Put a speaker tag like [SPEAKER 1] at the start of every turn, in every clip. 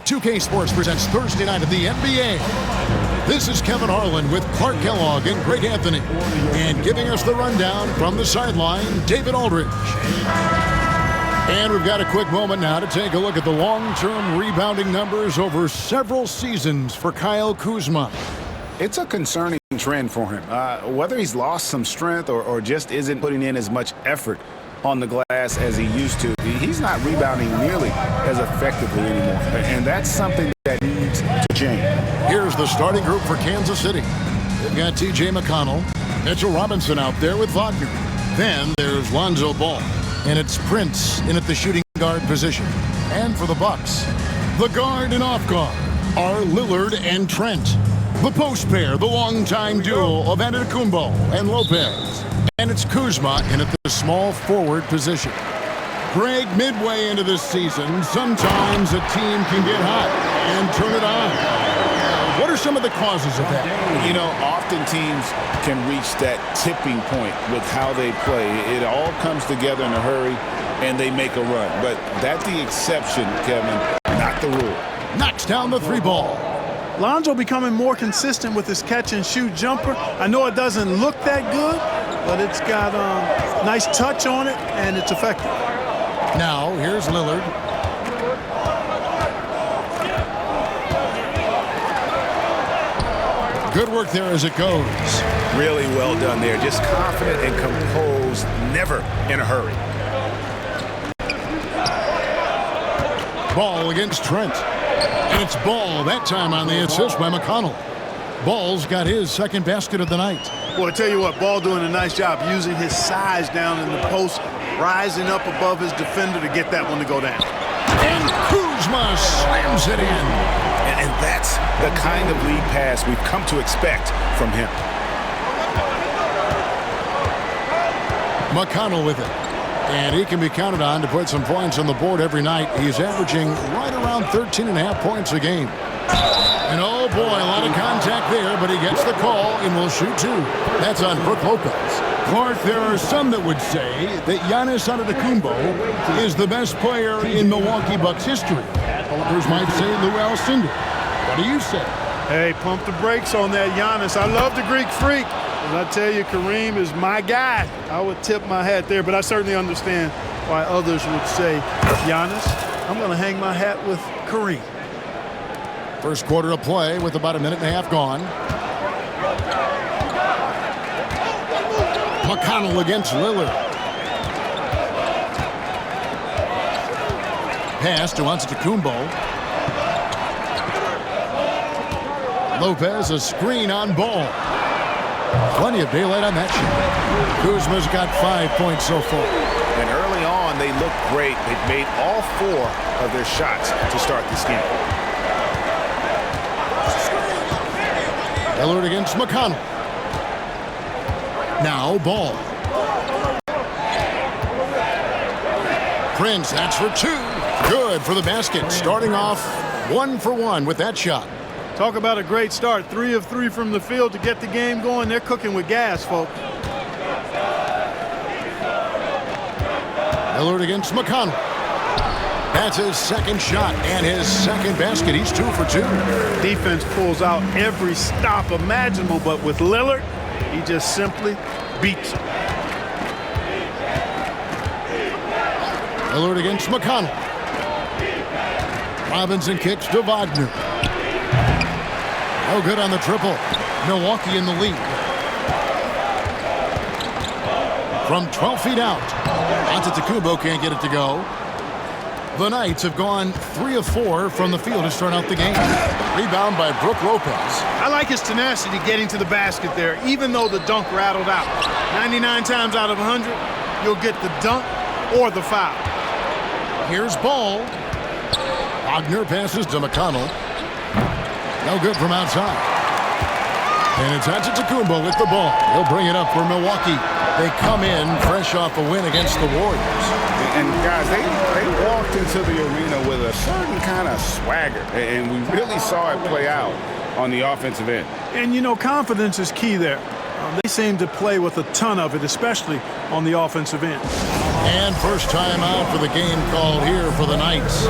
[SPEAKER 1] 2K Sports presents Thursday night of the NBA. This is Kevin Harlan with Clark Kellogg and Greg Anthony. And giving us the rundown from the sideline, David Aldridge. And we've got a quick moment now to take a look at the long-term rebounding numbers over several seasons for Kyle Kuzma.
[SPEAKER 2] It's a concerning trend for him. Whether he's lost some strength or just isn't putting in as much effort on the glass as he used to, he's not rebounding nearly as effectively anymore. And that's something that needs to change.
[SPEAKER 1] Here's the starting group for Kansas City. They've got T.J. McConnell, Mitchell Robinson out there with Wagner. Then there's Lonzo Ball, and it's Prince in at the shooting guard position. And for the Bucks, the guard and off guard are Lillard and Trent. The post pair, the longtime duo of Antetokounmpo and Lopez. And it's Kuzma in at the small forward position. Greg, midway into this season, sometimes a team can get hot and turn it on. What are some of the causes of that?
[SPEAKER 2] You know, often teams can reach that tipping point with how they play. It all comes together in a hurry, and they make a run. But that's the exception, Kevin, not the rule.
[SPEAKER 1] Knocks down the three ball.
[SPEAKER 3] Lonzo becoming more consistent with his catch-and-shoot jumper. I know it doesn't look that good, but it's got a nice touch on it, and it's effective.
[SPEAKER 1] Now, here's Lillard. Good work there as it goes.
[SPEAKER 2] Really well done there. Just confident and composed, never in a hurry.
[SPEAKER 1] Ball against Trent. And it's Ball that time on the assist by McConnell. Ball's got his second basket of the night.
[SPEAKER 3] Well, I tell you what, Ball doing a nice job using his size down in the post, rising up above his defender to get that one to go down.
[SPEAKER 1] And Kuzma slams it in.
[SPEAKER 2] And that's the kind of lead pass we've come to expect from him.
[SPEAKER 1] McConnell with it. And he can be counted on to put some points on the board every night. He's averaging right around 13.5 points a game. And oh boy, a lot of contact there, but he gets the call and will shoot two. That's on Brook Lopez. Clark, there are some that would say that Giannis Antetokounmpo is the best player in Milwaukee Bucks history. Others might say Lou Alcindor. What do you say?
[SPEAKER 3] Hey, pump the brakes on that Giannis. I love the Greek Freak. And I tell you, Kareem is my guy. I would tip my hat there, but I certainly understand why others would say, Giannis, I'm going to hang my hat with Kareem.
[SPEAKER 1] First quarter of play with about a minute and a half gone. McConnell against Lillard. Pass to Antetokounmpo. Lopez, a screen on Ball. Plenty of daylight on that shot. Kuzma's got 5 points so far.
[SPEAKER 2] And early on, they look great. They've made all 4 of their shots to start this game.
[SPEAKER 1] Lillard against McConnell. Now Ball. Prince, that's for 2. Good for the basket. Starting off 1 for 1 with that shot.
[SPEAKER 3] Talk about a great start. 3 of 3 from the field to get the game going. They're cooking with gas, folks.
[SPEAKER 1] Lillard against McConnell. That's his second shot and his second basket. He's 2 for 2.
[SPEAKER 3] Defense pulls out every stop imaginable, but with Lillard, he just simply beats him.
[SPEAKER 1] Lillard against McConnell. Robinson kicks to Wagner. No good on the triple. Milwaukee in the lead. From 12 feet out. Antetokounmpo can't get it to go. The Knights have gone 3 of 4 from the field to start out the game. Rebound by Brook Lopez.
[SPEAKER 3] I like his tenacity getting to the basket there, even though the dunk rattled out. 99 times out of 100, you'll get the dunk or the foul.
[SPEAKER 1] Here's Ball. Wagner passes to McConnell. No good from outside. And it's Antetokounmpo with the ball. He'll bring it up for Milwaukee. They come in fresh off a win against the Warriors.
[SPEAKER 2] And guys, they walked into the arena with a certain kind of swagger. And we really saw it play out on the offensive end.
[SPEAKER 3] And, you know, confidence is key there. They seem to play with a ton of it, especially on the offensive end.
[SPEAKER 1] And first time out for the game called here for the Knights.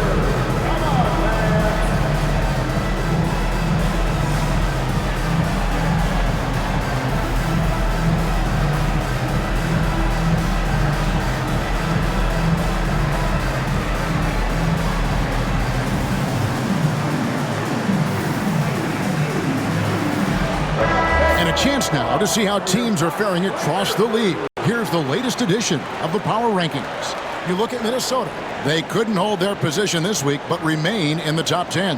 [SPEAKER 1] Chance now to see how teams are faring across the league. Here's the latest edition of the Power Rankings. You look at Minnesota. They couldn't hold their position this week, but remain in the top 10.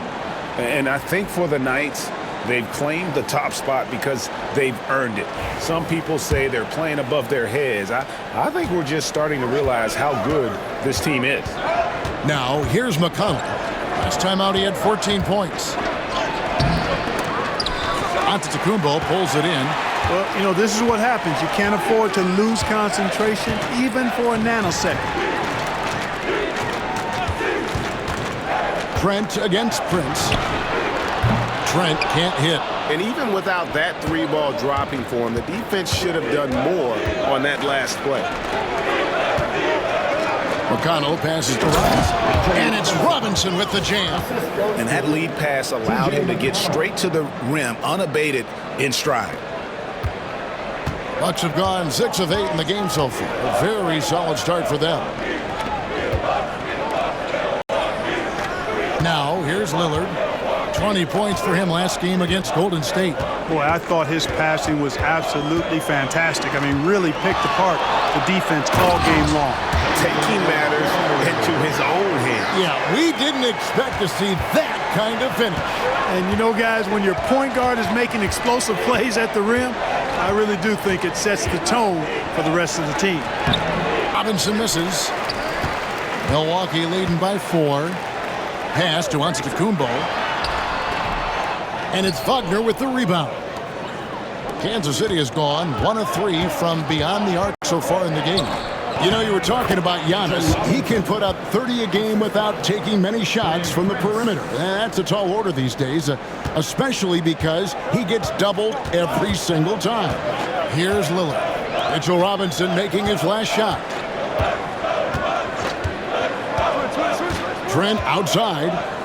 [SPEAKER 2] And I think for the Knights, they've claimed the top spot because they've earned it. Some people say they're playing above their heads. I think we're just starting to realize how good this team is.
[SPEAKER 1] Now, here's McConnell. Last time out, he had 14 points. Antetokounmpo pulls it in.
[SPEAKER 3] Well, you know, this is what happens. You can't afford to lose concentration even for a nanosecond.
[SPEAKER 1] Trent against Prince. Trent can't hit.
[SPEAKER 2] And even without that three-ball dropping for him, the defense should have done more on that last play.
[SPEAKER 1] McConnell passes to Robinson. And it's Robinson with the jam.
[SPEAKER 2] And that lead pass allowed him to get straight to the rim, unabated in stride.
[SPEAKER 1] Bucks have gone 6 of 8 in the game so far. A very solid start for them. Now, here's Lillard. 20 points for him last game against Golden State.
[SPEAKER 3] Boy, I thought his passing was absolutely fantastic. I mean, really picked apart the defense all game long.
[SPEAKER 2] Taking matters into his own hands.
[SPEAKER 1] Yeah, we didn't expect to see that kind of finish.
[SPEAKER 3] And you know, guys, when your point guard is making explosive plays at the rim, I really do think it sets the tone for the rest of the team.
[SPEAKER 1] Robinson misses. Milwaukee leading by 4. Pass to Antetokounmpo. And it's Wagner with the rebound. Kansas City has gone 1 of 3 from beyond the arc so far in the game. You know, you were talking about Giannis. He can put up 30 a game without taking many shots from the perimeter. That's a tall order these days, especially because he gets doubled every single time. Here's Lillard. Mitchell Robinson making his last shot. Trent outside.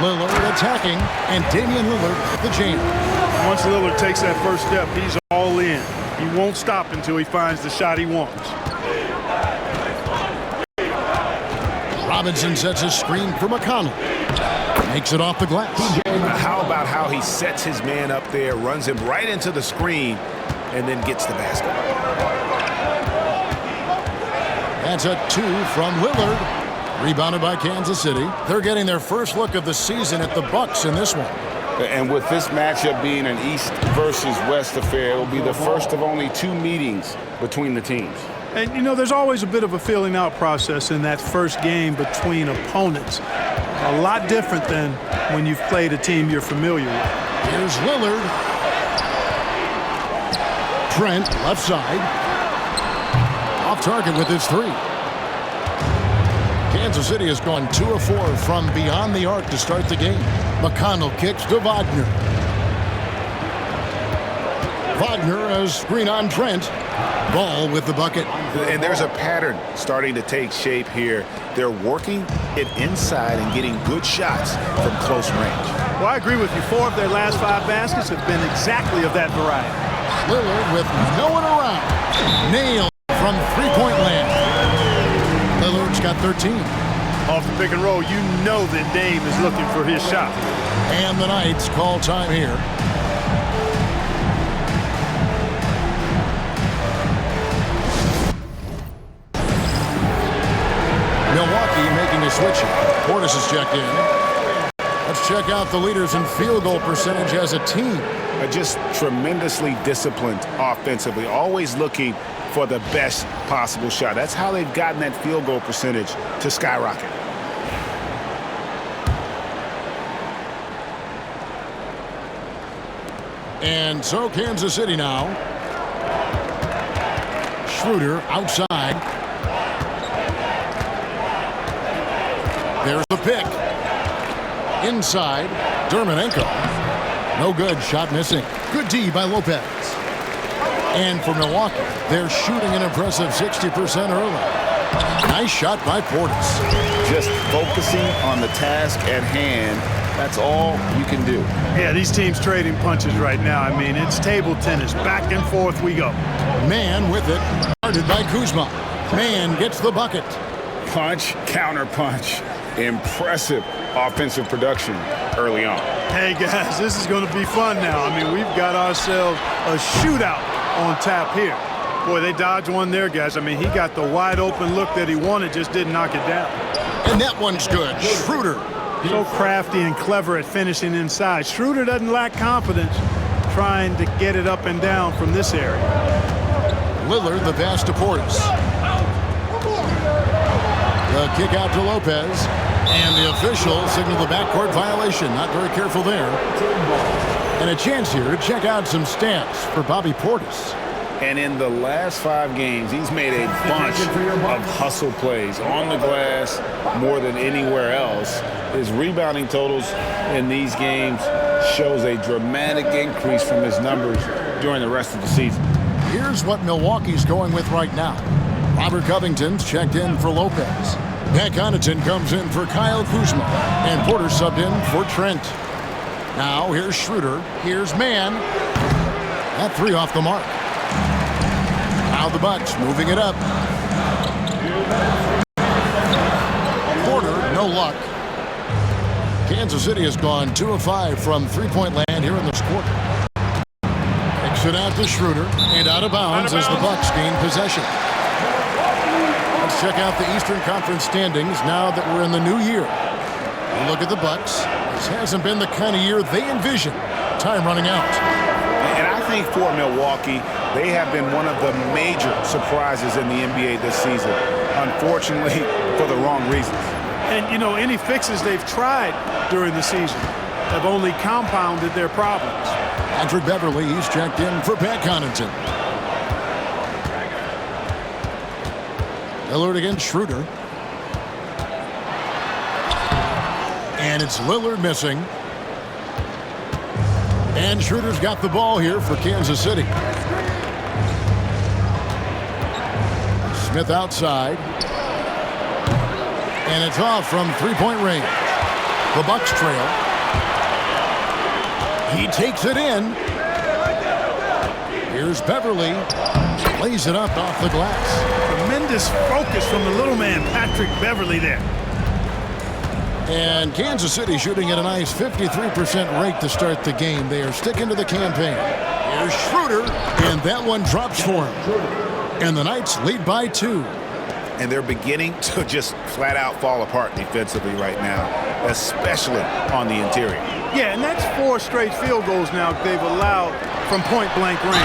[SPEAKER 1] Lillard attacking, and Damian Lillard the jam.
[SPEAKER 3] Once Lillard takes that first step, he's all in. He won't stop until he finds the shot he wants.
[SPEAKER 1] Robinson sets his screen for McConnell. Makes it off the glass.
[SPEAKER 2] How about how he sets his man up there, runs him right into the screen, and then gets the basket.
[SPEAKER 1] That's a 2 from Lillard. Rebounded by Kansas City. They're getting their first look of the season at the Bucks in this one.
[SPEAKER 2] And with this matchup being an East versus West affair, it will be the first of only 2 meetings between the teams.
[SPEAKER 3] And, you know, there's always a bit of a filling out process in that first game between opponents. A lot different than when you've played a team you're familiar with.
[SPEAKER 1] Here's Lillard. Trent, left side. Off target with his 3. Kansas City has gone 2 of 4 from beyond the arc to start the game. McConnell kicks to Wagner. Wagner, a screen on Trent. Ball with the bucket.
[SPEAKER 2] And there's a pattern starting to take shape here. They're working it inside and getting good shots from close range.
[SPEAKER 3] Well, I agree with you. 4 of their last 5 baskets have been exactly of that variety.
[SPEAKER 1] Lillard with no one around. Nailed from three-point land. Lillard's got 13.
[SPEAKER 3] Off the pick and roll, you know that Dame is looking for his shot.
[SPEAKER 1] And the Knights call time here. Milwaukee making a switch. Portis has checked in. Let's check out the leaders in field goal percentage as a team.
[SPEAKER 2] Just tremendously disciplined offensively, always looking for the best possible shot. That's how they've gotten that field goal percentage to skyrocket.
[SPEAKER 1] And so Kansas City now. Schroeder outside. There's the pick. Inside. Dermonenko. No good. Shot missing. Good D by Lopez. And for Milwaukee, they're shooting an impressive 60% early. Nice shot by Portis.
[SPEAKER 2] Just focusing on the task at hand. That's all you can do.
[SPEAKER 3] Yeah, these teams trading punches right now. I mean, it's table tennis. Back and forth we go.
[SPEAKER 1] Man with it. Guarded by Kuzma. Man gets the bucket.
[SPEAKER 2] Punch, counter punch. Impressive offensive production early on.
[SPEAKER 3] Hey, guys, this is going to be fun now. I mean, we've got ourselves a shootout on tap here. Boy, they dodged one there, guys. I mean, he got the wide-open look that he wanted, just didn't knock it down.
[SPEAKER 1] And that one's good. Schroeder.
[SPEAKER 3] So crafty and clever at finishing inside. Schroeder doesn't lack confidence trying to get it up and down from this area.
[SPEAKER 1] Lillard, the pass to Portis. The kick out to Lopez. And the official signaled the backcourt violation. Not very careful there. And a chance here to check out some stats for Bobby Portis.
[SPEAKER 2] And in the last 5 games, he's made a bunch of hustle plays on the glass more than anywhere else. His rebounding totals in these games shows a dramatic increase from his numbers during the rest of the season.
[SPEAKER 1] Here's what Milwaukee's going with right now. Robert Covington's checked in for Lopez. Pat Connaughton comes in for Kyle Kuzma. And Porter subbed in for Trent. Now here's Schroeder. Here's Mann. That 3 off the mark. Now the Bucks moving it up. Porter, no luck. Kansas City has gone 2 of 5 from three-point land here in this quarter. Kicks it out to Schroeder and out of bounds as the Bucks gain possession. Let's check out the Eastern Conference standings now that we're in the new year. Look at the Bucks. This hasn't been the kind of year they envisioned. Time running out.
[SPEAKER 2] And I think for Milwaukee, they have been one of the major surprises in the NBA this season. Unfortunately, for the wrong reasons.
[SPEAKER 3] And, you know, any fixes they've tried during the season have only compounded their problems.
[SPEAKER 1] Patrick Beverly, he's checked in for Pat Connaughton. Lillard against Schroeder. And it's Lillard missing. And Schroeder's got the ball here for Kansas City. Smith outside. And it's off from three-point range. The Bucks trail. He takes it in. Here's Beverly. Lays it up off the glass.
[SPEAKER 3] Tremendous focus from the little man, Patrick Beverly there.
[SPEAKER 1] And Kansas City shooting at a nice 53% rate to start the game. They are sticking to the campaign. Here's Schroeder, and that one drops for him. And the Knights lead by 2.
[SPEAKER 2] And they're beginning to just flat out fall apart defensively right now, especially on the interior.
[SPEAKER 3] Yeah, and that's 4 straight field goals now they've allowed from point-blank range.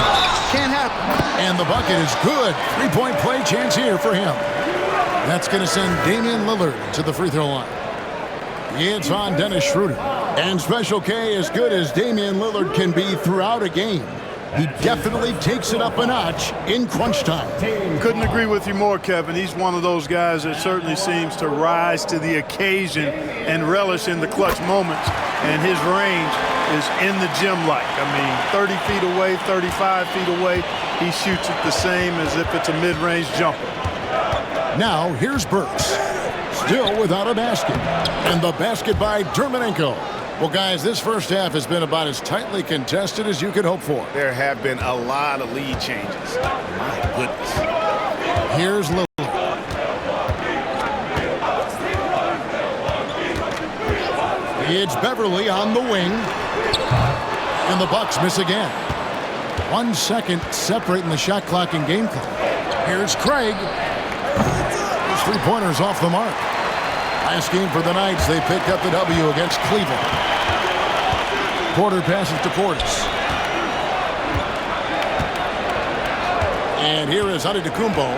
[SPEAKER 3] Can't happen.
[SPEAKER 1] And the bucket is good. 3-point play chance here for him. That's going to send Damian Lillard to the free throw line. It's on Dennis Schroeder. And Special K, as good as Damian Lillard can be throughout a game, he definitely takes it up a notch in crunch time.
[SPEAKER 3] Couldn't agree with you more, Kevin. He's one of those guys that certainly seems to rise to the occasion and relish in the clutch moments. And his range is in the gym-like. I mean, 30 feet away, 35 feet away, he shoots it the same as if it's a mid-range jumper.
[SPEAKER 1] Now, here's Burks. Still without a basket. And the basket by Dermonenko. Well, guys, this first half has been about as tightly contested as you could hope for.
[SPEAKER 2] There have been a lot of lead changes. My goodness.
[SPEAKER 1] Here's Lillard. It's Beverly on the wing. And the Bucks miss again. 1 second separating the shot clock and game clock. Here's Craig. His three-pointers off the mark. Last game for the Knights, they picked up the W against Cleveland. Porter passes to Portis. And here is Antetokounmpo.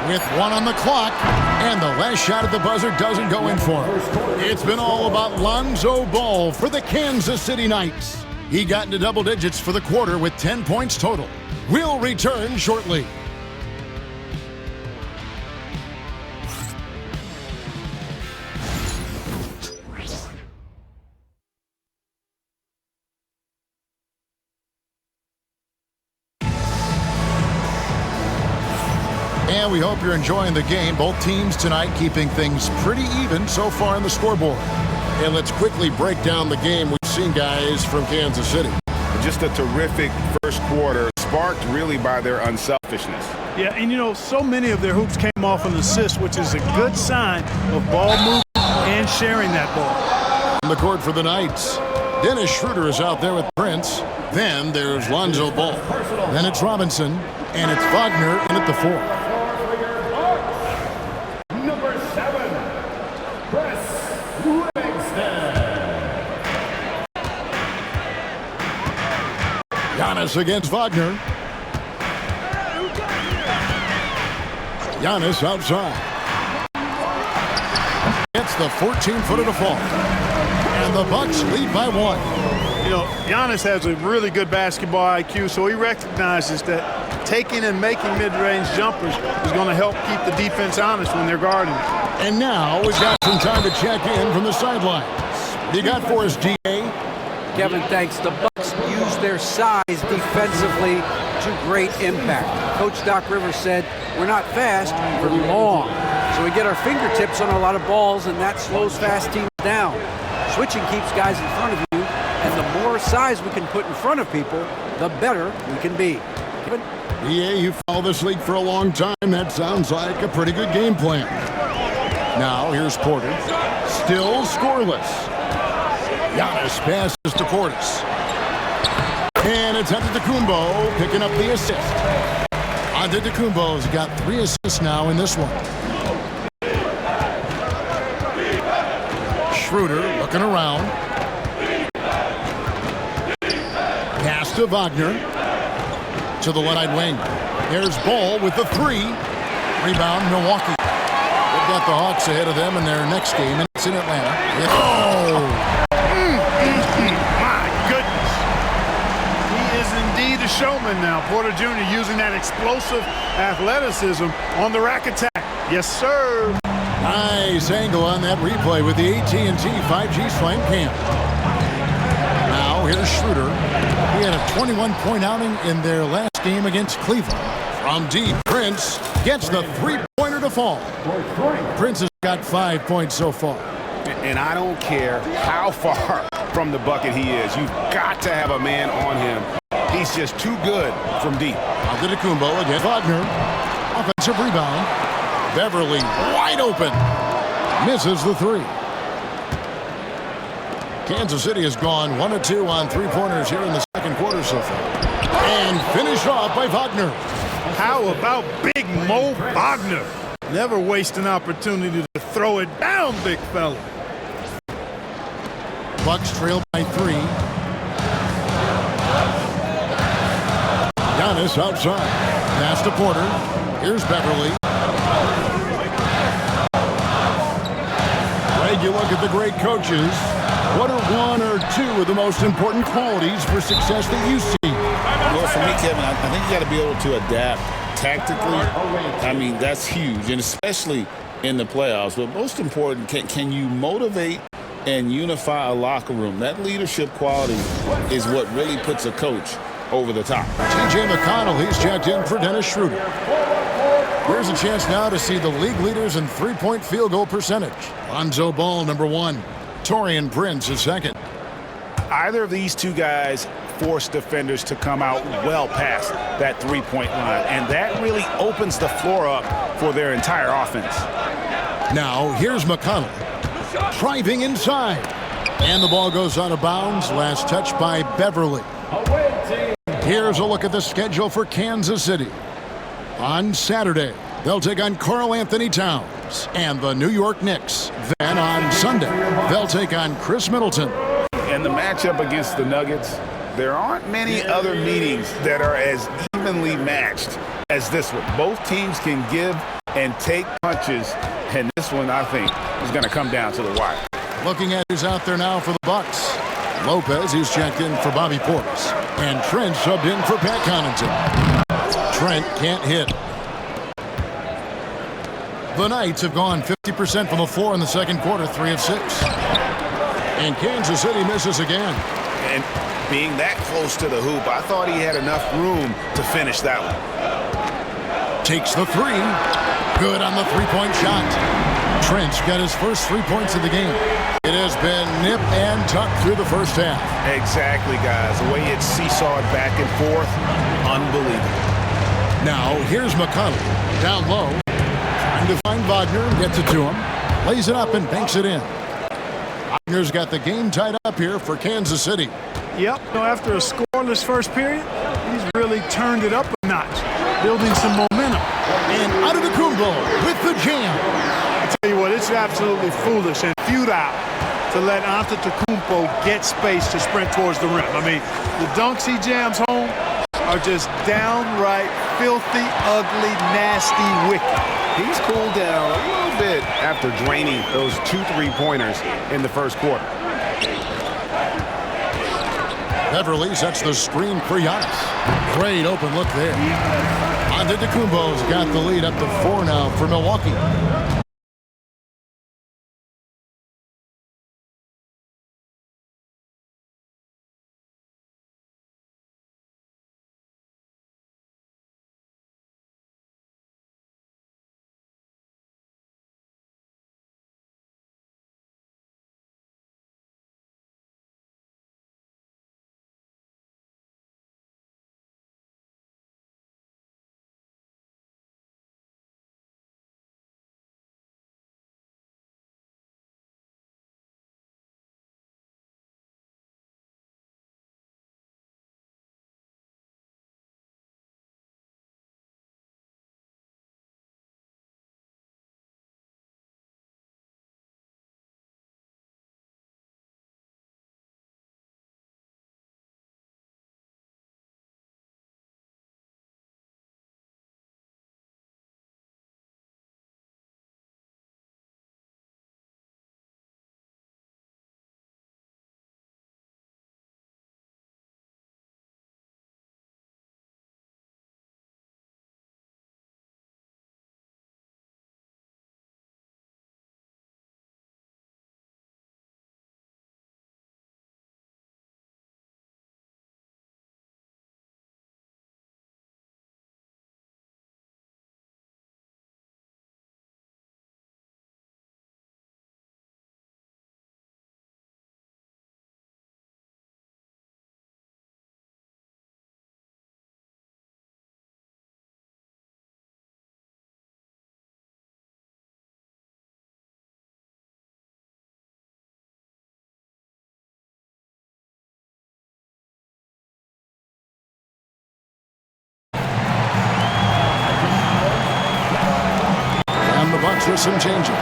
[SPEAKER 1] With 1 on the clock, and the last shot at the buzzer doesn't go in for him. It's been all about Lonzo Ball for the Kansas City Knights. He got into double digits for the quarter with 10 points total. We'll return shortly. And we hope you're enjoying the game. Both teams tonight keeping things pretty even so far on the scoreboard. And let's quickly break down the game we've seen, guys, from Kansas City.
[SPEAKER 2] Just a terrific first quarter, sparked really by their unselfishness.
[SPEAKER 3] Yeah, and you know, so many of their hoops came off an assist, which is a good sign of ball movement and sharing that ball.
[SPEAKER 1] On the court for the Knights, Dennis Schroeder is out there with Prince. Then there's Lonzo Ball. Then it's Robinson, and it's Wagner in at the 4.
[SPEAKER 4] Number 7, Chris Livingston.
[SPEAKER 1] Giannis against Wagner. Giannis outside. Gets the 14-footer to fall. And the Bucks lead by 1.
[SPEAKER 3] You know, Giannis has a really good basketball IQ, so he recognizes that taking and making mid-range jumpers is going to help keep the defense honest when they're guarding.
[SPEAKER 1] And now we've got some time to check in from the sidelines. What do you got for us, D.A.?
[SPEAKER 5] Kevin, thanks. The Bucks use their size defensively to great impact. Coach Doc Rivers said, we're not fast, we're long. So we get our fingertips on a lot of balls, and that slows fast teams down. Switching keeps guys in front of you, and the more size we can put in front of people, the better we can be. Kevin?
[SPEAKER 1] D.A., you follow this league for a long time. That sounds like a pretty good game plan. Now here's Porter. Still scoreless. Giannis passes to Portis. And it's Antetokounmpo picking up the assist. Antetokounmpo's got 3 assists now in this one. Schroeder looking around. Pass to Wagner. To the left wing. There's Ball with the 3. Rebound, Milwaukee. They've got the Hawks ahead of them in their next game, and it's in Atlanta.
[SPEAKER 3] My goodness. He is indeed a showman now. Porter Jr. using that explosive athleticism on the rack attack. Yes, sir.
[SPEAKER 1] Nice angle on that replay with the AT&T 5G Slam Cam. Now here's Schroeder. He had a 21-point outing in their last game against Cleveland. From deep, Prince gets the 3-pointer to fall. Prince has got 5 points so far.
[SPEAKER 2] And I don't care how far from the bucket he is. You've got to have a man on him. He's just too good from deep.
[SPEAKER 1] Antetokounmpo against Wagner. Offensive rebound. Beverly wide open. Misses the 3. Kansas City has gone 1 of 2 on 3-pointers here in the second quarter so far. And finished off by Wagner.
[SPEAKER 3] How about Big Mo Wagner? Never waste an opportunity to throw it down, big fella.
[SPEAKER 1] Bucks trail by 3. Giannis outside. Pass to Porter. Here's Beverly. Greg, you look at the great coaches. What are 1 or 2 of the most important qualities for success that you see?
[SPEAKER 6] Well, for me, Kevin, I think you got to be able to adapt tactically. I mean, that's huge, and especially in the playoffs. But most important, can you motivate and unify a locker room? That leadership quality is what really puts a coach over the top.
[SPEAKER 1] T.J. McConnell, he's checked in for Dennis Schroeder. Here's a chance now to see the league leaders in 3-point field goal percentage. Lonzo Ball, number 1. Taurean Prince is second.
[SPEAKER 2] Either of these two guys force defenders to come out well past that 3-point line, and that really opens the floor up for their entire offense.
[SPEAKER 1] Now, here's McConnell. Driving inside. And the ball goes out of bounds. Last touch by Beverly. Here's a look at the schedule for Kansas City. On Saturday, they'll take on Karl Anthony Towns and the New York Knicks. Then on Sunday, they'll take on Chris Middleton.
[SPEAKER 2] And the matchup against the Nuggets, there aren't many other meetings that are as evenly matched as this one. Both teams can give and take punches, and this one, I think, is going to come down to the wire.
[SPEAKER 1] Looking at who's out there now for the Bucks. Lopez, who's checked in for Bobby Portis. And Trent subbed in for Pat Connaughton. Trent can't hit. The Knights have gone 50% from the floor in the second quarter, 3 of 6. And Kansas City misses again.
[SPEAKER 2] And being that close to the hoop, I thought he had enough room to finish that one.
[SPEAKER 1] Takes the 3. Good on the 3-point shot. Trent's got his first 3 points of the game. It has been nip and tuck through the first half.
[SPEAKER 2] Exactly, guys. The way it's seesawed back and forth, unbelievable.
[SPEAKER 1] Now, here's McConnell. Down low. Trying to find Wagner. Gets it to him. Lays it up and banks it in. Wagner's got the game tied up here for Kansas City.
[SPEAKER 3] Yep, after a scoreless first period, he's really turned it up a notch, building some momentum.
[SPEAKER 1] And Antetokounmpo with the jam.
[SPEAKER 3] I tell you what, it's absolutely foolish and futile to let Antetokounmpo get space to sprint towards the rim. I mean, the dunks he jams home are just downright filthy, ugly, nasty, wicked.
[SPEAKER 2] He's cooled down a little bit after draining those 2 3-pointers in the first quarter.
[SPEAKER 1] Beverly sets the screen for Giannis. Great open look there. Antetokounmpo's got the lead up to 4 now for Milwaukee. Bucks with some changes.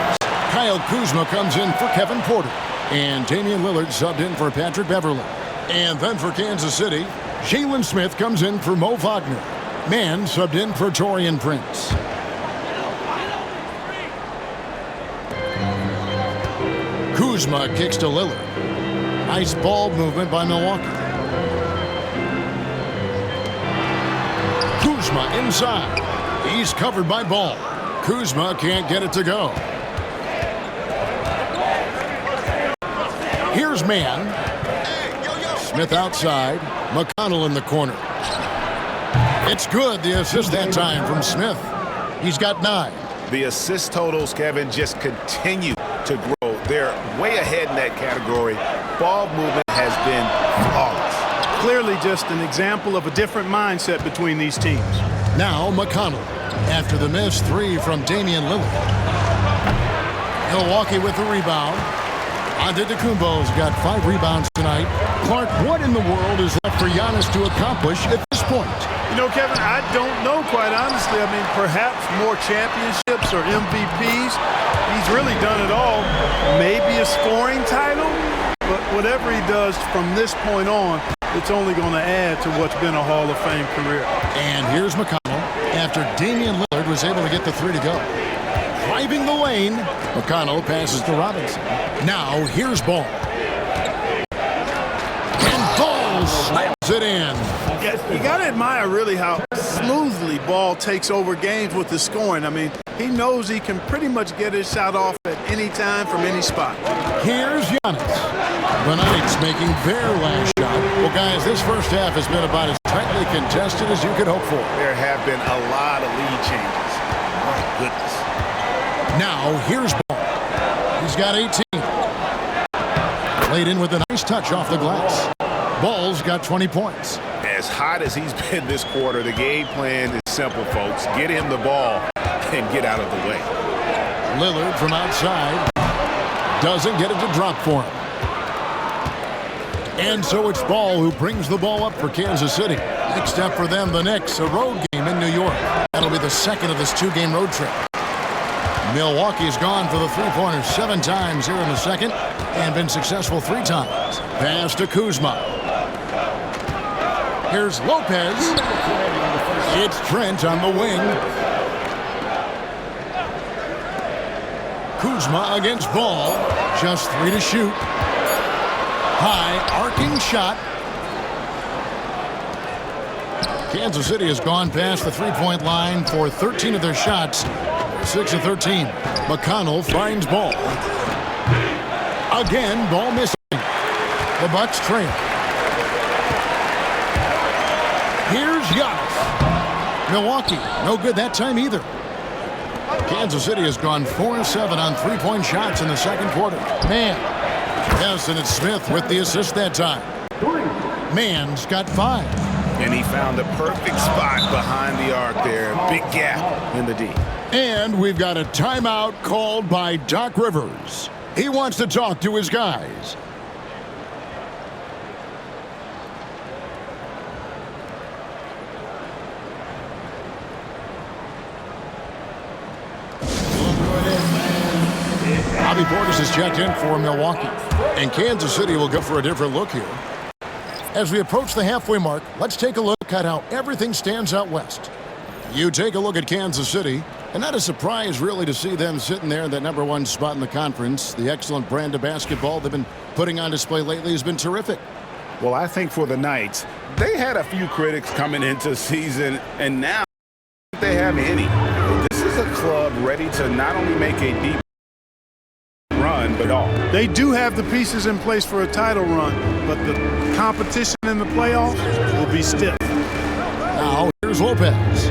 [SPEAKER 1] Kyle Kuzma comes in for Kevin Porter. And Damian Lillard subbed in for Patrick Beverly. And then for Kansas City, Jalen Smith comes in for Mo Wagner. Mann subbed in for Taurean Prince. Kuzma kicks to Lillard. Nice ball movement by Milwaukee. Kuzma inside. He's covered by Ball. Kuzma can't get it to go. Here's Mann. Smith outside. McConnell in the corner. It's good, the assist that time from Smith. He's got 9.
[SPEAKER 2] The assist totals, Kevin, just continue to grow. They're way ahead in that category. Ball movement has been flawless.
[SPEAKER 3] Clearly just an example of a different mindset between these teams.
[SPEAKER 1] Now McConnell. After the missed 3 from Damian Lillard. Milwaukee with the rebound. Antetokounmpo's got 5 rebounds tonight. Clark, what in the world is left for Giannis to accomplish at this point?
[SPEAKER 3] You know, Kevin, I don't know, quite honestly. I mean, perhaps more championships or MVPs. He's really done it all. Maybe a scoring title, but whatever he does from this point on, it's only going to add to what's been a Hall of Fame career.
[SPEAKER 1] And here's McConnell after Damian Lillard was able to get the 3 to go. Driving the lane, McConnell passes to Robinson. Now here's Ball. And Ball slams it in.
[SPEAKER 3] You got to admire really how smoothly Ball takes over games with the scoring. I mean, he knows he can pretty much get his shot off at any time from any spot.
[SPEAKER 1] Here's Giannis. The Knights making their last shot. Well, guys, this first half has been about as tightly contested as you could hope for.
[SPEAKER 2] There have been a lot of lead changes. My goodness.
[SPEAKER 1] Now, here's Ball. He's got 18. Played in with a nice touch off the glass. Ball's got 20 points.
[SPEAKER 2] As hot as he's been this quarter, the game plan is simple, folks. Get him the ball and get out of the way.
[SPEAKER 1] Lillard from outside. Doesn't get it to drop for him. And so it's Ball who brings the ball up for Kansas City. Next up for them, the Knicks, a road game in New York. That'll be the second of this 2-game road trip. Milwaukee's gone for the three-pointer 7 times here in the second and been successful 3 times. Pass to Kuzma. Here's Lopez. It's Trent on the wing. Kuzma against Ball. Just 3 to shoot. High arcing shot. Kansas City has gone past the three-point line for 13 of their shots. 6 of 13. McConnell finds Ball. Again, Ball missing. The Bucks trail. Here's Giannis. Milwaukee, no good that time either. Kansas City has gone 4 of 7 on three-point shots in the second quarter. Man. Yes, and it's Smith with the assist that time. Mann's got 5.
[SPEAKER 2] And he found a perfect spot behind the arc there. Big gap in the D.
[SPEAKER 1] And we've got a timeout called by Doc Rivers. He wants to talk to his guys. Bobby Portis has checked in for Milwaukee. And Kansas City will go for a different look here. As we approach the halfway mark, let's take a look at how everything stands out west. You take a look at Kansas City, and not a surprise really to see them sitting there in that #1 spot in the conference. The excellent brand of basketball they've been putting on display lately has been terrific.
[SPEAKER 2] Well, I think for the Knights, they had a few critics coming into the season, and now they have any. This is a club ready to not only make a deep run, but all.
[SPEAKER 3] They do have the pieces in place for a title run, but the competition in the playoffs will be stiff.
[SPEAKER 1] Now, here's Lopez.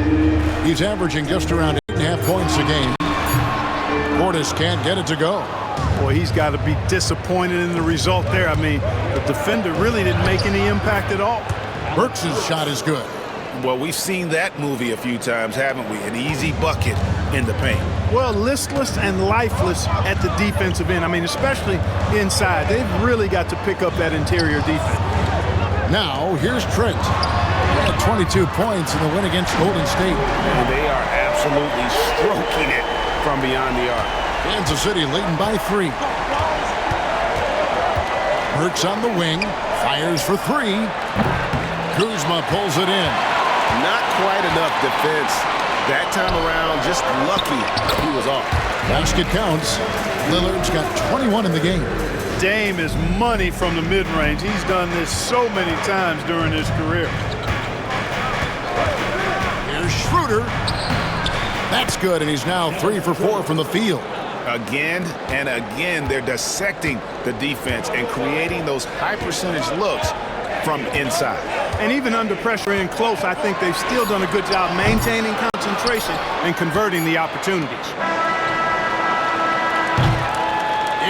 [SPEAKER 1] He's averaging just around 8.5 points a game. Portis can't get it to go.
[SPEAKER 3] Boy, he's got to be disappointed in the result there. I mean, the defender really didn't make any impact at all.
[SPEAKER 1] Burks' shot is good.
[SPEAKER 2] Well, we've seen that movie a few times, haven't we? An easy bucket in the paint.
[SPEAKER 3] Well, listless and lifeless at the defensive end. I mean, especially inside. They've really got to pick up that interior defense.
[SPEAKER 1] Now, here's Trent. He had 22 points in the win against Golden State.
[SPEAKER 2] And they are absolutely stroking it from beyond the arc.
[SPEAKER 1] Kansas City leading by 3. Burks on the wing. Fires for 3. Kuzma pulls it in.
[SPEAKER 2] Not quite enough defense. That time around, just lucky he was off.
[SPEAKER 1] Basket counts. Lillard's got 21 in the game.
[SPEAKER 3] Dame is money from the mid-range. He's done this so many times during his career.
[SPEAKER 1] Here's Schroeder. That's good, and he's now 3 for 4 from the field.
[SPEAKER 2] Again and again, they're dissecting the defense and creating those high-percentage looks from inside.
[SPEAKER 3] And even under pressure in close, I think they've still done a good job maintaining concentration and converting the opportunities.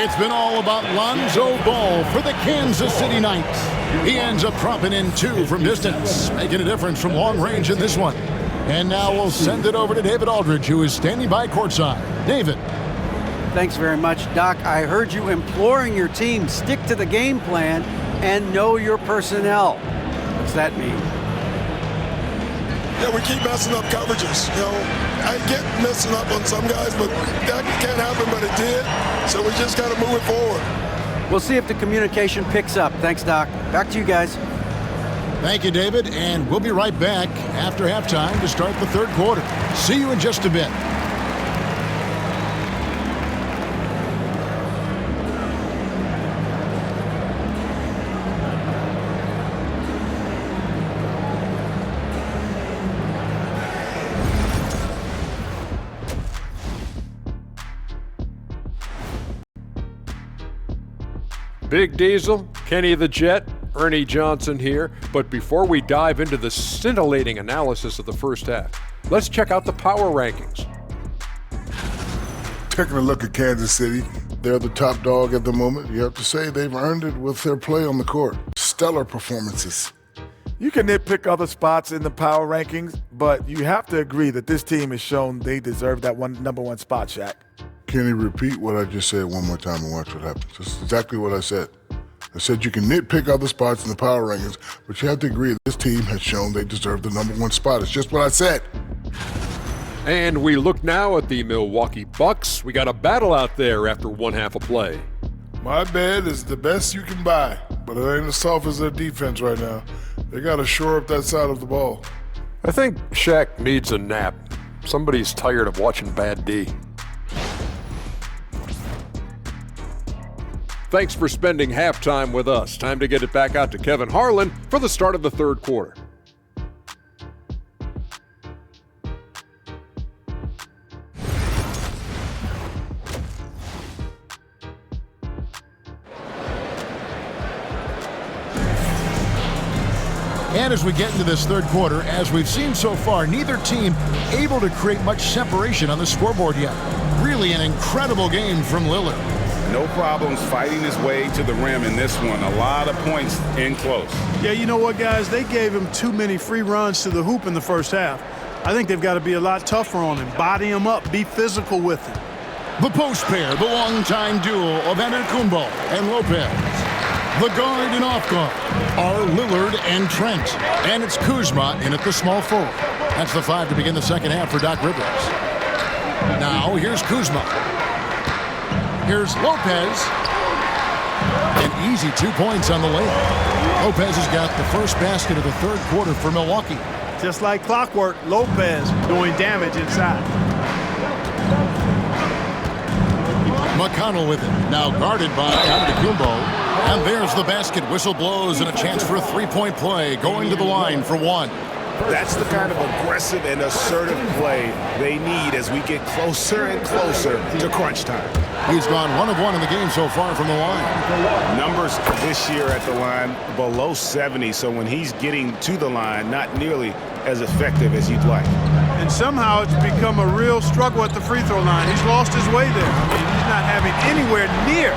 [SPEAKER 1] It's been all about Lonzo Ball for the Kansas City Knights. He ends up dropping in 2 from distance, making a difference from long range in this one. And now we'll send it over to David Aldridge, who is standing by courtside. David.
[SPEAKER 5] Thanks very much, Doc. I heard you imploring your team, stick to the game plan and know your personnel. What's that mean?
[SPEAKER 7] Yeah, we keep messing up coverages. You know, I get messing up on some guys, but that can't happen, but it did. So we just got to move it forward.
[SPEAKER 5] We'll see if the communication picks up. Thanks, Doc. Back to you guys.
[SPEAKER 1] Thank you, David, and we'll be right back after halftime to start the third quarter. See you in just a bit.
[SPEAKER 8] Big Diesel, Kenny the Jet, Ernie Johnson here. But before we dive into the scintillating analysis of the first half, let's check out the power rankings.
[SPEAKER 9] Taking a look at Kansas City, they're the top dog at the moment. You have to say they've earned it with their play on the court. Stellar performances.
[SPEAKER 10] You can nitpick other spots in the power rankings, but you have to agree that this team has shown they deserve that #1 spot, Shaq.
[SPEAKER 9] Kenny, repeat what I just said one more time and watch what happens. That's exactly what I said. I said you can nitpick other spots in the power rankings, but you have to agree this team has shown they deserve the #1 spot. It's just what I said.
[SPEAKER 8] And we look now at the Milwaukee Bucks. We got a battle out there after one half of play.
[SPEAKER 9] My bed is the best you can buy, but it ain't as soft as their defense right now. They got to shore up that side of the ball.
[SPEAKER 8] I think Shaq needs a nap. Somebody's tired of watching Bad D. Thanks for spending halftime with us. Time to get it back out to Kevin Harlan for the start of the third quarter.
[SPEAKER 1] And as we get into this third quarter, as we've seen so far, neither team able to create much separation on the scoreboard yet. Really an incredible game from Lillard.
[SPEAKER 2] No problems fighting his way to the rim in this one. A lot of points in close.
[SPEAKER 3] Yeah, you know what, guys? They gave him too many free runs to the hoop in the first half. I think they've got to be a lot tougher on him. Body him up. Be physical with him.
[SPEAKER 1] The post pair, the longtime duo of Antetokounmpo and Lopez. The guard and off guard are Lillard and Trent. And it's Kuzma in at the small forward. That's the 5 to begin the second half for Doc Rivers. Now here's Kuzma. Here's Lopez. An easy 2 points on the layup. Lopez has got the first basket of the third quarter for Milwaukee.
[SPEAKER 3] Just like clockwork, Lopez doing damage inside.
[SPEAKER 1] McConnell with it. Now guarded by Antetokounmpo. And there's the basket. Whistle blows and a chance for a three-point play. Going to the line for one.
[SPEAKER 2] That's the kind of aggressive and assertive play they need as we get closer and closer to crunch time.
[SPEAKER 1] He's gone 1 of 1 in the game so far from the line.
[SPEAKER 2] Numbers this year at the line below 70, so when he's getting to the line, not nearly as effective as you'd like.
[SPEAKER 3] And somehow it's become a real struggle at the free throw line. He's lost his way there. I mean, he's not having anywhere near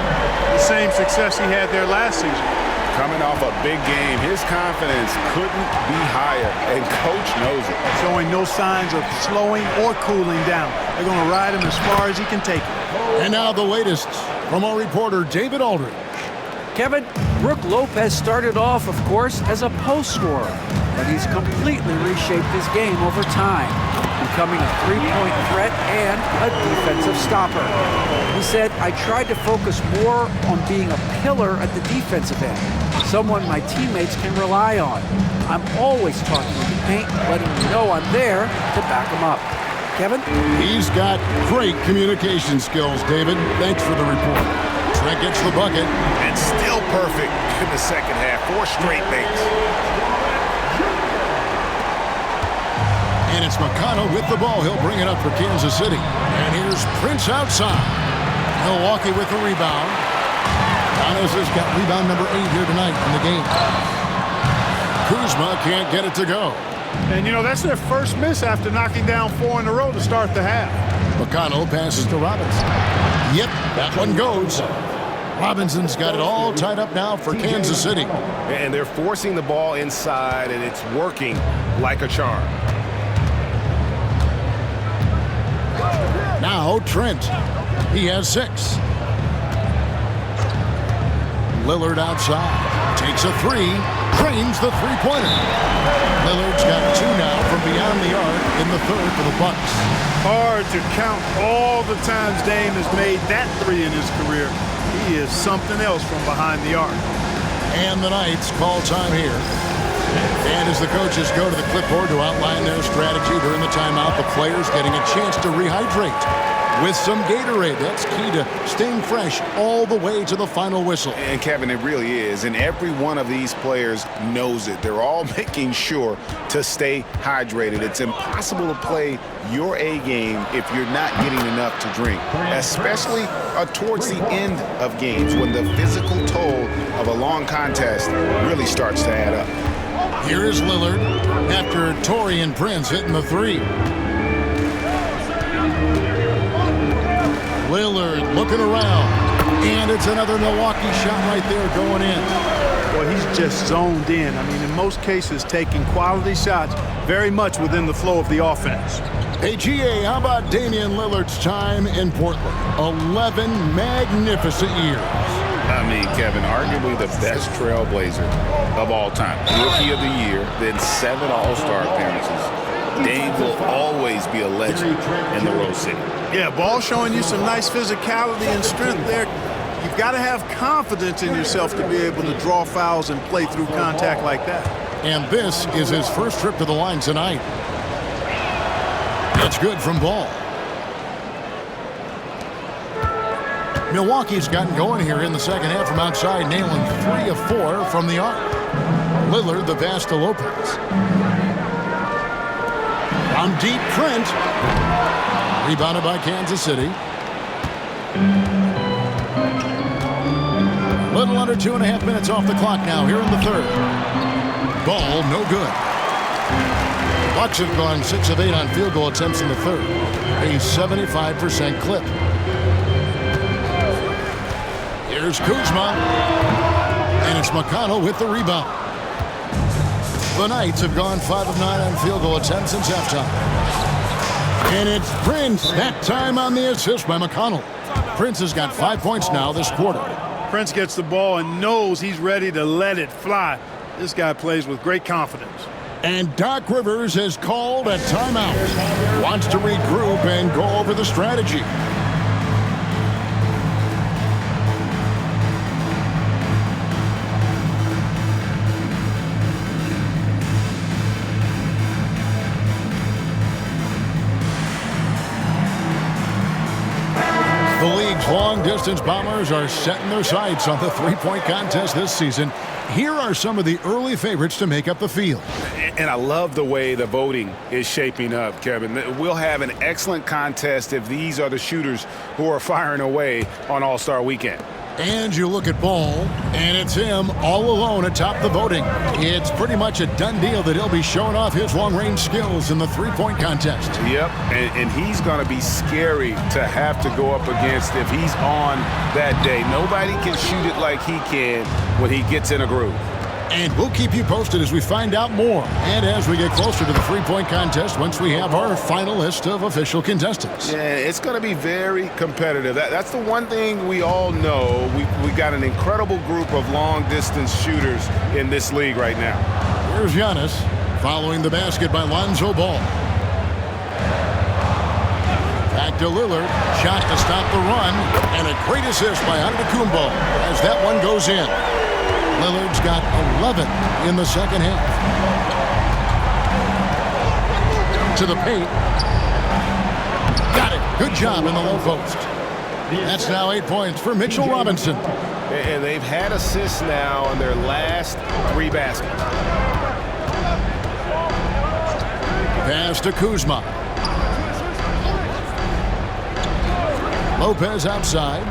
[SPEAKER 3] the same success he had there last season.
[SPEAKER 2] Coming off a big game, his confidence couldn't be higher, and coach knows it.
[SPEAKER 3] Showing no signs of slowing or cooling down. They're going to ride him as far as he can take it.
[SPEAKER 1] And now the latest from our reporter, David Aldridge.
[SPEAKER 5] Kevin, Brook Lopez started off, of course, as a post scorer, but he's completely reshaped his game over time, becoming a three-point threat and a defensive stopper. He said, I tried to focus more on being a pillar at the defensive end, someone my teammates can rely on. I'm always talking to the paint, letting them know I'm there to back them up. Kevin?
[SPEAKER 1] He's got great communication skills, David. Thanks for the report. Trent gets the bucket.
[SPEAKER 2] And still perfect in the second half. 4 straight makes.
[SPEAKER 1] And it's McConnell with the ball. He'll bring it up for Kansas City. And here's Prince outside. Milwaukee with the rebound. Giannis has got rebound number 8 here tonight in the game. Kuzma can't get it to go.
[SPEAKER 3] And, you know, that's their first miss after knocking down 4 in a row to start the half.
[SPEAKER 1] McConnell passes to Robinson. Yep, that one goes. Robinson's got it all tied up now for Kansas City.
[SPEAKER 2] And they're forcing the ball inside, and it's working like a charm.
[SPEAKER 1] Now Trent. He has 6. Lillard outside. Takes a 3. Drains the three-pointer. Lillard's got 2 now from beyond the arc in the third for the Bucks.
[SPEAKER 3] Hard to count all the times Dame has made that 3 in his career. He is something else from behind the arc.
[SPEAKER 1] And the Knights call time here. And as the coaches go to the clipboard to outline their strategy during the timeout, the players getting a chance to rehydrate with some Gatorade. That's key to staying fresh all the way to the final whistle.
[SPEAKER 2] And Kevin, it really is. And every one of these players knows it. They're all making sure to stay hydrated. It's impossible to play your A game if you're not getting enough to drink, especially towards the end of games when the physical toll of a long contest really starts to add up.
[SPEAKER 1] Here is Lillard after Taurean Prince hitting the 3. Lillard looking around, and it's another Milwaukee shot right there going in.
[SPEAKER 3] Well, he's just zoned in. I mean, in most cases, taking quality shots very much within the flow of the offense.
[SPEAKER 1] Hey, GA, how about Damian Lillard's time in Portland? 11 magnificent years.
[SPEAKER 2] I mean, Kevin, arguably the best trailblazer of all time. Rookie of the year, then 7 All-Star appearances. Dave will always be a legend in the Rose City.
[SPEAKER 3] Yeah, Ball showing you some nice physicality and strength there. You've got to have confidence in yourself to be able to draw fouls and play through contact like that.
[SPEAKER 1] And this is his first trip to the line tonight. That's good from Ball. Milwaukee's gotten going here in the second half from outside, nailing 3 of 4 from the arc. Lillard the pass to Lopez. From deep, Trent. Rebounded by Kansas City. Little under 2.5 minutes off the clock now here in the third. Ball no good. Bucks have gone 6 of 8 on field goal attempts in the third. A 75% clip. Here's Kuzma. And it's McConnell with the rebound. The Knights have gone 5 of 9 on field goal attempts since halftime. And it's Prince, that time on the assist by McConnell. Prince has got 5 points now this quarter.
[SPEAKER 3] Prince gets the ball and knows he's ready to let it fly. This guy plays with great confidence.
[SPEAKER 1] And Doc Rivers has called a timeout. Wants to regroup and go over the strategy. The league's long-distance bombers are setting their sights on the three-point contest this season. Here are some of the early favorites to make up the field.
[SPEAKER 2] And I love the way the voting is shaping up, Kevin. We'll have an excellent contest if these are the shooters who are firing away on All-Star Weekend.
[SPEAKER 1] And you look at Ball, and it's him all alone atop the voting. It's pretty much a done deal that he'll be showing off his long-range skills in the three-point contest.
[SPEAKER 2] Yep, and he's going to be scary to have to go up against if he's on that day. Nobody can shoot it like he can when he gets in a groove.
[SPEAKER 1] And we'll keep you posted as we find out more and as we get closer to the three-point contest once we have our final list of official contestants.
[SPEAKER 2] Yeah, it's going to be very competitive. That's the one thing we all know. We got an incredible group of long-distance shooters in this league right now.
[SPEAKER 1] Here's Giannis following the basket by Lonzo Ball. Back to Lillard. Shot to stop the run. And a great assist by Antetokounmpo as that one goes in. Lillard's got 11 in the second half. To the paint. Got it. Good job in the low post. That's now 8 points for Mitchell Robinson.
[SPEAKER 2] And they've had assists now on their last 3 baskets.
[SPEAKER 1] Pass to Kuzma. Lopez outside.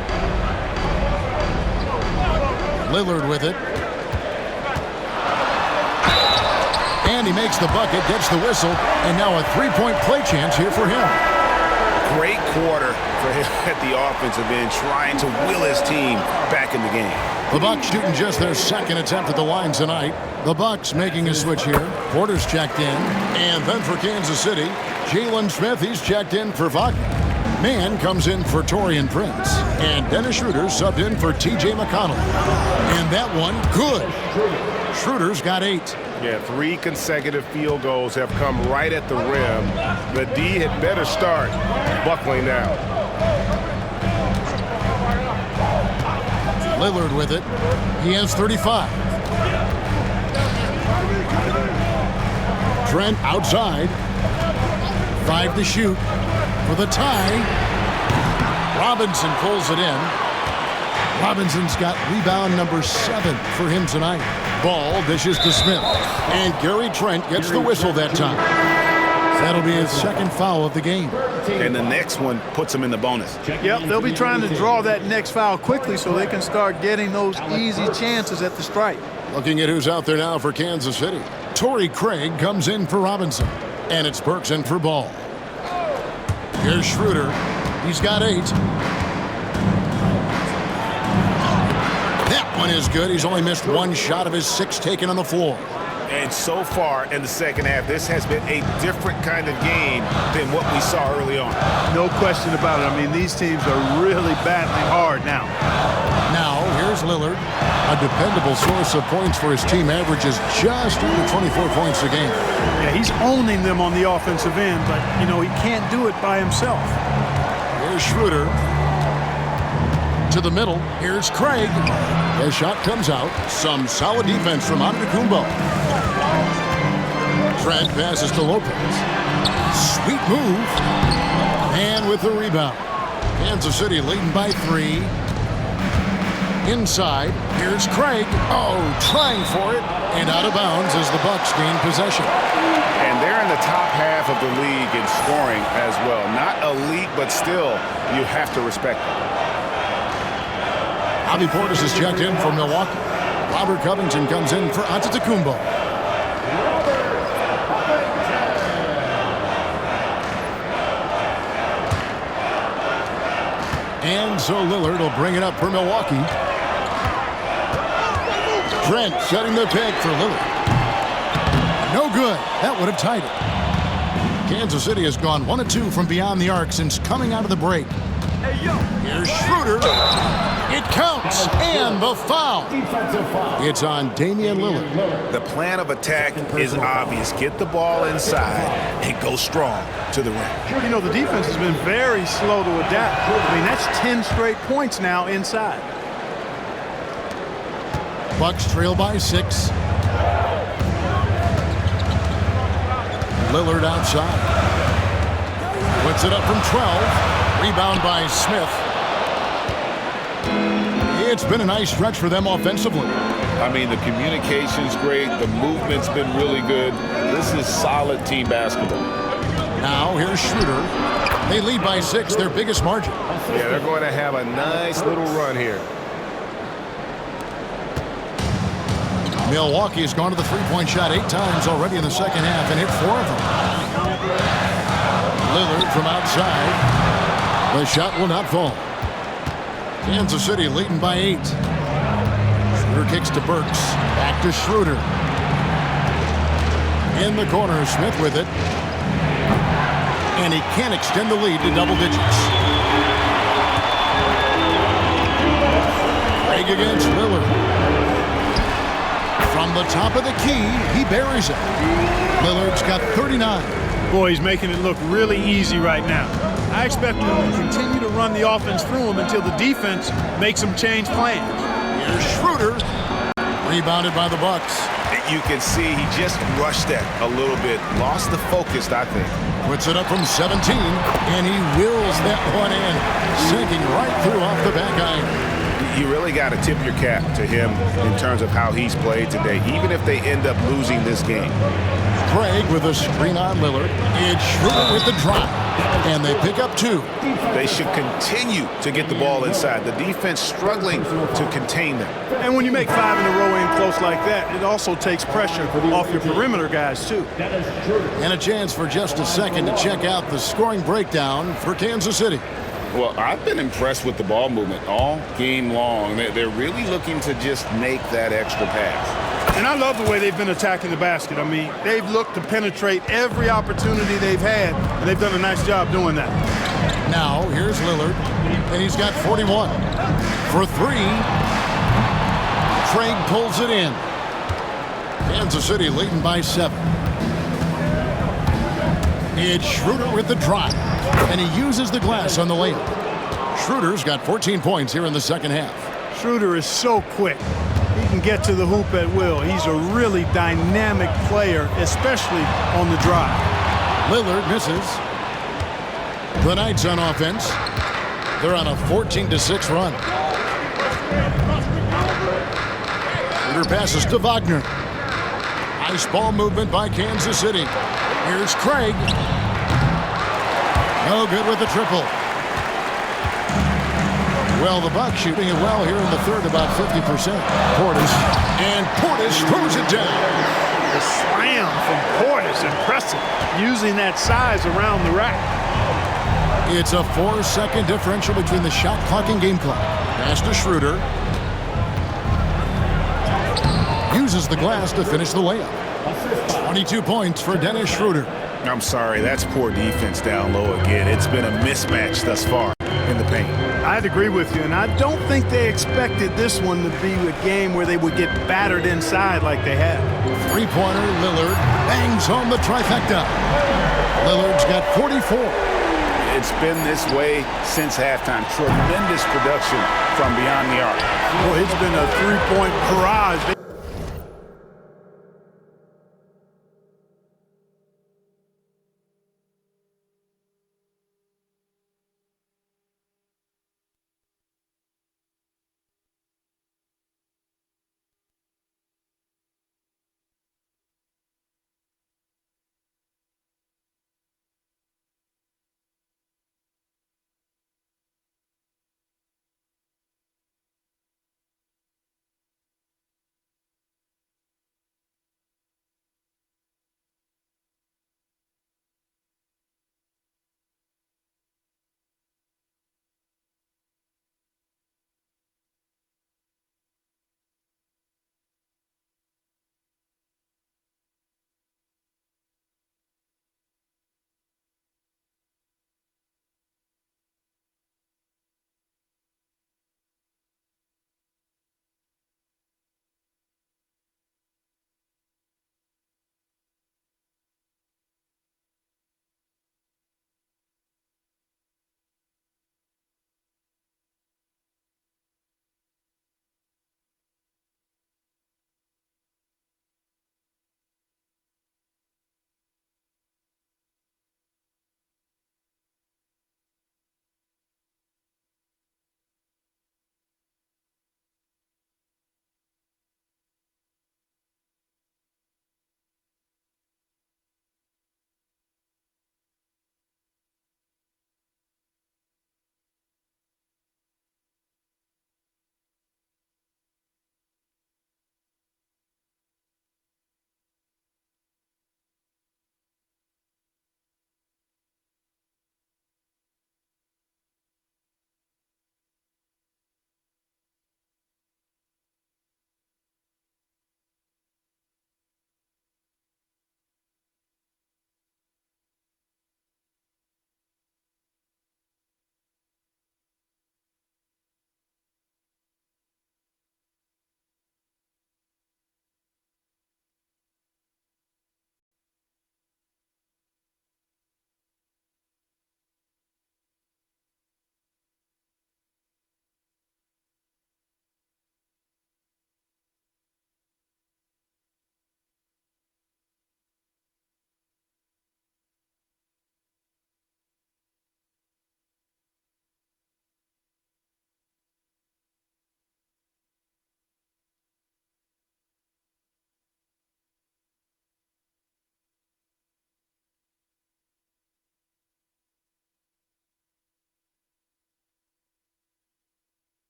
[SPEAKER 1] Lillard with it. And he makes the bucket, gets the whistle, and now a three-point play chance here for him.
[SPEAKER 2] Great quarter for him at the offensive end, trying to will his team back in the game.
[SPEAKER 1] The Bucks shooting just their second attempt at the line tonight. The Bucks making a switch here. Porter's checked in. And then for Kansas City, Jalen Smith, he's checked in for Wagner. Mann comes in for Taurean Prince. And Dennis Schroeder subbed in for T.J. McConnell. And that one, good. Schroeder's got 8.
[SPEAKER 2] Yeah, 3 consecutive field goals have come right at the rim. The D had better start buckling down.
[SPEAKER 1] Lillard with it. He has 35. Trent outside. 5 to shoot for the tie. Robinson pulls it in. Robinson's got rebound number 7 for him tonight. Ball dishes to Smith. And Gary Trent gets the whistle that time. That'll be his second foul of the game.
[SPEAKER 2] And the next one puts him in the bonus.
[SPEAKER 3] Yep, they'll be trying to draw that next foul quickly so they can start getting those easy chances at the stripe.
[SPEAKER 1] Looking at who's out there now for Kansas City. Torrey Craig comes in for Robinson. And it's Burks in for Ball. Here's Schroeder. He's got 8. That one is good. He's only missed 1 shot of his 6 taken on the floor.
[SPEAKER 2] And so far in the second half, this has been a different kind of game than what we saw early on.
[SPEAKER 3] No question about it. I mean, these teams are really battling hard now.
[SPEAKER 1] Now, here's Lillard. A dependable source of points for his team, averages just under 24 points a game.
[SPEAKER 3] Yeah, he's owning them on the offensive end, but, you know, he can't do it by himself.
[SPEAKER 1] Here's Schroeder. To the middle. Here's Craig. The shot comes out. Some solid defense from Antetokounmpo. Trent passes to Lopez. Sweet move. And with the rebound. Kansas City leading by 3. Inside. Here's Craig. Oh, trying for it. And out of bounds as the Bucks gain possession.
[SPEAKER 2] And they're in the top half of the league in scoring as well. Not elite, but still, you have to respect them.
[SPEAKER 1] Bobby Portis is checked in for Milwaukee. Robert Covington comes in for Antetokounmpo. And so Lillard will bring it up for Milwaukee. Trent setting the pick for Lillard. No good. That would have tied it. Kansas City has gone 1 of 2 from beyond the arc since coming out of the break. Here's Schroeder. It counts, and the foul. It's on Damian Lillard.
[SPEAKER 2] The plan of attack is obvious. Get the ball inside and go strong to the rim.
[SPEAKER 3] You know, the defense has been very slow to adapt. I mean, that's 10 straight points now inside.
[SPEAKER 1] Bucks trail by 6. Lillard outside. Puts it up from 12. Rebound by Smith. It's been a nice stretch for them offensively.
[SPEAKER 6] I mean, the communication's great. The movement's been really good. This is solid team basketball.
[SPEAKER 1] Now, here's Schroeder. They lead by 6, their biggest margin.
[SPEAKER 2] Yeah, they're going to have a nice little run here.
[SPEAKER 1] Milwaukee's gone to the three-point shot 8 times already in the second half and hit 4 of them. Lillard from outside. The shot will not fall. Kansas City leading by 8. Schroeder kicks to Burks. Back to Schroeder. In the corner, Smith with it. And he can't extend the lead to double digits. Craig against Lillard. From the top of the key, he buries it. Lillard's got 39.
[SPEAKER 3] Boy, he's making it look really easy right now. I expect him to continue to run the offense through him until the defense makes him change plans.
[SPEAKER 1] Here's Schroeder. Rebounded by the Bucks.
[SPEAKER 2] You can see he just rushed that a little bit. Lost the focus, I think.
[SPEAKER 1] Puts it up from 17, and he wills that one in. Sinking right through off the back iron.
[SPEAKER 2] You really got to tip your cap to him in terms of how he's played today, even if they end up losing this game.
[SPEAKER 1] Craig with a screen on Lillard. It's Schroeder with the drive. And they pick up 2.
[SPEAKER 2] They should continue to get the ball inside. The defense struggling to contain them.
[SPEAKER 3] And when you make 5 in a row in close like that, it also takes pressure off your perimeter guys, too.
[SPEAKER 1] And a chance for just a second to check out the scoring breakdown for Kansas City.
[SPEAKER 6] Well, I've been impressed with the ball movement all game long. They're really looking to just make that extra pass.
[SPEAKER 3] And I love the way they've been attacking the basket. I mean, they've looked to penetrate every opportunity they've had, and they've done a nice job doing that.
[SPEAKER 1] Now, here's Lillard, and he's got 41. For 3, Craig pulls it in. Kansas City leading by 7. It's Schroeder with the drive, and he uses the glass on the layup. Schroeder's got 14 points here in the second half.
[SPEAKER 3] Schroeder is so quick. He can get to the hoop at will. He's a really dynamic player, especially on the drive.
[SPEAKER 1] Lillard misses. The Knights on offense. They're on a 14-6 run. Schroeder passes to Wagner. Nice ball movement by Kansas City. Here's Craig. No good with the triple. Well, the Bucks shooting it well here in the third, about 50%. Portis. And Portis throws it down.
[SPEAKER 3] The slam from Portis, impressive. Using that size around the rack.
[SPEAKER 1] It's a 4-second differential between the shot clock and game clock. Pass to Schroeder. Uses the glass to finish the layup. 22 points for Dennis Schroeder.
[SPEAKER 2] I'm sorry, that's poor defense down low again. It's been a mismatch thus far in the paint.
[SPEAKER 3] I'd agree with you, and I don't think they expected this one to be a game where they would get battered inside like they had.
[SPEAKER 1] Three-pointer, Lillard bangs home the trifecta. Lillard's got 44.
[SPEAKER 2] It's been this way since halftime. Tremendous production from beyond the arc.
[SPEAKER 3] Boy, it's been a three-point barrage.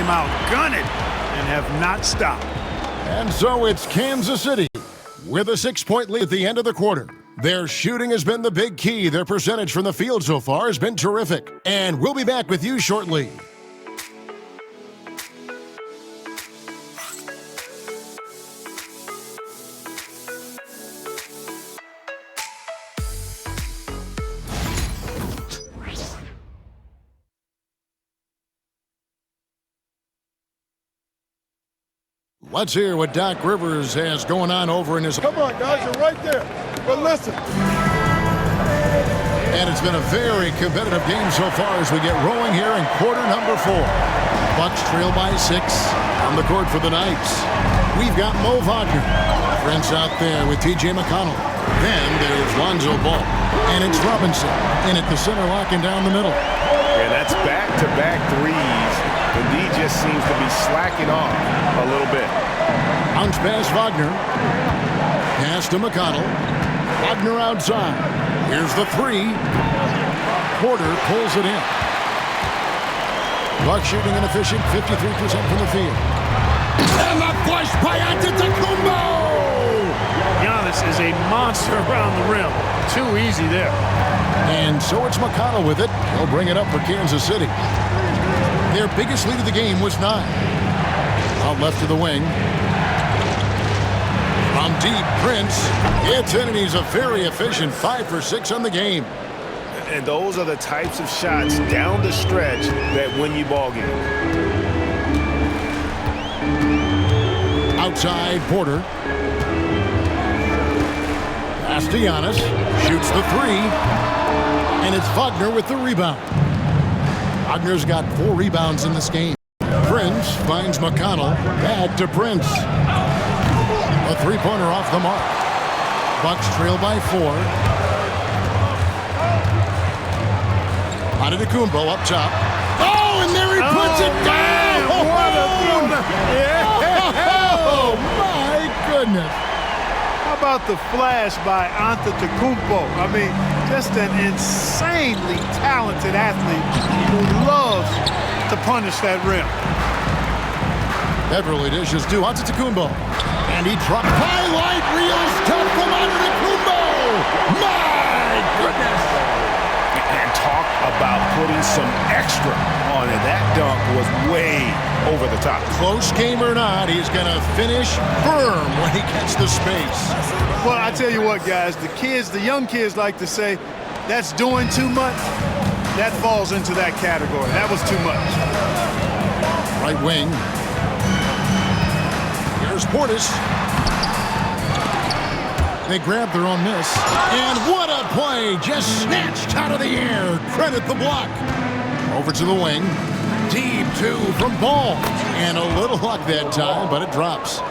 [SPEAKER 3] came out gunning and have not stopped.
[SPEAKER 1] And so it's Kansas City with a 6-point lead at the end of the quarter. Their shooting has been the big key. Their percentage from the field so far has been terrific. And we'll be back with you shortly. Let's hear what Doc Rivers has going on over in his...
[SPEAKER 3] Come on, guys, you're right there. But listen.
[SPEAKER 1] And it's been a very competitive game so far as we get rolling here in quarter number 4. Bucks trail by 6 on the court for the Knights. We've got Mo Wagner. Prince out there with T.J. McConnell. Then there's Lonzo Ball. And it's Robinson in at the center, locking down the middle.
[SPEAKER 2] Yeah, that's back-to-back threes. The D just seems to be slacking off a little bit.
[SPEAKER 1] Bounce pass Wagner. Pass to McConnell. Wagner outside. Here's the 3. Porter pulls it in. Bucks shooting an efficient 53% from the field. And the flush by Antetokounmpo!
[SPEAKER 3] Giannis is a monster around the rim. Too easy there.
[SPEAKER 1] And so it's McConnell with it. He'll bring it up for Kansas City. Their biggest lead of the game was 9. Out left to the wing. From deep, Prince hits in, and he's a very efficient 5 for 6 on the game.
[SPEAKER 2] And those are the types of shots down the stretch that win you ball games.
[SPEAKER 1] Outside, Porter. Pass to Giannis. Shoots the 3. And it's Wagner with the rebound. Wagner's got 4 rebounds in this game. Prince finds McConnell. Back to Prince. A 3-pointer off the mark. Bucks trail by 4. Antetokounmpo up top. Oh, and there he puts it down!
[SPEAKER 3] Man, what a throw! Yeah.
[SPEAKER 1] Oh, my goodness.
[SPEAKER 3] How about the flash by Antetokounmpo? I mean, just an insanely talented athlete who loves to punish that rim.
[SPEAKER 1] Beverly dishes to Antetokounmpo. And he dropped highlight reel stuff from Antetokounmpo. My goodness.
[SPEAKER 2] And talk about putting some extra on it. That dunk was way over the top.
[SPEAKER 1] Close game or not, he's going to finish firm when he gets the space.
[SPEAKER 3] Well, I tell you what, guys, the young kids like to say, that's doing too much. That falls into that category. That was too much.
[SPEAKER 1] Right wing. Here's Portis. They grab their own miss. And what a play! Just snatched out of the air. Credit the block. Over to the wing. Deep 2 from Ball. And a little luck that time, but it drops.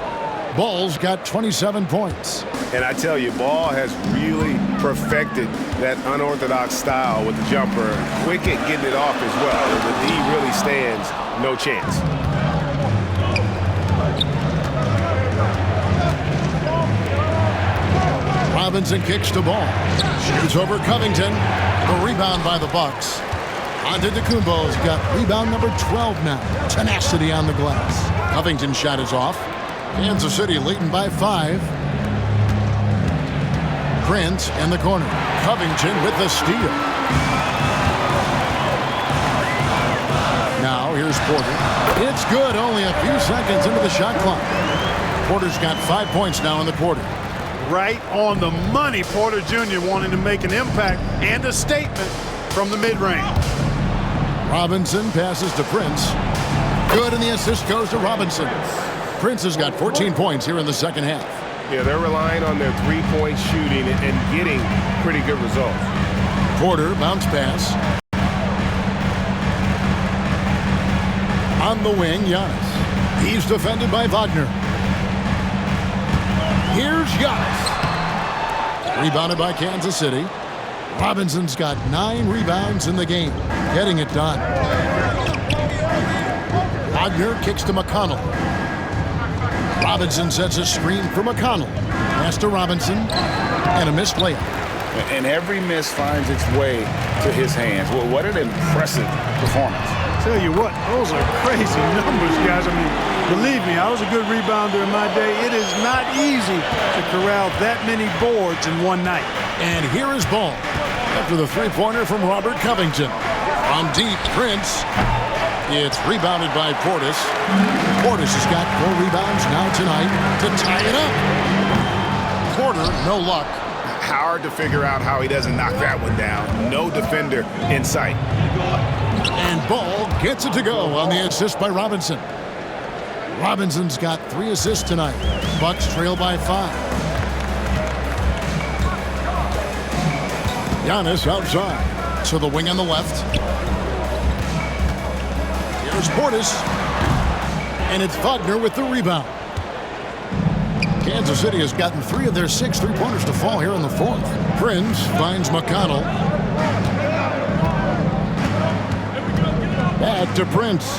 [SPEAKER 1] Ball's got 27 points.
[SPEAKER 2] And I tell you, Ball has really perfected that unorthodox style with the jumper. Quick at getting it off as well. The D really stands no chance.
[SPEAKER 1] Robinson kicks to Ball. Shoots over Covington. The rebound by the Bucks. Antetokounmpo's got rebound number 12 now. Tenacity on the glass. Covington's shot is off. Kansas City leading by 5. Prince in the corner. Covington with the steal. Now here's Porter. It's good, only a few seconds into the shot clock. Porter's got 5 points now in the quarter.
[SPEAKER 3] Right on the money, Porter Jr. wanting to make an impact and a statement from the mid-range.
[SPEAKER 1] Robinson passes to Prince. Good, and the assist goes to Robinson. Prince has got 14 points here in the second half.
[SPEAKER 2] Yeah, they're relying on their three-point shooting and getting pretty good results.
[SPEAKER 1] Porter, bounce pass. On the wing, Giannis. He's defended by Wagner. Here's Giannis. Rebounded by Kansas City. Robinson's got 9 rebounds in the game. Getting it done. Wagner kicks to McConnell. Robinson sets a screen for McConnell. Pass to Robinson. And a missed layup.
[SPEAKER 2] and every miss finds its way to his hands. Well, what an impressive performance.
[SPEAKER 3] Tell you what, those are crazy numbers, guys. I mean, believe me, I was a good rebounder in my day. It is not easy to corral that many boards in one night.
[SPEAKER 1] And here is Ball after the three-pointer from Robert Covington. From deep, Prince. It's rebounded by Portis. Portis has got 4 rebounds now tonight to tie it up. Porter, no luck.
[SPEAKER 2] Hard to figure out how he doesn't knock that one down. No defender in sight.
[SPEAKER 1] And Ball gets it to go on the assist by Robinson. Robinson's got 3 assists tonight. Bucks trail by 5. Giannis outside to the wing on the left. Here's Portis. And it's Wagner with the rebound. Kansas City has gotten 3 of their 6 three-pointers to fall here in the 4th. Prince finds McConnell. Back to Prince.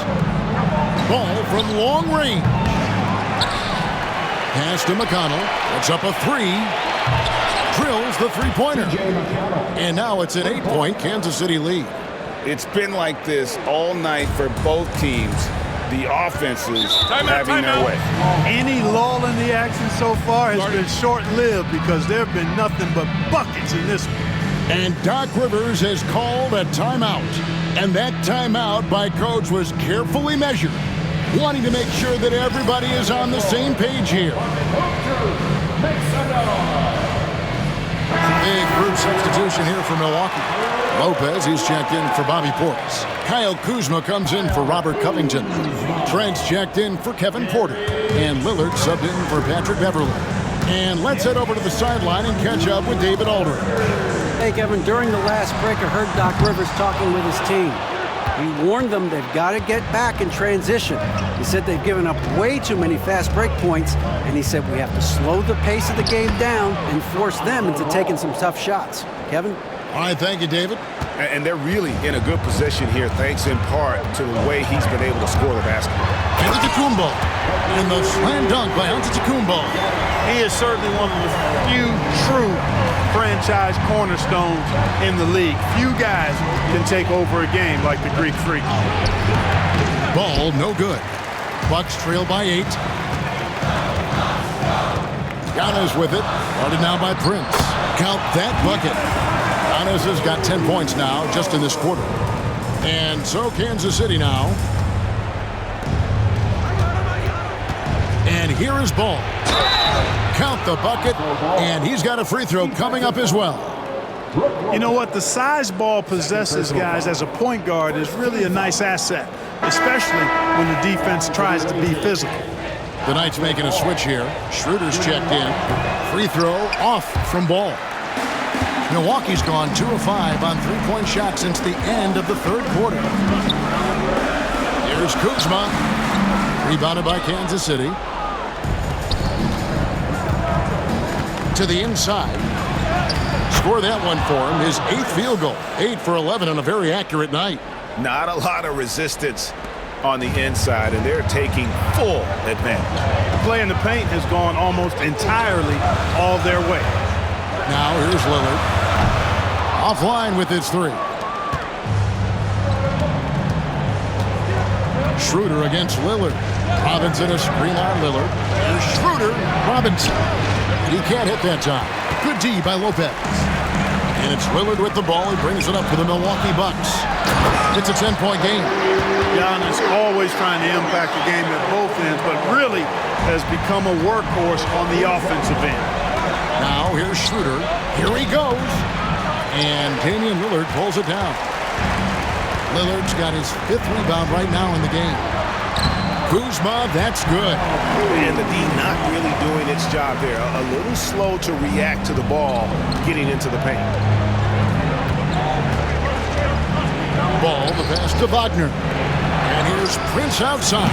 [SPEAKER 1] Ball from long range. Pass to McConnell. Puts up a 3. Drills the three-pointer. And now it's an 8-point Kansas City lead.
[SPEAKER 2] It's been like this all night for both teams. The offenses having their way.
[SPEAKER 3] Any lull in the action so far has been short-lived because there have been nothing but buckets in this one.
[SPEAKER 1] And Doc Rivers has called a timeout. And that timeout by Coach was carefully measured, wanting to make sure that everybody is on the same page here. Big group substitution here for Milwaukee. Lopez, he's checked in for Bobby Portis. Kyle Kuzma comes in for Robert Covington. Trent's checked in for Kevin Porter. And Lillard subbed in for Patrick Beverly. And let's head over to the sideline and catch up with David Aldridge.
[SPEAKER 5] Hey, Kevin, during the last break, I heard Doc Rivers talking with his team. He warned them they've got to get back in transition. He said they've given up way too many fast break points, and he said we have to slow the pace of the game down and force them into taking some tough shots. Kevin?
[SPEAKER 1] All right, thank you, David.
[SPEAKER 2] And they're really in a good position here, thanks in part to the way he's been able to score the basketball.
[SPEAKER 1] Antetokounmpo in the slam dunk by Antetokounmpo.
[SPEAKER 3] He is certainly one of the few true franchise cornerstones in the league. Few guys can take over a game like the Greek Freak.
[SPEAKER 1] Ball no good. Bucks trail by 8. Giannis with it. Guarded now by Prince. Count that bucket. Giannis has got 10 points now just in this quarter. And so Kansas City now. And here is Ball. Count the bucket, and he's got a free throw coming up as well.
[SPEAKER 3] You know what? The size Ball possesses, guys, as a point guard is really a nice asset, especially when the defense tries to be physical.
[SPEAKER 1] The Knights making a switch here. Schroeder's checked in. Free throw off from Ball. Milwaukee's gone 2 of 5 on three-point shots since the end of the 3rd quarter. Here's Kuzma. Rebounded by Kansas City. To the inside. Score that one for him. His 8th field goal. 8 for 11 on a very accurate night.
[SPEAKER 2] Not a lot of resistance on the inside, and they're taking full advantage.
[SPEAKER 3] The play in the paint has gone almost entirely all their way.
[SPEAKER 1] Now here's Lillard. Offline with his 3. Schroeder against Lillard. Robinson a screen on Lillard. Here's Schroeder. Robinson. He can't hit that time. Good D by Lopez. And it's Lillard with the ball. He brings it up for the Milwaukee Bucks. It's a 10-point game.
[SPEAKER 3] Giannis always trying to impact the game at both ends, but really has become a workhorse on the offensive end.
[SPEAKER 1] Now here's Schroeder. Here he goes. And Damian Lillard pulls it down. Lillard's got his 5th rebound right now in the game. Kuzma, that's good.
[SPEAKER 2] And the D not really doing its job there. A little slow to react to the ball getting into the paint.
[SPEAKER 1] Ball, the pass to Wagner. And here's Prince outside.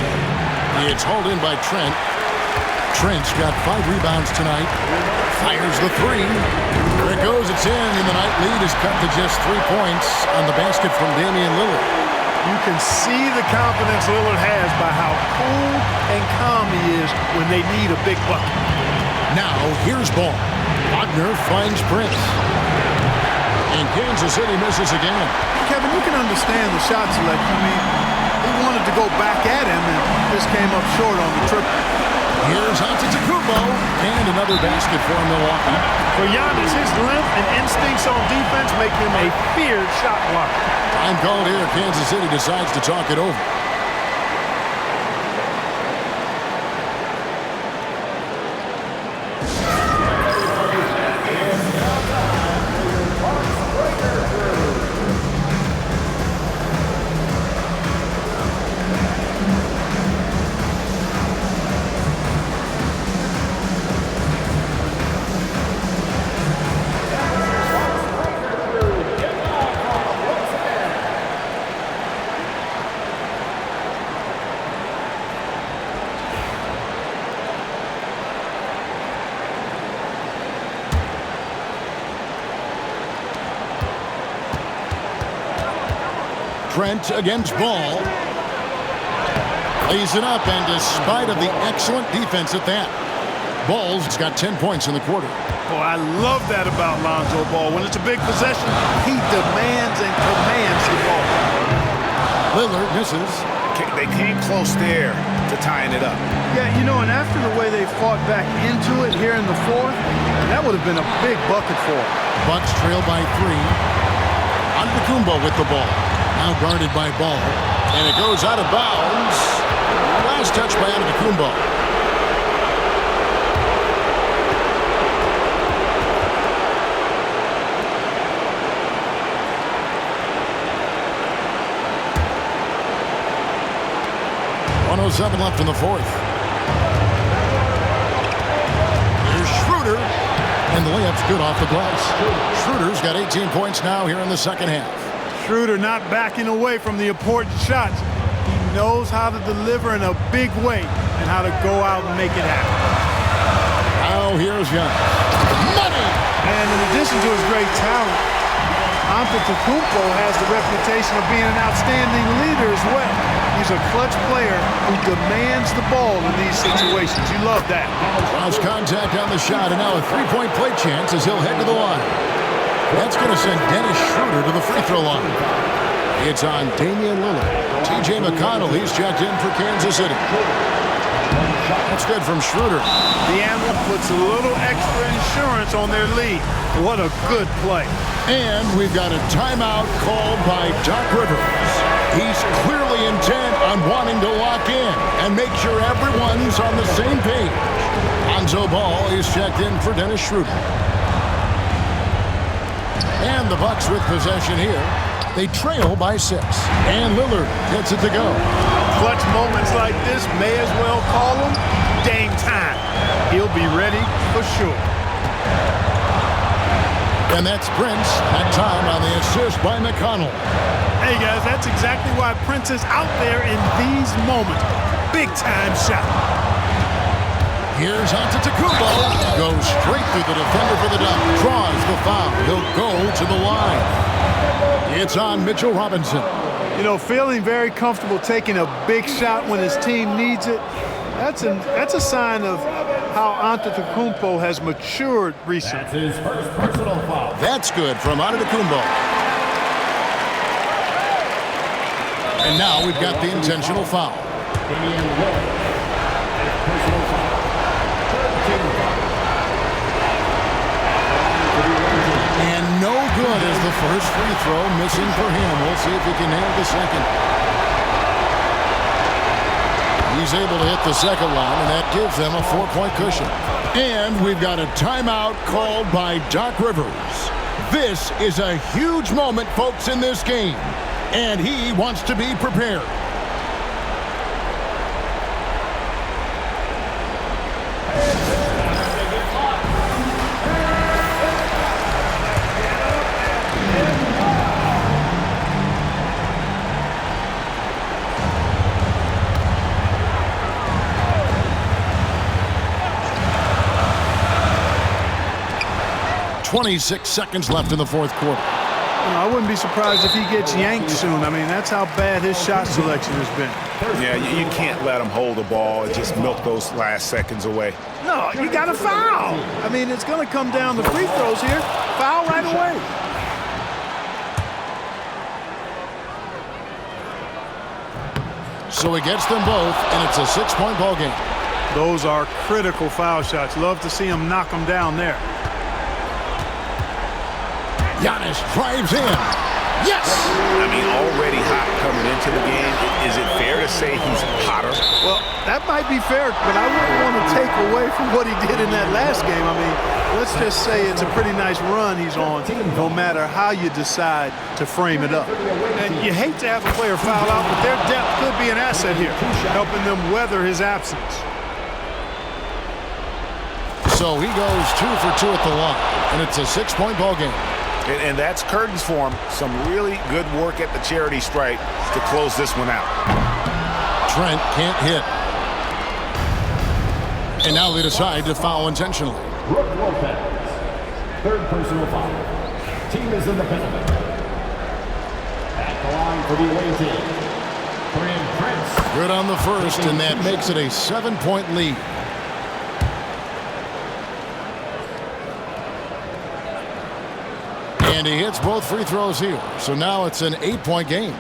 [SPEAKER 1] It's hauled in by Trent. Trent's got 5 rebounds tonight. Fires the 3. There it goes, it's in, and the night lead is cut to just 3 points on the basket from Damian Lillard.
[SPEAKER 3] You can see the confidence Lillard has by how cool and calm he is when they need a big bucket.
[SPEAKER 1] Now, here's Ball. Wagner finds Prince. Kansas City misses again.
[SPEAKER 3] Kevin, you can understand the shot selection. I mean, he wanted to go back at him, and this came up short on the triple.
[SPEAKER 1] Here's Antetokounmpo, and another basket for Milwaukee.
[SPEAKER 3] For Giannis, his length and instincts on defense make him a feared shot blocker.
[SPEAKER 1] Time called here. Kansas City decides to talk it over. Trent against Ball. Lays it up, and despite of the excellent defense at that, Ball's got 10 points in the quarter.
[SPEAKER 3] Oh, I love that about Lonzo Ball. When it's a big possession, he demands and commands the ball.
[SPEAKER 1] Lillard misses.
[SPEAKER 2] They came close there to tying it up.
[SPEAKER 3] Yeah, you know, and after the way they fought back into it here in the fourth, that would have been a big bucket for them.
[SPEAKER 1] Bucks trail by 3. Antetokounmpo with the ball. Now guarded by Ball. And it goes out of bounds. Last touch by Antetokounmpo. .107 left in the fourth. Here's Schroeder. And the layup's good off the glass. Schroeder's got 18 points now here in the second half.
[SPEAKER 3] Schroeder not backing away from the important shots. He knows how to deliver in a big way and how to go out and make it happen.
[SPEAKER 1] Now here's Giannis. Money!
[SPEAKER 3] And in addition to his great talent, Antetokounmpo has the reputation of being an outstanding leader as well. He's a clutch player who demands the ball in these situations. You love that.
[SPEAKER 1] Cross contact on the shot, and now a three-point play chance as he'll head to the line. That's going to send Dennis Schroeder to the free throw line. It's on Damian Lillard. T.J. McConnell, he's checked in for Kansas City. That's good from Schroeder.
[SPEAKER 3] The animal puts a little extra insurance on their lead. What a good play.
[SPEAKER 1] And we've got a timeout called by Doc Rivers. He's clearly intent on wanting to lock in and make sure everyone's on the same page. Lonzo Ball is checked in for Dennis Schroeder. And the Bucks with possession here. They trail by 6. And Lillard gets it to go.
[SPEAKER 3] Clutch moments like this may as well call them game time. He'll be ready for sure.
[SPEAKER 1] And that's Prince. That time on the assist by McConnell.
[SPEAKER 3] Hey, guys, that's exactly why Prince is out there in these moments. Big-time shot.
[SPEAKER 1] Here's Antetokounmpo. Goes straight through the defender for the dunk. Draws the foul. He'll go to the line. It's on Mitchell Robinson.
[SPEAKER 3] You know, feeling very comfortable taking a big shot when his team needs it. That's a sign of how Antetokounmpo has matured recently.
[SPEAKER 4] That's his first personal foul.
[SPEAKER 1] That's good from Antetokounmpo. And now we've got the intentional foul.
[SPEAKER 4] Damian Lillard. Personal foul.
[SPEAKER 1] And no good is the first free throw missing for him. We'll see if he can nail the second. He's able to hit the second line, and that gives them a 4-point cushion. And we've got a timeout called by Doc Rivers. This is a huge moment, folks, in this game. And he wants to be prepared. .26 seconds left in the fourth quarter.
[SPEAKER 3] You know, I wouldn't be surprised if he gets yanked soon. I mean, that's how bad his shot selection has been.
[SPEAKER 2] Yeah, you can't let him hold the ball and just milk those last seconds away.
[SPEAKER 3] No, you got to foul. I mean, it's going to come down to free throws here. Foul right away.
[SPEAKER 1] So he gets them both, and it's a 6-point ball game.
[SPEAKER 3] Those are critical foul shots. Love to see him knock them down there.
[SPEAKER 1] Giannis drives in. Yes!
[SPEAKER 2] I mean, already hot coming into the game. Is it fair to say he's hotter?
[SPEAKER 3] Well, that might be fair, but I wouldn't want to take away from what he did in that last game. I mean, let's just say it's a pretty nice run he's on, no matter how you decide to frame it up. And you hate to have a player foul out, but their depth could be an asset here, helping them weather his absence.
[SPEAKER 1] So he goes 2 for 2 at the line, and it's a 6-point ball game.
[SPEAKER 2] And that's curtains for him. Some really good work at the charity stripe to close this one out.
[SPEAKER 1] Trent can't hit. And now they decide to foul intentionally.
[SPEAKER 4] Brook Lopez, third personal foul. Team is in the penalty. At the line for the away team, Taurean Prince.
[SPEAKER 1] Good on the first, and that makes it a 7-point lead. And he hits both free throws here. So now it's an 8-point game.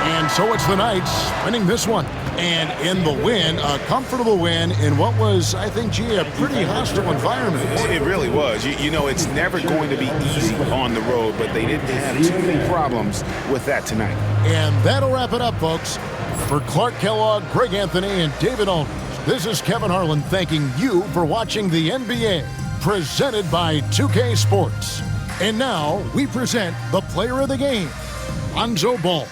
[SPEAKER 1] And so it's the Knights winning this one. And in the win, a comfortable win in what was, I think, a pretty hostile environment.
[SPEAKER 2] It really was. You know, it's never going to be easy on the road, but they didn't have too many problems with that tonight.
[SPEAKER 1] And that'll wrap it up, folks. For Clark Kellogg, Greg Anthony, and David Aldridge, this is Kevin Harlan thanking you for watching the NBA, presented by 2K Sports. And now we present the player of the game, Lonzo Ball.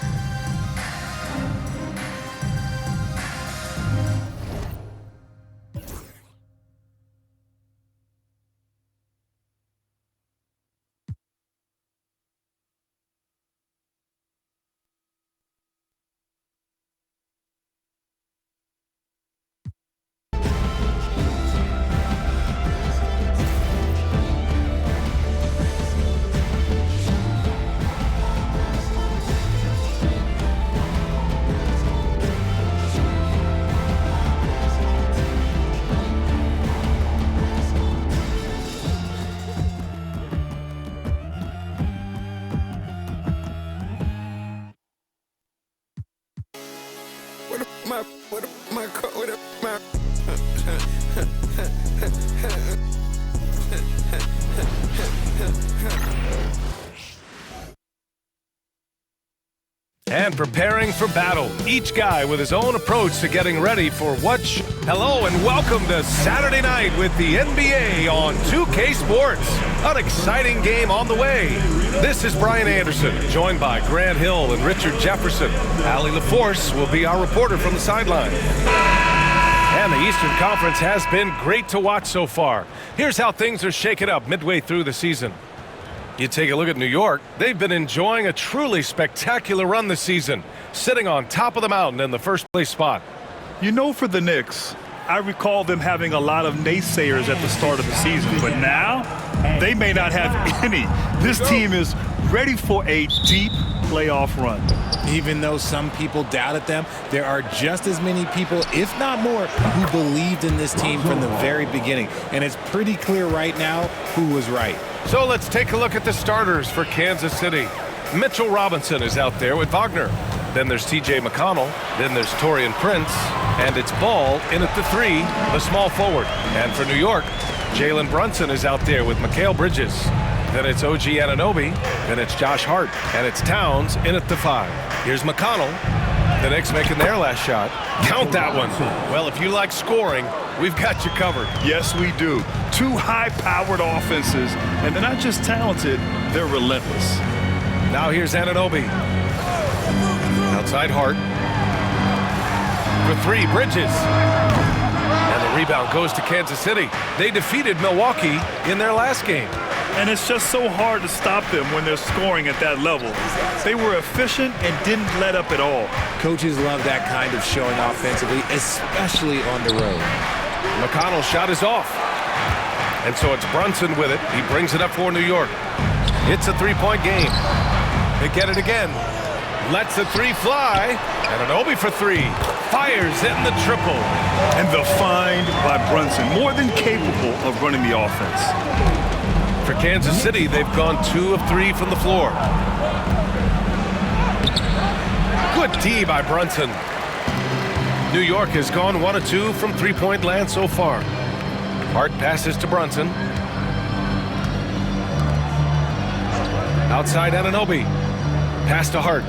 [SPEAKER 11] And preparing for battle, each guy with his own approach to getting ready for Hello and welcome to Saturday night with the NBA on 2K Sports. An exciting game on the way. This is Brian Anderson, joined by Grant Hill and Richard Jefferson. Allie LaForce will be our reporter from the sideline. And the Eastern Conference has been great to watch so far. Here's how things are shaking up midway through the season. You take a look at New York. They've been enjoying a truly spectacular run this season, sitting on top of the mountain in the first place spot.
[SPEAKER 12] You know, for the Knicks, I recall them having a lot of naysayers at the start of the season, but now they may not have any. This team is ready for a deep playoff run.
[SPEAKER 13] Even though some people doubted them, there are just as many people, if not more, who believed in this team from the very beginning. And it's pretty clear right now who was right.
[SPEAKER 11] So let's take a look at the starters for Kansas City. Mitchell Robinson is out there with Wagner. Then there's TJ McConnell. Then there's Taurean Prince. And it's Ball in at the 3, the small forward. And for New York, Jalen Brunson is out there with Mikal Bridges. Then it's OG Anunoby. Then it's Josh Hart. And it's Towns in at the 5. Here's McConnell. The Knicks making their last shot. Count that one. Well, if you like scoring, we've got you covered.
[SPEAKER 12] Yes, we do. Two high-powered offenses, and they're not just talented, they're relentless.
[SPEAKER 11] Now here's Anunoby. Outside Hart. For 3, Bridges. And the rebound goes to Kansas City. They defeated Milwaukee in their last game.
[SPEAKER 12] And it's just so hard to stop them when they're scoring at that level. They were efficient and didn't let up at all.
[SPEAKER 13] Coaches love that kind of showing offensively, especially on the road.
[SPEAKER 11] McConnell's shot is off. And so it's Brunson with it. He brings it up for New York. It's a 3-point game. They get it again. Lets the 3 fly. Anunoby for 3. Fires in the triple.
[SPEAKER 12] And the find by Brunson, more than capable of running the offense.
[SPEAKER 11] For Kansas City, they've gone 2 of 3 from the floor. Good D by Brunson. New York has gone 1 of 2 from three-point land so far. Hart passes to Brunson. Outside Anunoby. Pass to Hart.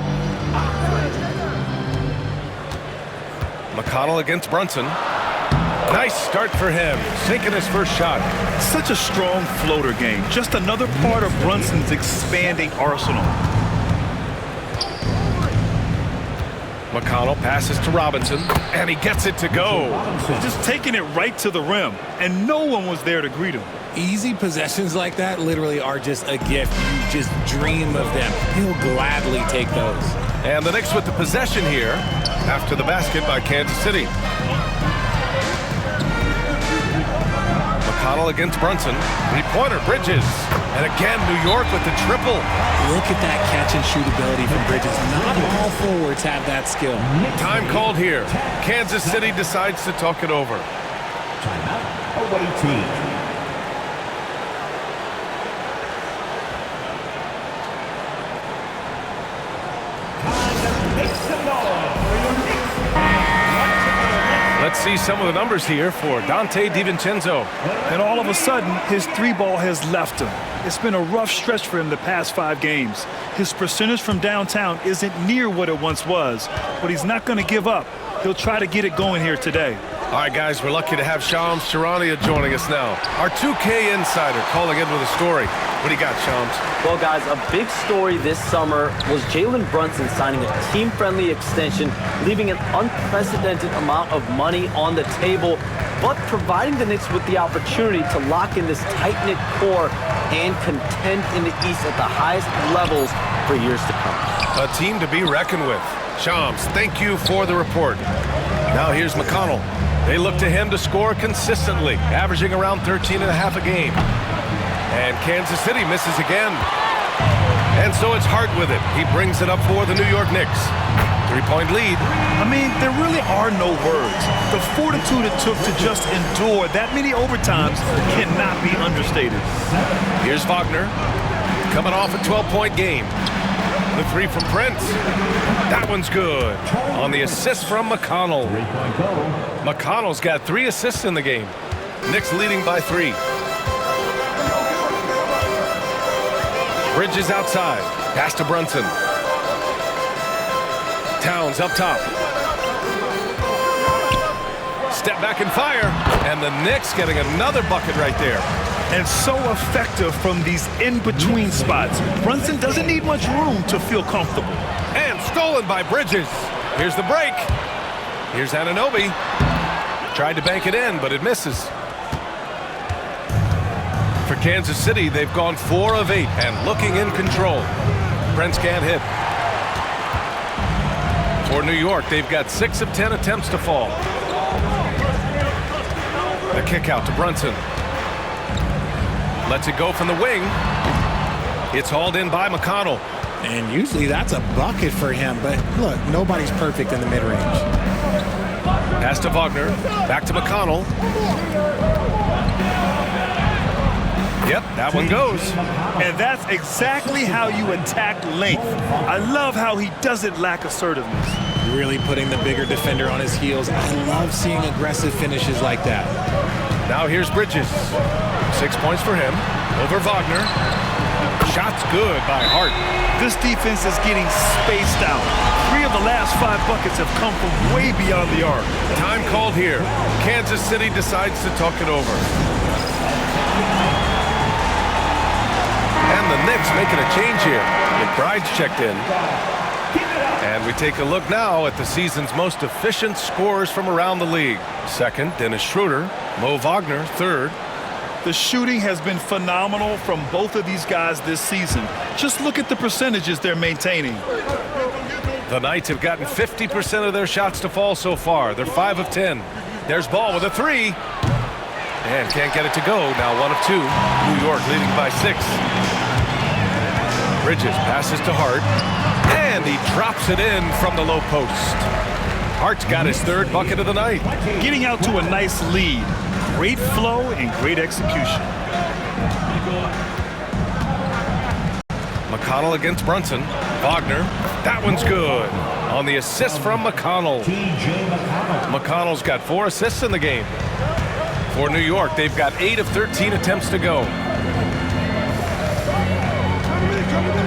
[SPEAKER 11] McConnell against Brunson. Nice start for him, sinking his first shot.
[SPEAKER 12] Such a strong floater game. Just another part of Brunson's expanding arsenal.
[SPEAKER 11] McConnell passes to Robinson, and he gets it to go.
[SPEAKER 12] Just taking it right to the rim, and no one was there to greet him.
[SPEAKER 13] Easy possessions like that literally are just a gift. You just dream of them. He'll gladly take those.
[SPEAKER 11] And the Knicks with the possession here after the basket by Kansas City. McConnell against Brunson. Three-pointer, Bridges. And again, New York with the triple.
[SPEAKER 13] Look at that catch and shoot ability from Bridges. Not all forwards have that skill.
[SPEAKER 11] Time called here. Kansas City decides to talk it over.
[SPEAKER 4] Timeout. Away team.
[SPEAKER 11] Let's see some of the numbers here for Dante DiVincenzo.
[SPEAKER 12] And all of a sudden, his 3-ball has left him. It's been a rough stretch for him the past 5 games. His percentage from downtown isn't near what it once was, but he's not going to give up. He'll try to get it going here today.
[SPEAKER 11] All right, guys, we're lucky to have Shams Charania joining us now. Our 2K insider calling in with a story. What do you got, Shams?
[SPEAKER 14] Well, guys, a big story this summer was Jalen Brunson signing a team-friendly extension, leaving an unprecedented amount of money on the table, but providing the Knicks with the opportunity to lock in this tight-knit core and contend in the East at the highest levels for years to come.
[SPEAKER 11] A team to be reckoned with. Shams, thank you for the report. Now here's McConnell. They look to him to score consistently, averaging around 13.5 a game. And Kansas City misses again. And so it's Hart with it. He brings it up for the New York Knicks. 3-point lead.
[SPEAKER 12] I mean, there really are no words. The fortitude it took to just endure that many overtimes cannot be understated.
[SPEAKER 11] Here's Wagner, coming off a 12-point game. The 3 from Prince. That one's good. On the assist from McConnell. McConnell's got 3 assists in the game. Knicks leading by 3. Bridges outside. Pass to Brunson. Towns up top. Step back and fire. And the Knicks getting another bucket right there.
[SPEAKER 12] And so effective from these in-between spots. Brunson doesn't need much room to feel comfortable.
[SPEAKER 11] And stolen by Bridges. Here's the break. Here's Anunoby. Tried to bank it in, but it misses. For Kansas City, they've gone 4 of 8 and looking in control. Prince can't hit. For New York, they've got 6 of 10 attempts to fall. The kick out to Brunson. Lets it go from the wing. It's hauled in by McConnell.
[SPEAKER 13] And usually that's a bucket for him, but look, nobody's perfect in the mid-range.
[SPEAKER 11] Pass to Wagner. Back to McConnell. Yep, that one goes.
[SPEAKER 12] And that's exactly how you attack length. I love how he doesn't lack assertiveness.
[SPEAKER 13] Really putting the bigger defender on his heels. I love seeing aggressive finishes like that.
[SPEAKER 11] Now here's Bridges. 6 points for him. Over Wagner. Shot's good by Hart.
[SPEAKER 12] This defense is getting spaced out. 3 of the last 5 buckets have come from way beyond the arc.
[SPEAKER 11] Time called here. Kansas City decides to talk it over. And the Knicks making a change here. McBride's checked in. And we take a look now at the season's most efficient scorers from around the league. Second, Dennis Schroeder. Mo Wagner, third.
[SPEAKER 12] The shooting has been phenomenal from both of these guys this season. Just look at the percentages they're maintaining.
[SPEAKER 11] The Knights have gotten 50% of their shots to fall so far. They're 5 of 10. There's Ball with a 3. And can't get it to go. Now 1 of 2. New York leading by 6. Bridges passes to Hart. And he drops it in from the low post. Hart's got his 3rd bucket of the night.
[SPEAKER 12] Getting out to a nice lead. Great flow and great execution.
[SPEAKER 11] McConnell against Brunson. Wagner. That one's good. On the assist from McConnell. McConnell's got 4 assists in the game. For New York, they've got 8 of 13 attempts to go.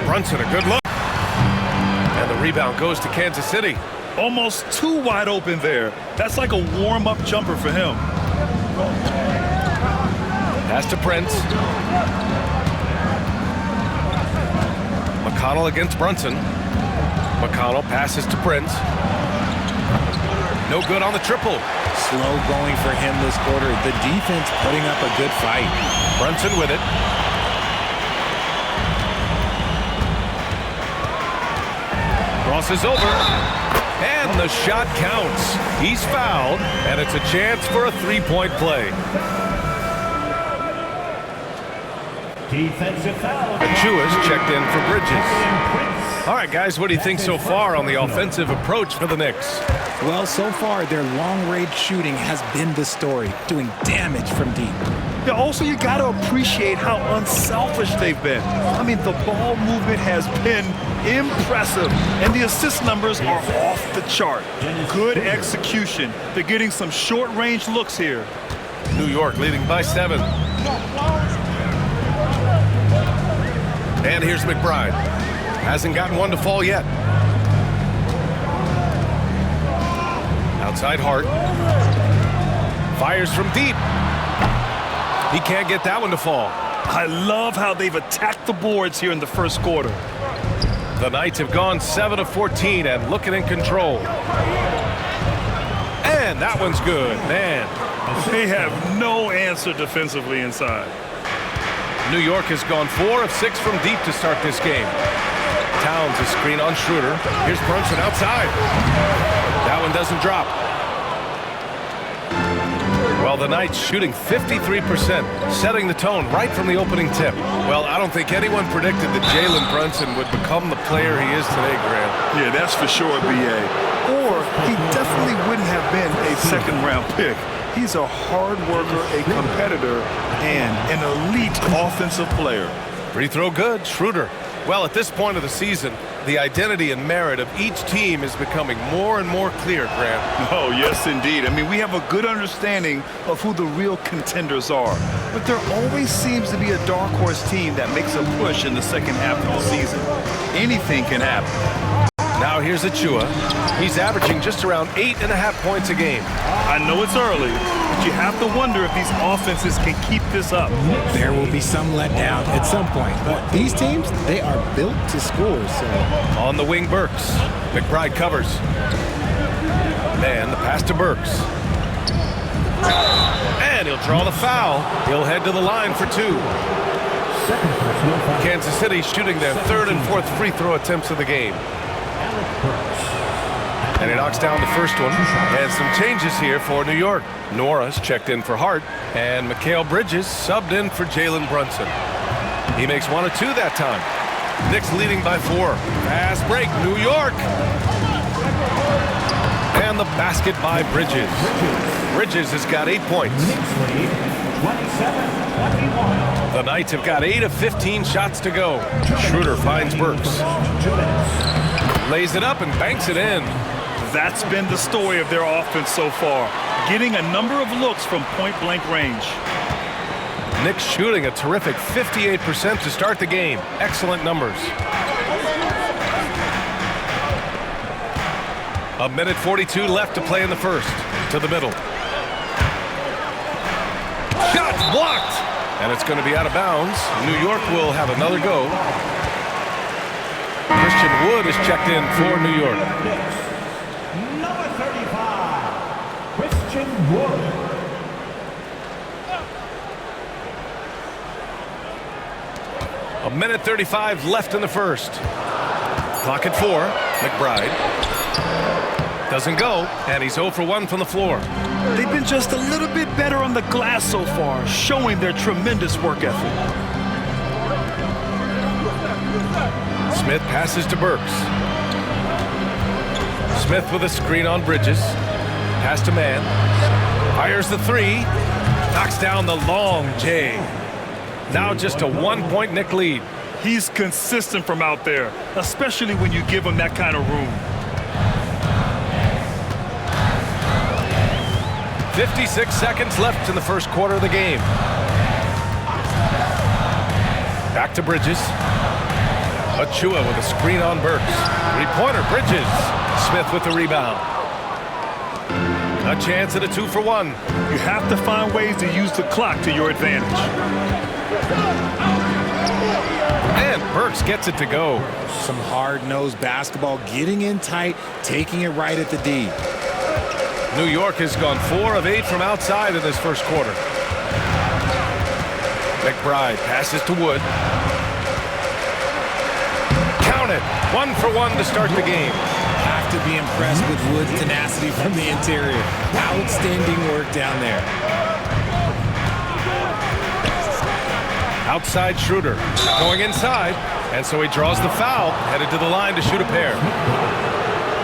[SPEAKER 11] Brunson, a good look. And the rebound goes to Kansas City.
[SPEAKER 12] Almost too wide open there. That's like a warm-up jumper for him.
[SPEAKER 11] Pass to Prince. McConnell against Brunson. McConnell passes to Prince. No good on the triple.
[SPEAKER 13] Slow going for him this quarter. The defense putting up a good fight.
[SPEAKER 11] Brunson with it. Crosses over. And the shot counts. He's fouled, and it's a chance for a three-point play.
[SPEAKER 4] Defensive foul.
[SPEAKER 11] Achua's checked in for Bridges. All right, guys, what do you think so far on the offensive approach for the Knicks?
[SPEAKER 13] Well, so far, their long-range shooting has been the story, doing damage from deep.
[SPEAKER 12] Yeah, also, you got to appreciate how unselfish they've been. I mean, the ball movement has been impressive, and the assist numbers are off the chart. Good execution. They're getting some short-range looks here.
[SPEAKER 11] New York leading by 7. And here's McBride. Hasn't gotten one to fall yet. Outside Hart. Fires from deep. He can't get that one to fall.
[SPEAKER 12] I love how they've attacked the boards here in the first quarter.
[SPEAKER 11] The Knights have gone 7 of 14 and looking in control. And that one's good, man.
[SPEAKER 12] They have no answer defensively inside.
[SPEAKER 11] New York has gone 4 of 6 from deep to start this game. Towns a screen on Schroeder. Here's Brunson outside. That one doesn't drop. Well, the Knights shooting 53%, setting the tone right from the opening tip. Well, I don't think anyone predicted that Jalen Brunson would become the player he is today, Grant.
[SPEAKER 12] Yeah, that's for sure, B.A. Or he definitely wouldn't have been a second-round pick. He's a hard worker, a competitor, and an elite offensive player.
[SPEAKER 11] Free throw good, Schroeder. Well, at this point of the season, the identity and merit of each team is becoming more and more clear, Grant.
[SPEAKER 12] Oh, yes, indeed. I mean, we have a good understanding of who the real contenders are. But there always seems to be a dark horse team that makes a push in the second half of the season. Anything can happen.
[SPEAKER 11] Now here's Achua. He's averaging just around 8.5 points a game.
[SPEAKER 12] I know it's early, but you have to wonder if these offenses can keep this up.
[SPEAKER 13] There will be some letdown at some point, but these teams, they are built to score. So
[SPEAKER 11] on the wing, Burks. McBride covers. And the pass to Burks. And he'll draw the foul. He'll head to the line for 2. Kansas City shooting their 3rd and 4th free throw attempts of the game. And he knocks down the first one. And some changes here for New York. Norris checked in for Hart. And Mikal Bridges subbed in for Jalen Brunson. He makes 1 of 2 that time. Knicks leading by 4. Fast break, New York. And the basket by Bridges. Bridges has got 8 points. The Knights have got 8 of 15 shots to go. Schroeder finds Burks. Lays it up and banks it in.
[SPEAKER 12] That's been the story of their offense so far, getting a number of looks from point-blank range.
[SPEAKER 11] Knicks shooting a terrific 58% to start the game. Excellent numbers. 1:42 left to play in the first. To the middle. Shot blocked! And it's going to be out of bounds. New York will have another go. Christian Wood is checked in for New York.
[SPEAKER 4] Number 35, Christian Wood.
[SPEAKER 11] A 1:35 left in the first. Clock at 4. McBride. Doesn't go, and he's 0 for 1 from the floor.
[SPEAKER 12] They've been just a little bit better on the glass so far, showing their tremendous work ethic.
[SPEAKER 11] Smith passes to Burks. Smith with a screen on Bridges. Pass to Mann. Fires the 3. Knocks down the long J. Now just a 1-point Knick lead.
[SPEAKER 12] He's consistent from out there, especially when you give him that kind of room.
[SPEAKER 11] 56 seconds left in the first quarter of the game. Back to Bridges. Achua with a screen on Burks. Three-pointer, Bridges. Smith with the rebound. A chance at a 2-for-1.
[SPEAKER 12] You have to find ways to use the clock to your advantage.
[SPEAKER 11] And Burks gets it to go.
[SPEAKER 13] Some hard-nosed basketball, getting in tight, taking it right at the D.
[SPEAKER 11] New York has gone 4 of 8 from outside in this first quarter. McBride passes to Wood. Count it. 1 for 1 to start the game.
[SPEAKER 13] Have to be impressed with Wood's tenacity from the interior. Outstanding work down there.
[SPEAKER 11] Outside Schroeder going inside, and so he draws the foul, headed to the line to shoot a pair.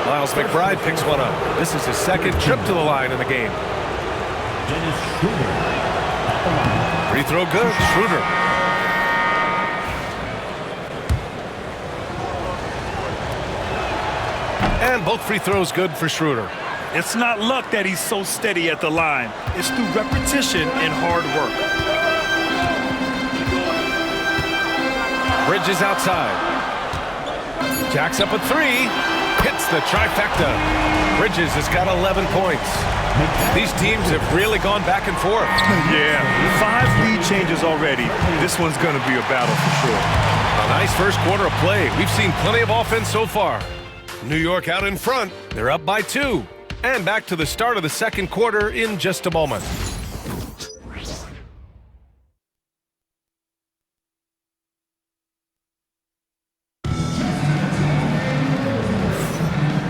[SPEAKER 11] Miles McBride picks one up. This is his second trip to the line in the game. Free throw good, Schroeder. And both free throws good for Schroeder.
[SPEAKER 12] It's not luck that he's so steady at the line. It's through repetition and hard work.
[SPEAKER 11] Bridges outside. Jacks up a 3. Hits the trifecta. Bridges has got 11 points. These teams have really gone back and forth.
[SPEAKER 12] Yeah, 5 lead changes already. This one's going to be a battle for sure.
[SPEAKER 11] A nice first quarter of play. We've seen plenty of offense so far. New York out in front. They're up by 2. And back to the start of the second quarter in just a moment.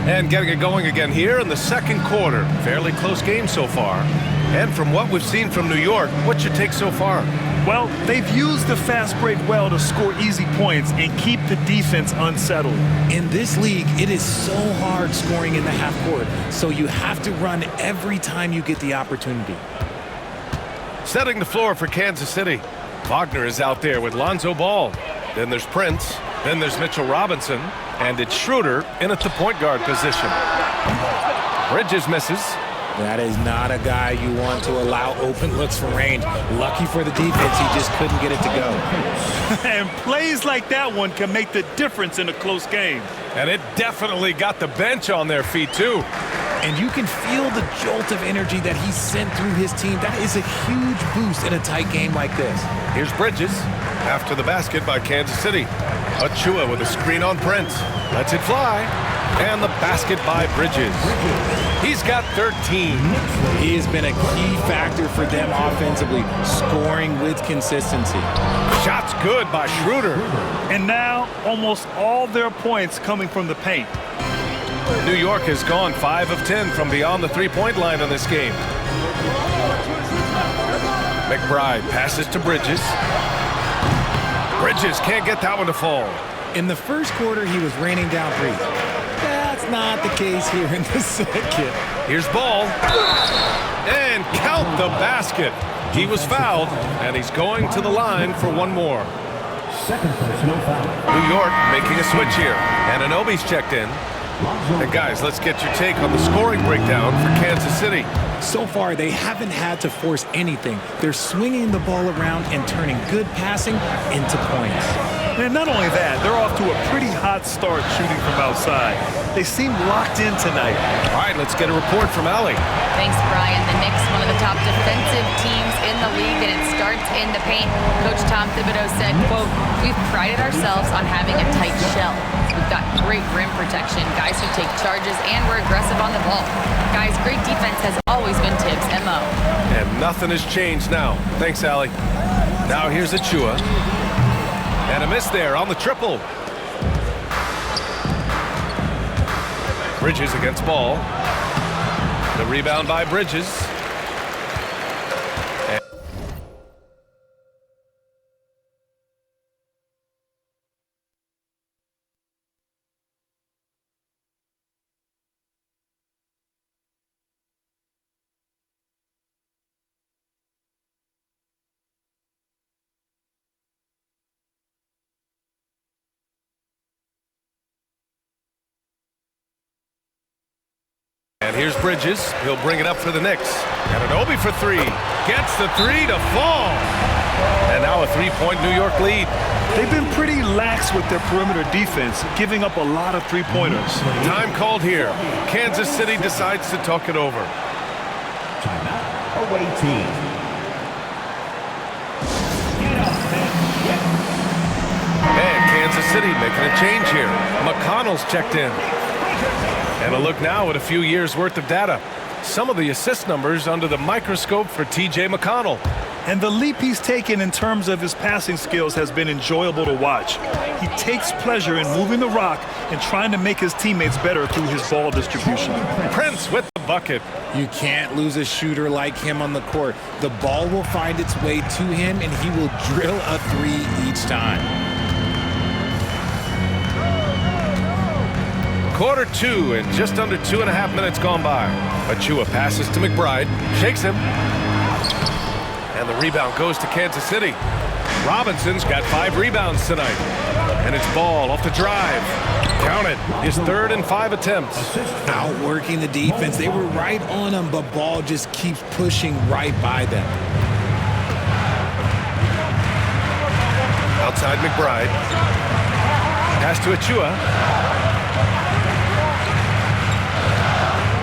[SPEAKER 11] And getting it going again here in the second quarter. Fairly close game so far. And from what we've seen from New York, what's your take so far?
[SPEAKER 12] Well, they've used the fast break well to score easy points and keep the defense unsettled.
[SPEAKER 13] In this league, it is so hard scoring in the half court, so you have to run every time you get the opportunity.
[SPEAKER 11] Setting the floor for Kansas City. Wagner is out there with Lonzo Ball. Then there's Prince. Then there's Mitchell Robinson. And it's Schroeder in at the point guard position. Bridges misses.
[SPEAKER 13] That is not a guy you want to allow open looks from range. Lucky for the defense, he just couldn't get it to go.
[SPEAKER 12] And plays like that one can make the difference in a close game.
[SPEAKER 11] And it definitely got the bench on their feet, too.
[SPEAKER 13] And you can feel the jolt of energy that he sent through his team. That is a huge boost in a tight game like this.
[SPEAKER 11] Here's Bridges. After the basket by Kansas City. Achua with a screen on Prince. Lets it fly. And the basket by Bridges. He's got 13.
[SPEAKER 13] He has been a key factor for them offensively, scoring with consistency.
[SPEAKER 11] Shots good by Schroeder.
[SPEAKER 12] And now almost all their points coming from the paint.
[SPEAKER 11] New York has gone 5 of 10 from beyond the three-point line in this game. McBride passes to Bridges. Bridges can't get that one to fall.
[SPEAKER 13] In the first quarter, he was raining down threes. That's not the case here in the second.
[SPEAKER 11] Here's Ball. And count the basket. He was fouled, and he's going to the line for one more.
[SPEAKER 4] Second personal foul.
[SPEAKER 11] New York making a switch here. And Anunoby's checked in. And guys, let's get your take on the scoring breakdown for Kansas City.
[SPEAKER 13] So far, they haven't had to force anything. They're swinging the ball around and turning good passing into points.
[SPEAKER 12] And not only that, they're off to a pretty hot start shooting from outside. They seem locked in tonight.
[SPEAKER 11] All right, let's get a report from Allie.
[SPEAKER 15] Thanks, Brian. The Knicks, one of the top defensive teams in the league, and it starts in the paint. Coach Tom Thibodeau said, quote, "We've prided ourselves on having a tight shell. We've got great rim protection, guys who take charges, and we're aggressive on the ball. Guys, great defense has always been Tibbs' MO."
[SPEAKER 11] And nothing has changed now. Thanks, Allie. Now here's Achua. And a miss there on the triple. Bridges against Ball. The rebound by Bridges. And here's Bridges. He'll bring it up for the Knicks. Anunoby for three. Gets the three to fall. And now a three-point New York lead.
[SPEAKER 12] They've been pretty lax with their perimeter defense, giving up a lot of three-pointers.
[SPEAKER 11] Time called here. Kansas City decides to talk it over.
[SPEAKER 4] Timeout. Away team.
[SPEAKER 11] And Kansas City making a change here. McConnell's checked in. And a look now at a few years' worth of data. Some of the assist numbers under the microscope for T.J. McConnell.
[SPEAKER 12] And the leap he's taken in terms of his passing skills has been enjoyable to watch. He takes pleasure in moving the rock and trying to make his teammates better through his ball distribution.
[SPEAKER 11] Prince with the bucket.
[SPEAKER 13] You can't lose a shooter like him on the court. The ball will find its way to him, and he will drill a three each time.
[SPEAKER 11] Quarter two and just under 2.5 minutes gone by. Achua passes to McBride, shakes him. And the rebound goes to Kansas City. Robinson's got 5 rebounds tonight. And it's Ball off the drive. Count it. His 3rd and 5 attempts.
[SPEAKER 13] Outworking the defense. They were right on him, but Ball just keeps pushing right by them.
[SPEAKER 11] Outside McBride. Pass to Achua.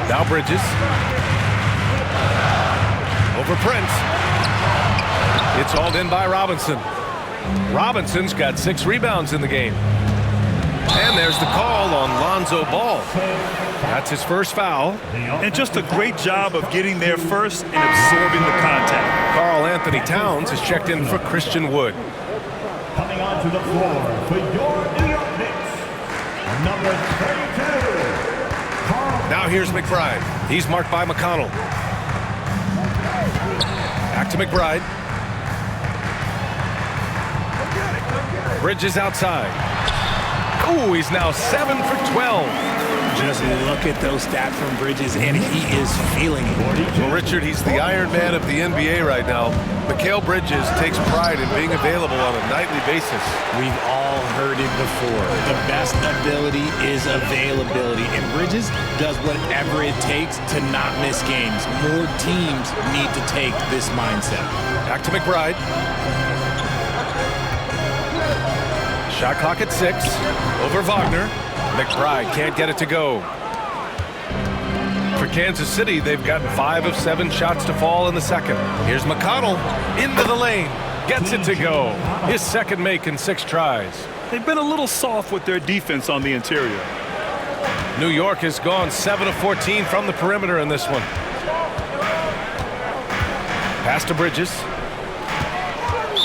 [SPEAKER 11] Now Bridges. Over Prince. It's hauled in by Robinson. Robinson's got 6 rebounds in the game. And there's the call on Lonzo Ball. That's his first foul.
[SPEAKER 12] And just a great job of getting there first and absorbing the contact.
[SPEAKER 11] Karl Anthony Towns is checked in for Christian Wood.
[SPEAKER 4] Coming onto the floor for your New York Knicks, number 32.
[SPEAKER 11] Now here's McBride. He's marked by McConnell. Back to McBride. Bridges outside. Oh, he's now 7 for 12.
[SPEAKER 13] Just look at those stats from Bridges, and he is feeling it.
[SPEAKER 11] Well, Richard, he's the Iron Man of the NBA right now. Mikal Bridges takes pride in being available on a nightly basis.
[SPEAKER 13] We've all heard it before. The best ability is availability, and Bridges does whatever it takes to not miss games. More teams need to take this mindset.
[SPEAKER 11] Back to McBride. Shot clock at 6. Over Wagner. McBride can't get it to go. For Kansas City, they've gotten 5 of 7 shots to fall in the second. Here's McConnell into the lane. Gets it to go. His second make in 6 tries.
[SPEAKER 12] They've been a little soft with their defense on the interior.
[SPEAKER 11] New York has gone 7 of 14 from the perimeter in this one. Pass to Bridges.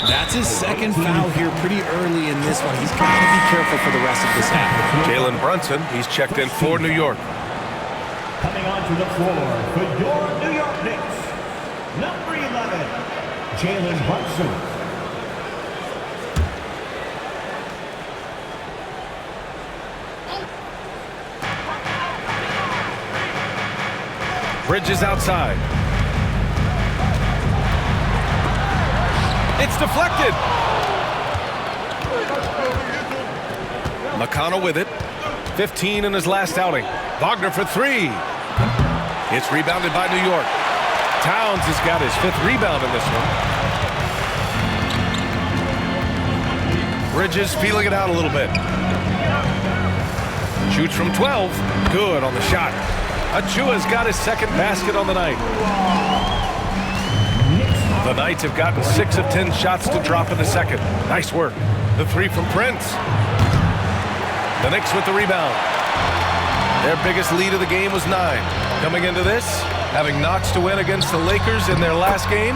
[SPEAKER 13] That's his second foul here pretty early in this one. He's got to be careful for the rest of this half.
[SPEAKER 11] Jalen Brunson, he's checked in for New York.
[SPEAKER 4] Coming onto the floor for your New York Knicks, number 11, Jalen Brunson.
[SPEAKER 11] Bridges outside. It's deflected. McConnell with it. 15 in his last outing. Wagner for 3. It's rebounded by New York. Towns has got his 5th rebound in this one. Bridges feeling it out a little bit. Shoots from 12. Good on the shot. Achua's got his 2nd basket on the night. The Knights have gotten 6 of 10 shots to drop in the second. Nice work. The 3 from Prince. The Knicks with the rebound. Their biggest lead of the game was 9. Coming into this, having notched to win against the Lakers in their last game.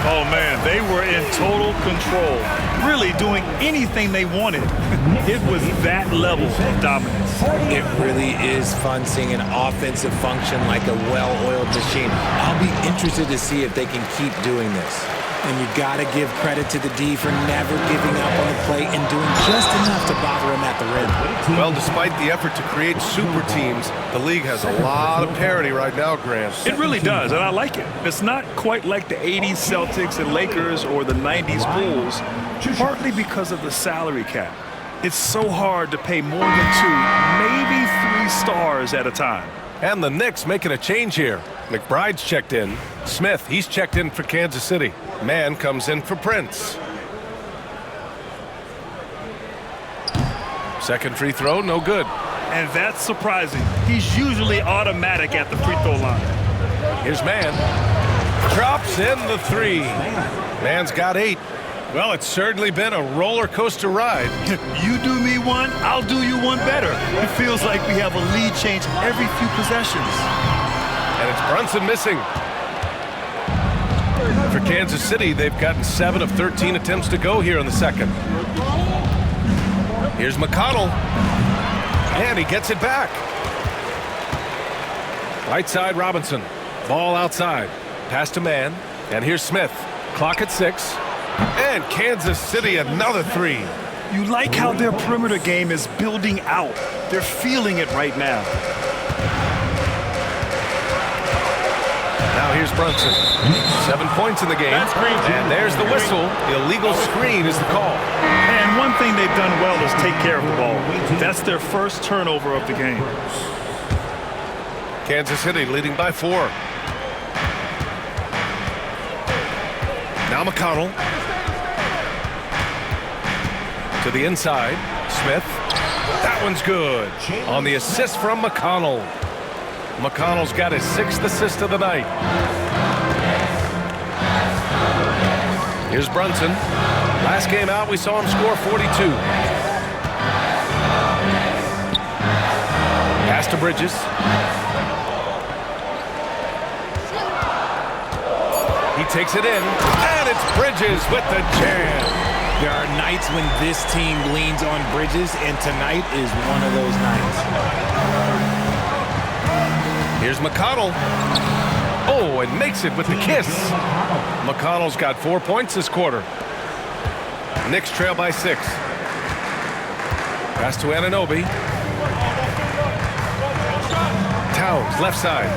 [SPEAKER 12] Oh, man, they were in total control, really doing anything they wanted. It was that level of dominance.
[SPEAKER 13] It really is fun seeing an offensive function like a well-oiled machine. I'll be interested to see if they can keep doing this. And you got to give credit to the D for never giving up on the play and doing just enough to bother him at the rim.
[SPEAKER 11] Well, despite the effort to create super teams, the league has a lot of parity right now, Graham.
[SPEAKER 12] It really does, and I like it. It's not quite like the 80s Celtics and Lakers or the 90s Bulls, partly because of the salary cap. It's so hard to pay more than 2, maybe 3 stars at a time.
[SPEAKER 11] And the Knicks making a change here. McBride's checked in. Smith, he's checked in for Kansas City. Mann comes in for Prince. Second free throw, no good.
[SPEAKER 12] And that's surprising. He's usually automatic at the free throw line.
[SPEAKER 11] Here's Mann. Drops in the three. Mann's got 8. Well, it's certainly been a roller coaster ride.
[SPEAKER 12] You do me one, I'll do you one better. It feels like we have a lead change every few possessions.
[SPEAKER 11] And it's Brunson missing. For Kansas City, they've gotten 7 of 13 attempts to go here in the second. Here's McConnell. And he gets it back. Right side, Robinson. Ball outside. Pass to Mann. And here's Smith. Clock at 6. And Kansas City another 3.
[SPEAKER 12] You like how their perimeter game is building out. They're feeling it right now.
[SPEAKER 11] Now here's Brunson. 7 points in the game. And there's the whistle. Illegal screen is the call.
[SPEAKER 12] And one thing they've done well is take care of the ball. That's their first turnover of the game.
[SPEAKER 11] Kansas City leading by 4. Now McConnell. To the inside. Smith. That one's good. On the assist from McConnell. McConnell's got his 6th assist of the night. Here's Brunson. Last game out, we saw him score 42. Pass to Bridges. He takes it in, and it's Bridges with the jam.
[SPEAKER 13] There are nights when this team leans on Bridges, and tonight is one of those nights.
[SPEAKER 11] Here's McConnell. Oh, and makes it with the kiss. McConnell's got 4 points this quarter. Knicks trail by 6. Pass to Anunoby. Towns, left side.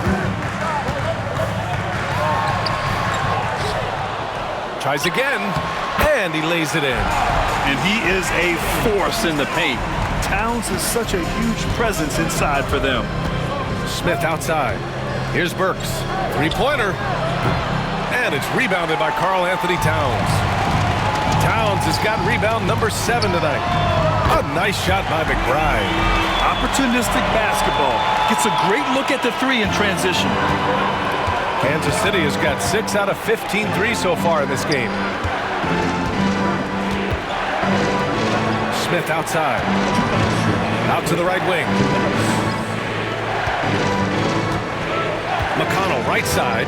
[SPEAKER 11] Tries again, and he lays it in.
[SPEAKER 12] And he is a force in the paint. Towns is such a huge presence inside for them.
[SPEAKER 11] Smith outside. Here's Burks. 3-pointer. And it's rebounded by Karl Anthony Towns. Towns has got rebound number 7 tonight. A nice shot by McBride.
[SPEAKER 12] Opportunistic basketball. Gets a great look at the 3 in transition.
[SPEAKER 11] Kansas City has got 6 out of 15 threes so far in this game. Smith outside. Out to the right wing. McConnell right side.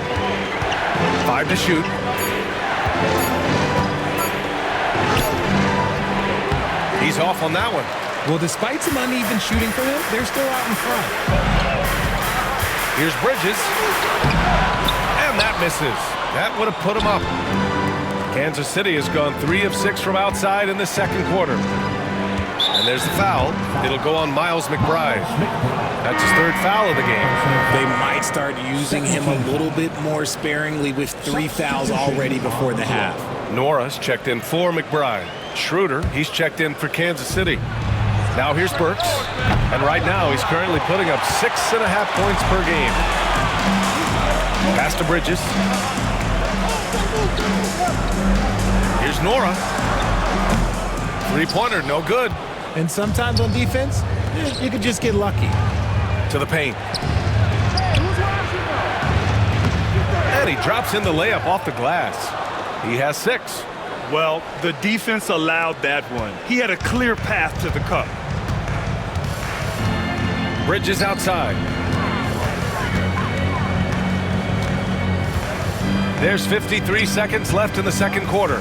[SPEAKER 11] 5 to shoot. He's off on that one.
[SPEAKER 13] Well, despite some uneven shooting for him, they're still out in front.
[SPEAKER 11] Here's Bridges. And that misses. That would have put him up. Kansas City has gone 3 of 6 from outside in the second quarter. And there's the foul. It'll go on Miles McBride. That's his 3rd foul of the game.
[SPEAKER 13] They might start using him a little bit more sparingly with 3 fouls already before the half.
[SPEAKER 11] Norris checked in for McBride. Schroeder, he's checked in for Kansas City. Now here's Burks. And right now he's currently putting up 6.5 points per game. Pass to Bridges. Here's Nora. 3-pointer, no good.
[SPEAKER 13] And sometimes on defense, you could just get lucky.
[SPEAKER 11] To the paint. And he drops in the layup off the glass. He has 6.
[SPEAKER 12] Well, the defense allowed that one. He had a clear path to the cup.
[SPEAKER 11] Bridges outside. There's 53 seconds left in the second quarter.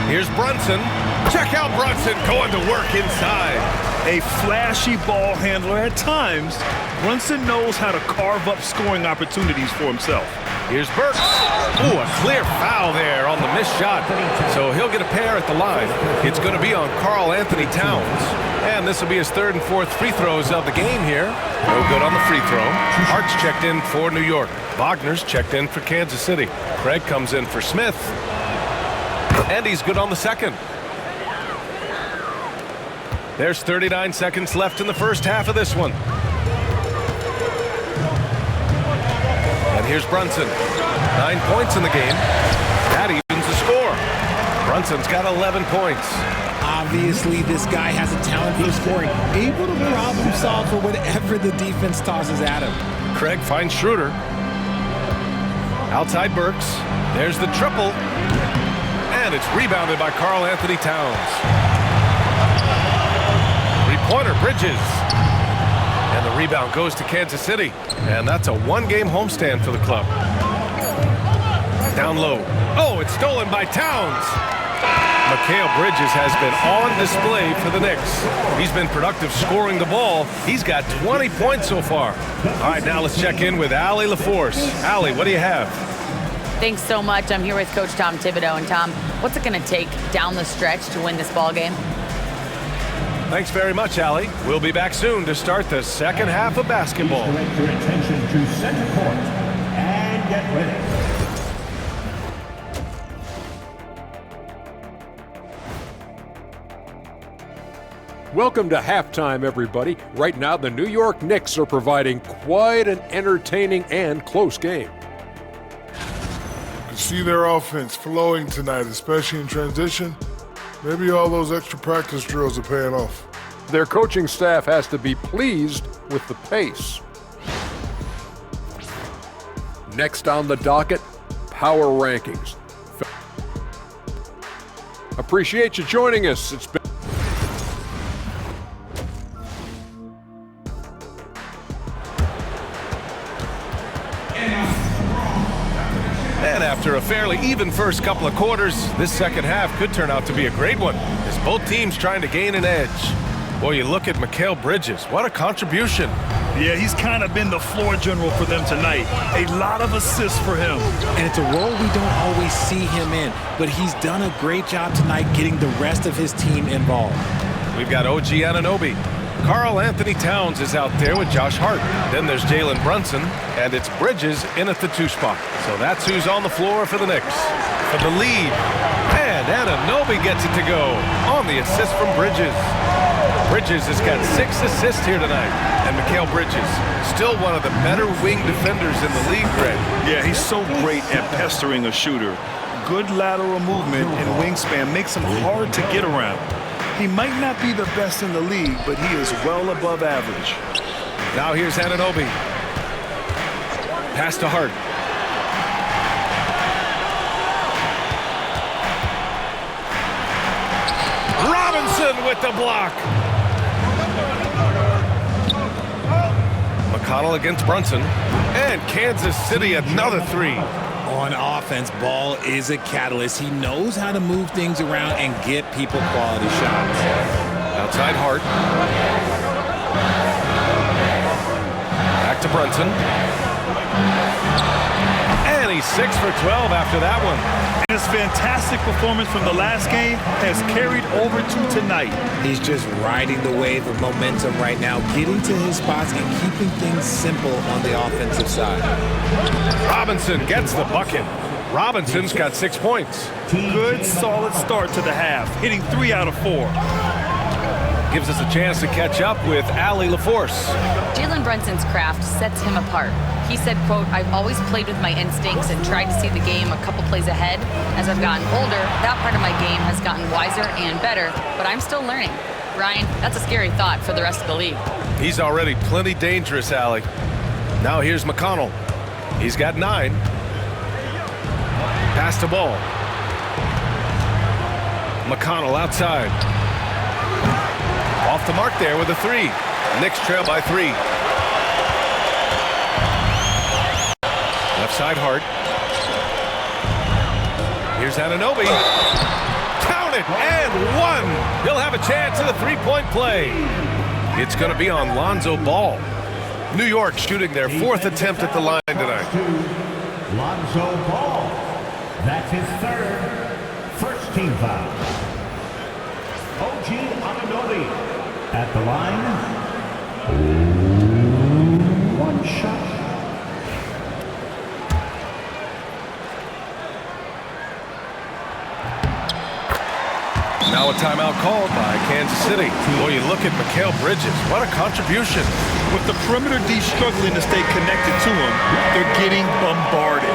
[SPEAKER 11] Here's Brunson. Check out Brunson going to work inside.
[SPEAKER 12] A flashy ball handler at times. Brunson knows how to carve up scoring opportunities for himself.
[SPEAKER 11] Here's Burks. Ooh, a clear foul there on the missed shot. So he'll get a pair at the line. It's going to be on Karl Anthony Towns. And this will be his 3rd and 4th free throws of the game here. No good on the free throw. Hart's checked in for New York. Wagner's checked in for Kansas City. Craig comes in for Smith. And he's good on the second. There's 39 seconds left in the first half of this one. And here's Brunson. 9 points in the game. That evens the score. Brunson's got 11 points.
[SPEAKER 13] Obviously, this guy has a talent for scoring. Able to problem solve for whatever the defense tosses at him.
[SPEAKER 11] Craig finds Schroeder. Outside Burks. There's the triple. And it's rebounded by Karl Anthony Towns. Three-pointer, Bridges. And the rebound goes to Kansas City. And that's a one-game homestand for the club. Down low. Oh, it's stolen by Towns. Mikal Bridges has been on display for the Knicks. He's been productive scoring the ball. He's got 20 points so far. All right, now let's check in with Allie LaForce. Allie, what do you have?
[SPEAKER 15] Thanks so much. I'm here with Coach Tom Thibodeau. And Tom, what's it going to take down the stretch to win this ball game?
[SPEAKER 11] Thanks very much, Allie. We'll be back soon to start the second half of basketball.
[SPEAKER 4] Direct your attention to center court and get ready.
[SPEAKER 8] Welcome to halftime, everybody. Right now, the New York Knicks are providing quite an entertaining and close game.
[SPEAKER 9] You can see their offense flowing tonight, especially in transition. Maybe all those extra practice drills are paying off.
[SPEAKER 8] Their coaching staff has to be pleased with the pace. Next on the docket, power rankings. Appreciate you joining us. It's been
[SPEAKER 11] And after a fairly even first couple of quarters, this second half could turn out to be a great one, as both teams trying to gain an edge. Boy, you look at Mikal Bridges. What a contribution.
[SPEAKER 12] Yeah, he's kind of been the floor general for them tonight. A lot of assists for him.
[SPEAKER 13] And it's a role we don't always see him in, but he's done a great job tonight getting the rest of his team involved.
[SPEAKER 11] We've got OG Anunoby. Karl Anthony Towns is out there with Josh Hart. Then there's Jalen Brunson, and it's Bridges in at the 2 spot. So that's who's on the floor for the Knicks. For the lead, and Anunoby gets it to go on the assist from Bridges. Bridges has got 6 assists here tonight. And Mikal Bridges, still one of the better wing defenders in the league, Greg.
[SPEAKER 12] Yeah, he's so great at pestering a shooter. Good lateral movement and wingspan makes him hard to get around. He might not be the best in the league, but he is well above average.
[SPEAKER 11] Now here's Anunoby. Pass to Hart. Robinson with the block. McConnell against Brunson. And Kansas City another 3.
[SPEAKER 13] On offense, Ball is a catalyst. He knows how to move things around and get people quality shots.
[SPEAKER 11] Outside Hart. Back to Brunson. And he's 6 for 12 after that one.
[SPEAKER 12] His fantastic performance from the last game has carried over to tonight.
[SPEAKER 13] He's just riding the wave of momentum right now, getting to his spots and keeping things simple on the offensive side.
[SPEAKER 11] Robinson gets the bucket. Robinson's got 6 points.
[SPEAKER 12] Good, solid start to the half, hitting 3 out of 4.
[SPEAKER 11] Gives us a chance to catch up with Allie LaForce.
[SPEAKER 15] Jalen Brunson's craft sets him apart. He said, quote, "I've always played with my instincts and tried to see the game a couple plays ahead. As I've gotten older, that part of my game has gotten wiser and better, but I'm still learning." Ryan, that's a scary thought for the rest of the league.
[SPEAKER 11] He's already plenty dangerous, Allie. Now here's McConnell. He's got 9. Pass the ball. McConnell outside. Off the mark there with a 3. Knicks trail by 3. Left side Hart. Here's Anunoby. Count it, and 1. He'll have a chance at a 3-point play. It's going to be on Lonzo Ball. New York shooting their 4th attempt at the line tonight.
[SPEAKER 4] Lonzo Ball. That's his 3rd. First team foul. OG Anunoby at the line. 1 shot.
[SPEAKER 11] Now a timeout called by Kansas City. Boy, you look at Mikal Bridges. What a contribution.
[SPEAKER 12] With the perimeter D struggling to stay connected to him, they're getting bombarded.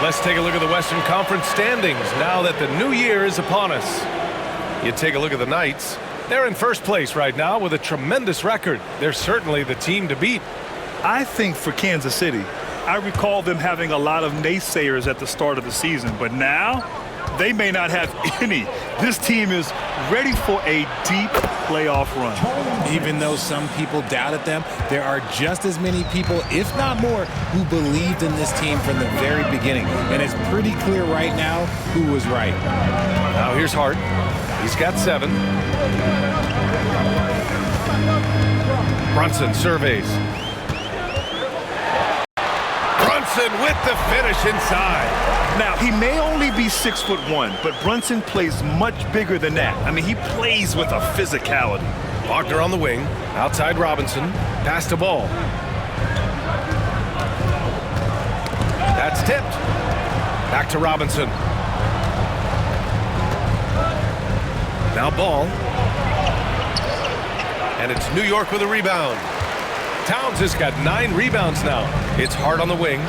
[SPEAKER 11] Let's take a look at the Western Conference standings now that the new year is upon us. You take a look at the Knights. They're in first place right now with a tremendous record. They're certainly the team to beat.
[SPEAKER 12] I think for Kansas City, I recall them having a lot of naysayers at the start of the season, but now they may not have any. This team is ready for a deep playoff run.
[SPEAKER 13] Even though some people doubted them, there are just as many people, if not more, who believed in this team from the very beginning. And it's pretty clear right now who was right.
[SPEAKER 11] Now here's Hart. He's got 7. Brunson surveys. Brunson with the finish inside.
[SPEAKER 12] Now, he may only be 6'1", but Brunson plays much bigger than that. I mean, he plays with a physicality.
[SPEAKER 11] Wagner on the wing. Outside Robinson. Pass the ball. That's tipped. Back to Robinson. Now Ball. And it's New York with a rebound. Towns has got 9 rebounds now. It's Hart on the wing.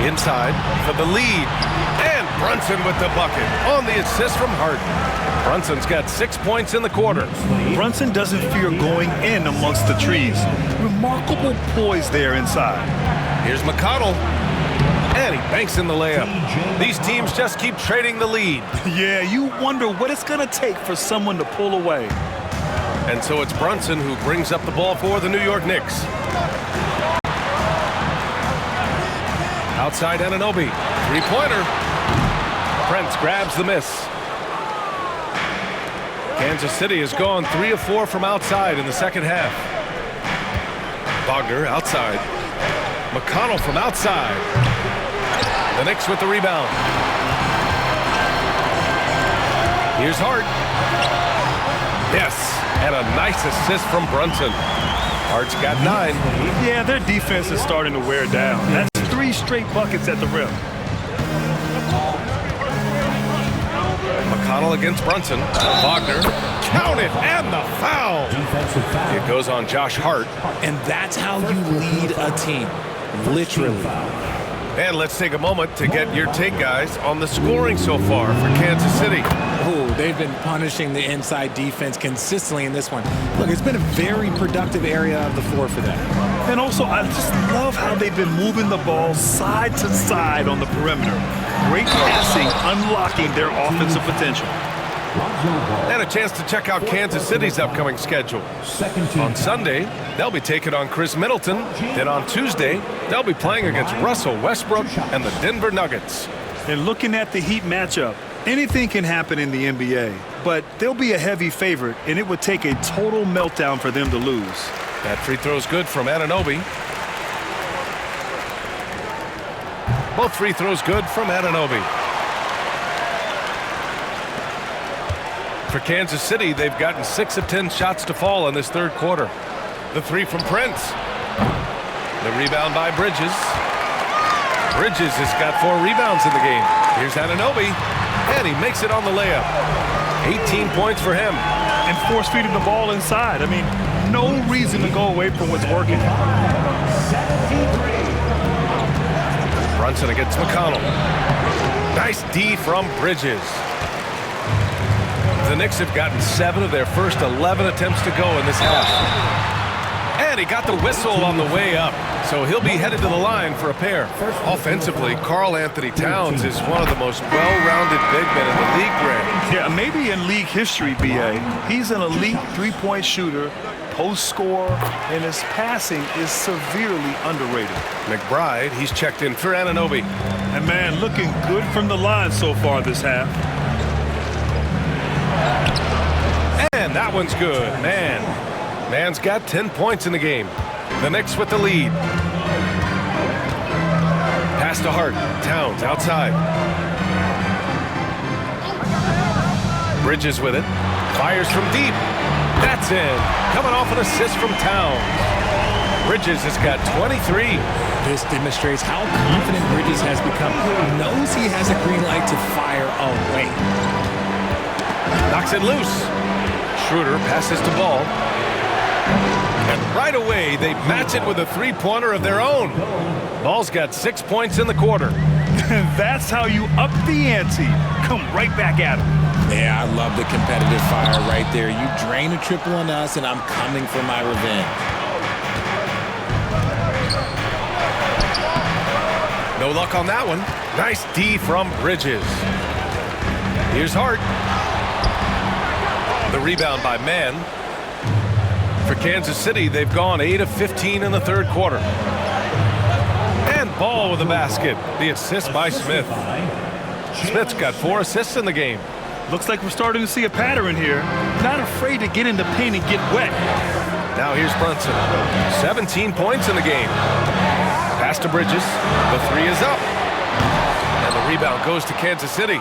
[SPEAKER 11] Inside for the lead. And Brunson with the bucket on the assist from Hart. Brunson's got 6 points in the quarter.
[SPEAKER 12] Brunson doesn't fear going in amongst the trees. Remarkable poise there inside.
[SPEAKER 11] Here's McConnell. And he banks in the layup. These teams just keep trading the lead.
[SPEAKER 12] Yeah, you wonder what it's going to take for someone to pull away.
[SPEAKER 11] And so it's Brunson who brings up the ball for the New York Knicks. Outside Anunoby. 3-pointer. Prince grabs the miss. Kansas City has gone 3 of 4 from outside in the second half. Wagner outside. McConnell from outside. The Knicks with the rebound. Here's Hart. Yes, and a nice assist from Brunson. Hart's got 9.
[SPEAKER 12] Yeah, their defense is starting to wear down. That's 3 straight buckets at the rim.
[SPEAKER 11] McConnell against Brunson. Wagner. Count it, and the foul. It goes on Josh Hart.
[SPEAKER 13] And that's how you lead a team. Literally.
[SPEAKER 11] And let's take a moment to get your take, guys, on the scoring so far for Kansas City.
[SPEAKER 13] Oh, they've been punishing the inside defense consistently in this one. Look, it's been a very productive area of the floor for them.
[SPEAKER 12] And also, I just love how they've been moving the ball side to side on the perimeter. Great passing, unlocking their offensive potential.
[SPEAKER 11] And a chance to check out Kansas City's upcoming schedule. On Sunday, they'll be taking on Chris Middleton. Then on Tuesday, they'll be playing against Russell Westbrook and the Denver Nuggets.
[SPEAKER 12] And looking at the Heat matchup, anything can happen in the NBA, but they'll be a heavy favorite, and it would take a total meltdown for them to lose.
[SPEAKER 11] That free throw's good from Anunoby. Both free throws good from Anunoby. For Kansas City, they've gotten 6 of 10 shots to fall in this third quarter. The 3 from Prince. The rebound by Bridges. Bridges has got 4 rebounds in the game. Here's Anunoby, and he makes it on the layup. 18 points for him.
[SPEAKER 12] And force feeding the ball inside. I mean, no reason to go away from what's working.
[SPEAKER 11] Brunson against McConnell. Nice D from Bridges. The Knicks have gotten 7 of their first 11 attempts to go in this half. And he got the whistle on the way up, so he'll be headed to the line for a pair. Offensively, Karl Anthony Towns is one of the most well-rounded big men in the league, Greg.
[SPEAKER 12] Yeah, maybe in league history, B.A. He's an elite three-point shooter, post scorer, and his passing is severely underrated.
[SPEAKER 11] McBride, he's checked in for Anunoby.
[SPEAKER 12] And, man, looking good from the line so far this half.
[SPEAKER 11] And that one's good. Man's got 10 points in the game. The Knicks with the lead. Pass to Hart. Towns outside. Bridges with it. Fires from deep. That's in. Coming off an assist from Towns. Bridges has got 23.
[SPEAKER 13] This demonstrates how confident Bridges has become. He knows he has a green light to fire away.
[SPEAKER 11] Kicks it loose. Schroeder passes to Ball. And right away, they match it with a three-pointer of their own. Ball's got 6 points in the quarter.
[SPEAKER 12] That's how you up the ante. Come right back at him.
[SPEAKER 13] Yeah, I love the competitive fire right there. You drain a triple on us, and I'm coming for my revenge.
[SPEAKER 11] No luck on that one. Nice D from Bridges. Here's Hart. The rebound by Mann. For Kansas City, they've gone 8 of 15 in the third quarter. And Ball with the basket. The assist by Smith. Smith's got 4 assists in the game.
[SPEAKER 12] Looks like we're starting to see a pattern here. Not afraid to get in the paint and get wet.
[SPEAKER 11] Now here's Brunson. 17 points in the game. Pass to Bridges. The three is up. And the rebound goes to Kansas City.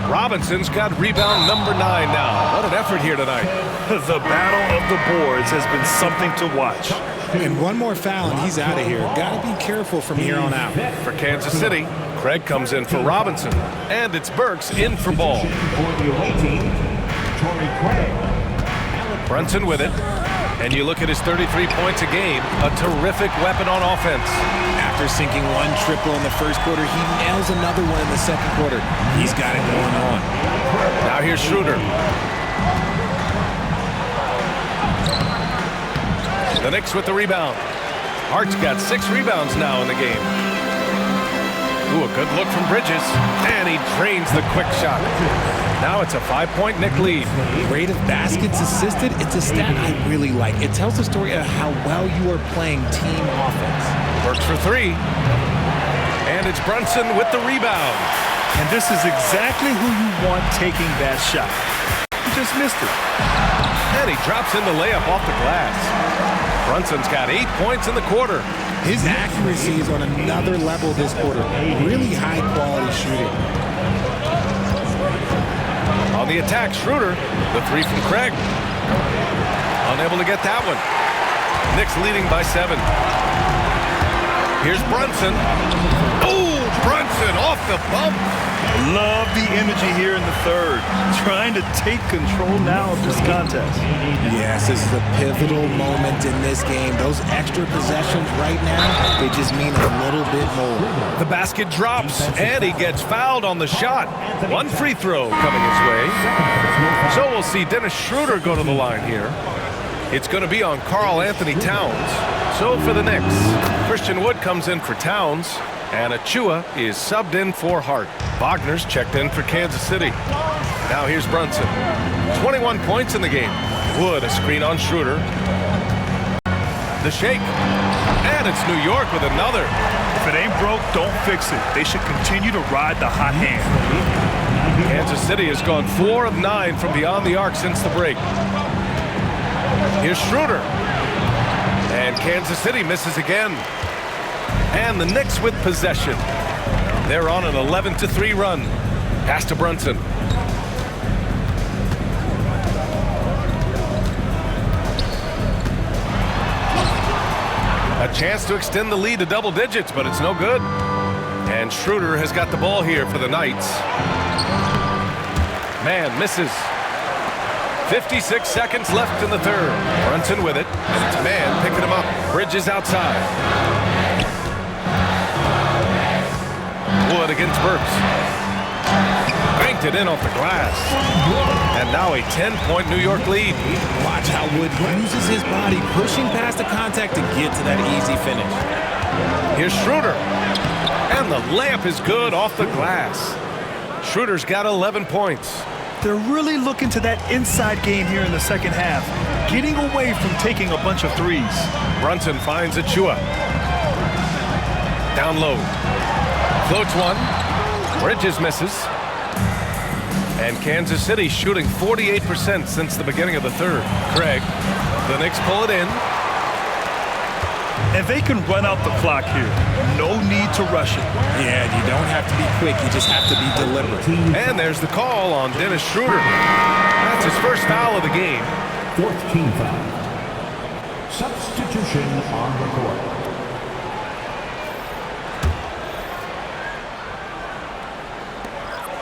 [SPEAKER 11] Robinson's got rebound number 9 now. What an effort here tonight.
[SPEAKER 12] The battle of the boards has been something to watch.
[SPEAKER 13] And one more foul and he's out of here. Got to be careful from here on out.
[SPEAKER 11] For Kansas City, Craig comes in for Robinson. And it's Burks in for Ball. Brunson with it. And you look at his 33 points a game, a terrific weapon on offense.
[SPEAKER 13] After sinking 1 triple in the first quarter, he nails another one in the second quarter. He's got it going on.
[SPEAKER 11] Now here's Schroeder. The Knicks with the rebound. Hart's got 6 rebounds now in the game. Ooh, a good look from Bridges. And he drains the quick shot. Now it's a 5-point Knick lead.
[SPEAKER 13] Rate of baskets assisted, it's a stat I really like. It tells the story of how well you are playing team offense.
[SPEAKER 11] Works for 3. And it's Brunson with the rebound.
[SPEAKER 12] And this is exactly who you want taking that shot. He just missed it.
[SPEAKER 11] And he drops in the layup off the glass. Brunson's got 8 points in the quarter.
[SPEAKER 13] His accuracy is on another level this quarter. Really high quality shooting.
[SPEAKER 11] On the attack, Schroeder. The 3 from Craig. Unable to get that one. Knicks leading by 7. Here's Brunson. Oh, Brunson off the bump.
[SPEAKER 12] Love the energy here in the third. Trying to take control now of this contest.
[SPEAKER 13] Yes, this is a pivotal moment in this game. Those extra possessions right now, they just mean a little bit more.
[SPEAKER 11] The basket drops, and he gets fouled on the shot. 1 free throw coming his way. So we'll see Dennis Schroeder go to the line here. It's going to be on Karl Anthony Towns. So for the Knicks, Christian Wood comes in for Towns, and Achua is subbed in for Hart. Wagner's checked in for Kansas City. Now here's Brunson. 21 points in the game. Wood, a screen on Schroeder. The shake. And it's New York with another.
[SPEAKER 12] If it ain't broke, don't fix it. They should continue to ride the hot hand.
[SPEAKER 11] Kansas City has gone 4 of 9 from beyond the arc since the break. Here's Schroeder. And Kansas City misses again. And the Knicks with possession. They're on an 11-3 run. Pass to Brunson. A chance to extend the lead to double digits, but it's no good. And Schroeder has got the ball here for the Knights. Man misses. 56 seconds left in the third. Brunson with it, and it's Man picking him up. Bridges outside. Wood against Burks. Banked it in off the glass. And now a 10-point New York lead.
[SPEAKER 13] Watch how Wood uses his body, pushing past the contact to get to that easy finish.
[SPEAKER 11] Here's Schroeder. And the layup is good off the glass. Schroeder's got 11 points.
[SPEAKER 12] They're really looking to that inside game here in the second half, getting away from taking a bunch of threes.
[SPEAKER 11] Brunson finds Achua. Down low. Floats one. Bridges misses. And Kansas City shooting 48% since the beginning of the third. Craig. The Knicks pull it in.
[SPEAKER 12] And they can run out the clock here. No need to rush it.
[SPEAKER 13] Yeah, you don't have to be quick. You just have to be deliberate.
[SPEAKER 11] And there's the call on Dennis Schroeder. That's his first foul of the game.
[SPEAKER 4] 4th team foul. Substitution on the court.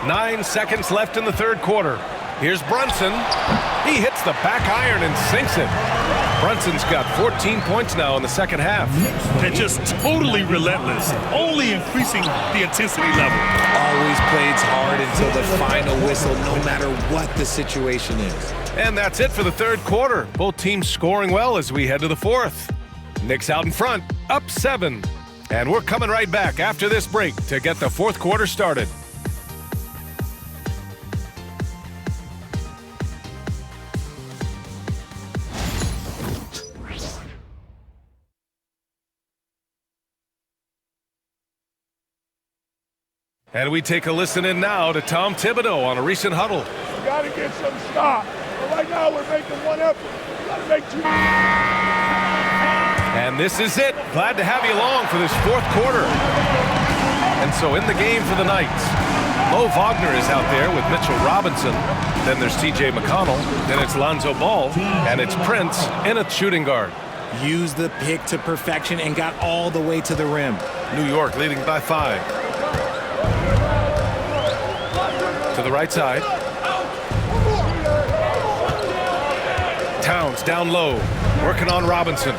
[SPEAKER 11] Nine seconds left in the third quarter. Here's Brunson. He hits the back iron and sinks it. Brunson's got 14 points now in the second half.
[SPEAKER 12] They're just totally relentless, only increasing the intensity level.
[SPEAKER 13] Always plays hard until the final whistle, no matter what the situation is.
[SPEAKER 11] And that's it for the third quarter. Both teams scoring well as we head to the fourth. Knicks out in front, up 7. And we're coming right back after this break to get the fourth quarter started. And we take a listen in now to Tom Thibodeau on a recent huddle.
[SPEAKER 16] We got to get some stops. But right now we're making one effort. We got to make two.
[SPEAKER 11] And this is it. Glad to have you along for this fourth quarter. And so in the game for the Knights, Mo Wagner is out there with Mitchell Robinson. Then there's T.J. McConnell. Then it's Lonzo Ball. And it's Prince in a shooting guard.
[SPEAKER 13] Used the pick to perfection and got all the way to the rim.
[SPEAKER 11] New York leading by 5. To the right side. Towns down low, working on Robinson.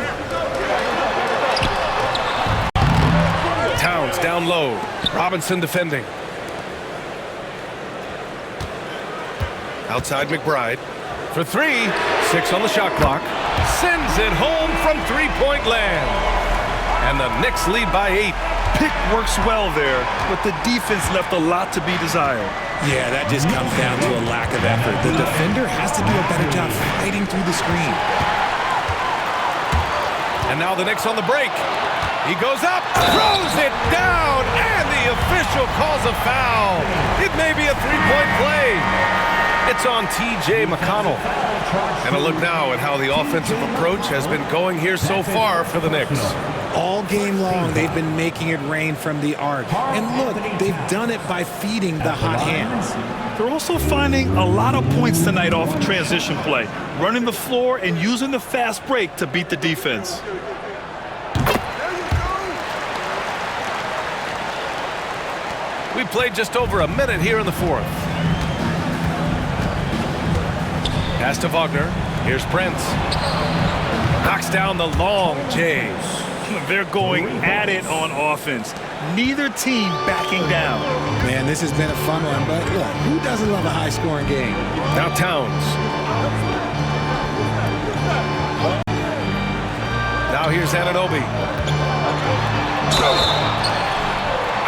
[SPEAKER 11] Towns down low, Robinson defending. Outside McBride for 3, 6 on the shot clock. Sends it home from three-point land. And the Knicks lead by 8.
[SPEAKER 12] Pick works well there, but the defense left a lot to be desired.
[SPEAKER 13] Yeah, that just comes down to a lack of effort. The defender has to do a better job fighting through the screen.
[SPEAKER 11] And now the Knicks on the break. He goes up, throws it down, and the official calls a foul. It may be a three-point play. It's on T.J. McConnell. And a look now at how the offensive approach has been going here so far for the Knicks.
[SPEAKER 13] All game long, they've been making it rain from the arc. And look, they've done it by feeding the hot hands.
[SPEAKER 12] They're also finding a lot of points tonight off of transition play, running the floor and using the fast break to beat the defense.
[SPEAKER 11] We played just over a minute here in the fourth. Pass to Wagner. Here's Prince. Knocks down the long J.
[SPEAKER 12] They're going at it on offense. Neither team backing down.
[SPEAKER 13] Man, this has been a fun one, but look, who doesn't love a high-scoring game?
[SPEAKER 11] Now Towns. Now here's Anunoby.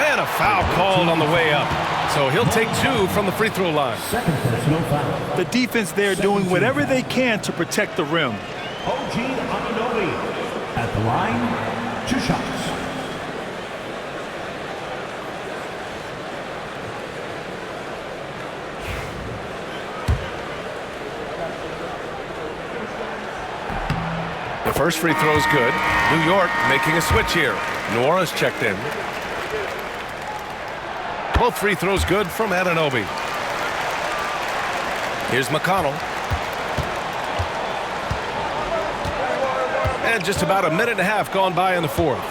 [SPEAKER 11] And a foul called on the way up. So he'll take 2 from the free throw line.
[SPEAKER 12] The defense there doing whatever they can to protect the rim.
[SPEAKER 4] OG Anunoby at the line, 2 shots.
[SPEAKER 11] The first free throw is good. New York making a switch here. Nora's checked in. Both free throws good from Anunoby. Here's McConnell. And just about a minute and a half gone by in the fourth.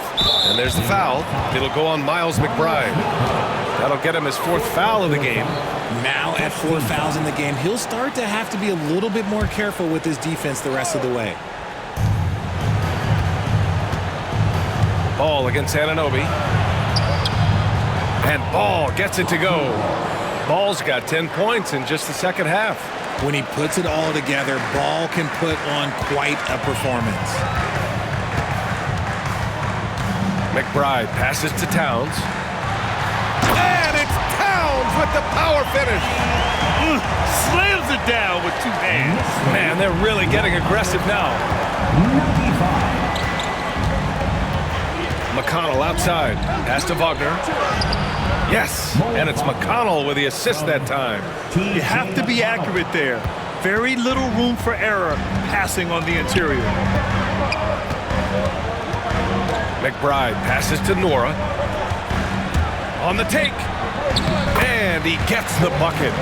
[SPEAKER 11] And there's the foul. It'll go on Miles McBride. That'll get him his 4th foul of the game.
[SPEAKER 13] Now at 4 fouls in the game, he'll start to have to be a little bit more careful with his defense the rest of the way.
[SPEAKER 11] Ball against Anunoby. And Ball gets it to go. Ball's got 10 points in just the second half.
[SPEAKER 13] When he puts it all together, Ball can put on quite a performance.
[SPEAKER 11] McBride passes to Towns. And it's Towns with the power finish.
[SPEAKER 12] Slams it down with 2 hands.
[SPEAKER 11] Man, they're really getting aggressive now. McConnell outside. Pass to Wagner. Yes, and it's McConnell with the assist that time.
[SPEAKER 12] You have to be accurate there. Very little room for error passing on the interior.
[SPEAKER 11] McBride passes to Nora. On the take. And he gets the bucket.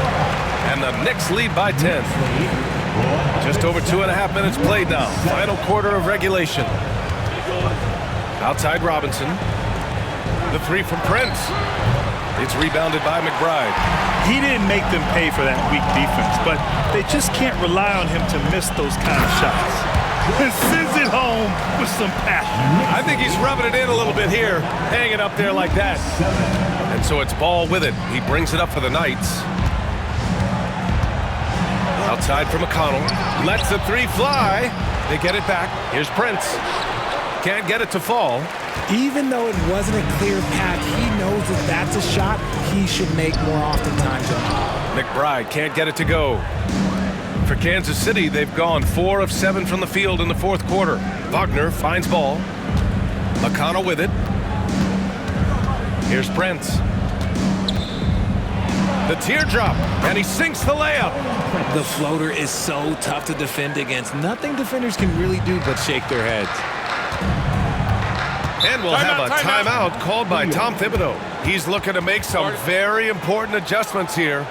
[SPEAKER 11] And the Knicks lead by 10. Just over 2.5 minutes played now. Final quarter of regulation. Outside Robinson. The 3 from Prince. It's rebounded by McBride.
[SPEAKER 12] He didn't make them pay for that weak defense, but they just can't rely on him to miss those kind of shots. And sends it home with some passion.
[SPEAKER 11] I think he's rubbing it in a little bit here, hanging up there like that. And so it's Ball with it. He brings it up for the Knights. Outside for McConnell. Lets the three fly. They get it back. Here's Prince. Can't get it to fall.
[SPEAKER 13] Even though it wasn't a clear path, he knows that that's a shot he should make more oftentimes than not.
[SPEAKER 11] McBride can't get it to go. For Kansas City, they've gone 4 of 7 from the field in the fourth quarter. Wagner finds Ball. McConnell with it. Here's Prince. The teardrop, and he sinks the layup.
[SPEAKER 13] The floater is so tough to defend against. Nothing defenders can really do but shake their heads.
[SPEAKER 11] And we'll have a timeout called by Tom Thibodeau. He's looking to make some very important adjustments here.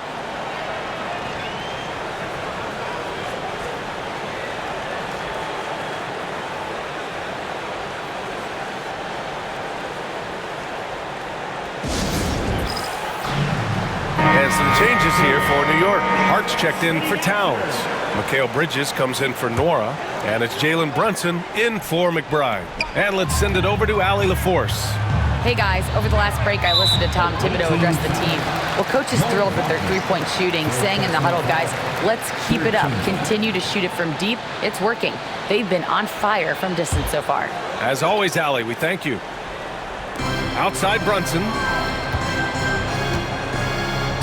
[SPEAKER 11] And some changes here for New York. Hart's checked in for Towns. Mikal Bridges comes in for Nora. And it's Jalen Brunson in for McBride. And let's send it over to Allie LaForce.
[SPEAKER 15] Hey guys, over the last break I listened to Tom Thibodeau address the team. Well, coach is thrilled with their three-point shooting, saying in the huddle, guys, let's keep it up. Continue to shoot it from deep. It's working. They've been on fire from distance so far.
[SPEAKER 11] As always, Allie, we thank you. Outside Brunson.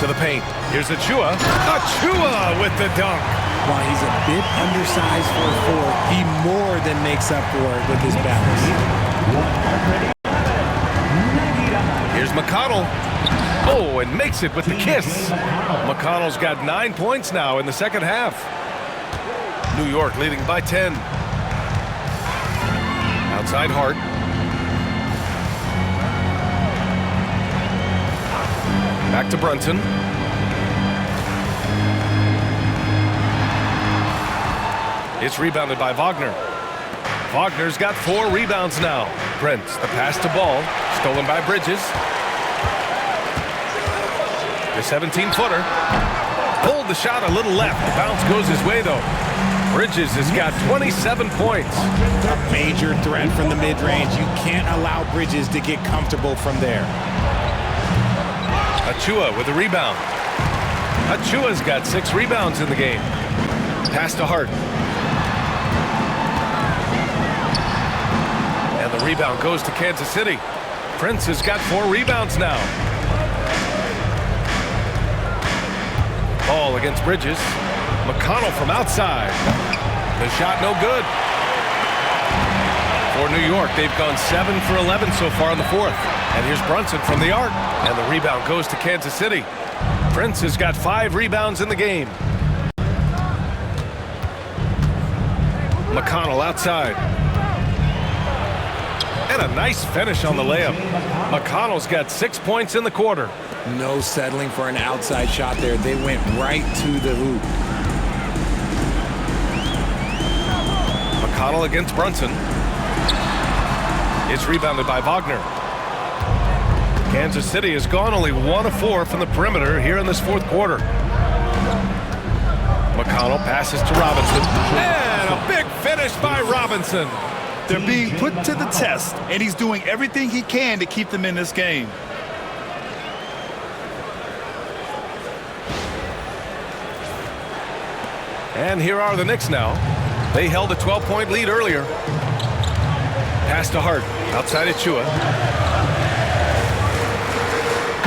[SPEAKER 11] To the paint. Here's Achua. Achua with the dunk.
[SPEAKER 13] While he's a bit undersized for a forward, he more than makes up for it with his balance.
[SPEAKER 11] Here's McConnell. Oh, and makes it with the kiss. McConnell's got 9 points now in the second half. New York leading by 10. Outside Hart. Back to Brunson. It's rebounded by Wagner. Wagner's got 4 rebounds now. Prince, the pass to Ball. Stolen by Bridges. The 17-footer. Pulled the shot a little left. The bounce goes his way, though. Bridges has got 27 points.
[SPEAKER 13] A major threat from the mid-range. You can't allow Bridges to get comfortable from there.
[SPEAKER 11] Achua with a rebound. Achua's got 6 rebounds in the game. Pass to Hart. And the rebound goes to Kansas City. Prince has got 4 rebounds now. Ball against Bridges. McConnell from outside. The shot no good. For New York, they've gone 7 for 11 so far in the fourth. And here's Brunson from the arc. And the rebound goes to Kansas City. Prince has got 5 rebounds in the game. McConnell outside. And a nice finish on the layup. McConnell's got 6 points in the quarter.
[SPEAKER 13] No settling for an outside shot there. They went right to the hoop.
[SPEAKER 11] McConnell against Brunson. It's rebounded by Wagner. Kansas City has gone only 1 of 4 from the perimeter here in this fourth quarter. McConnell passes to Robinson. And a big finish by Robinson.
[SPEAKER 12] They're being put to the test, and he's doing everything he can to keep them in this game.
[SPEAKER 11] And here are the Knicks now. They held a 12-point lead earlier. Pass to Hart. Outside Achua.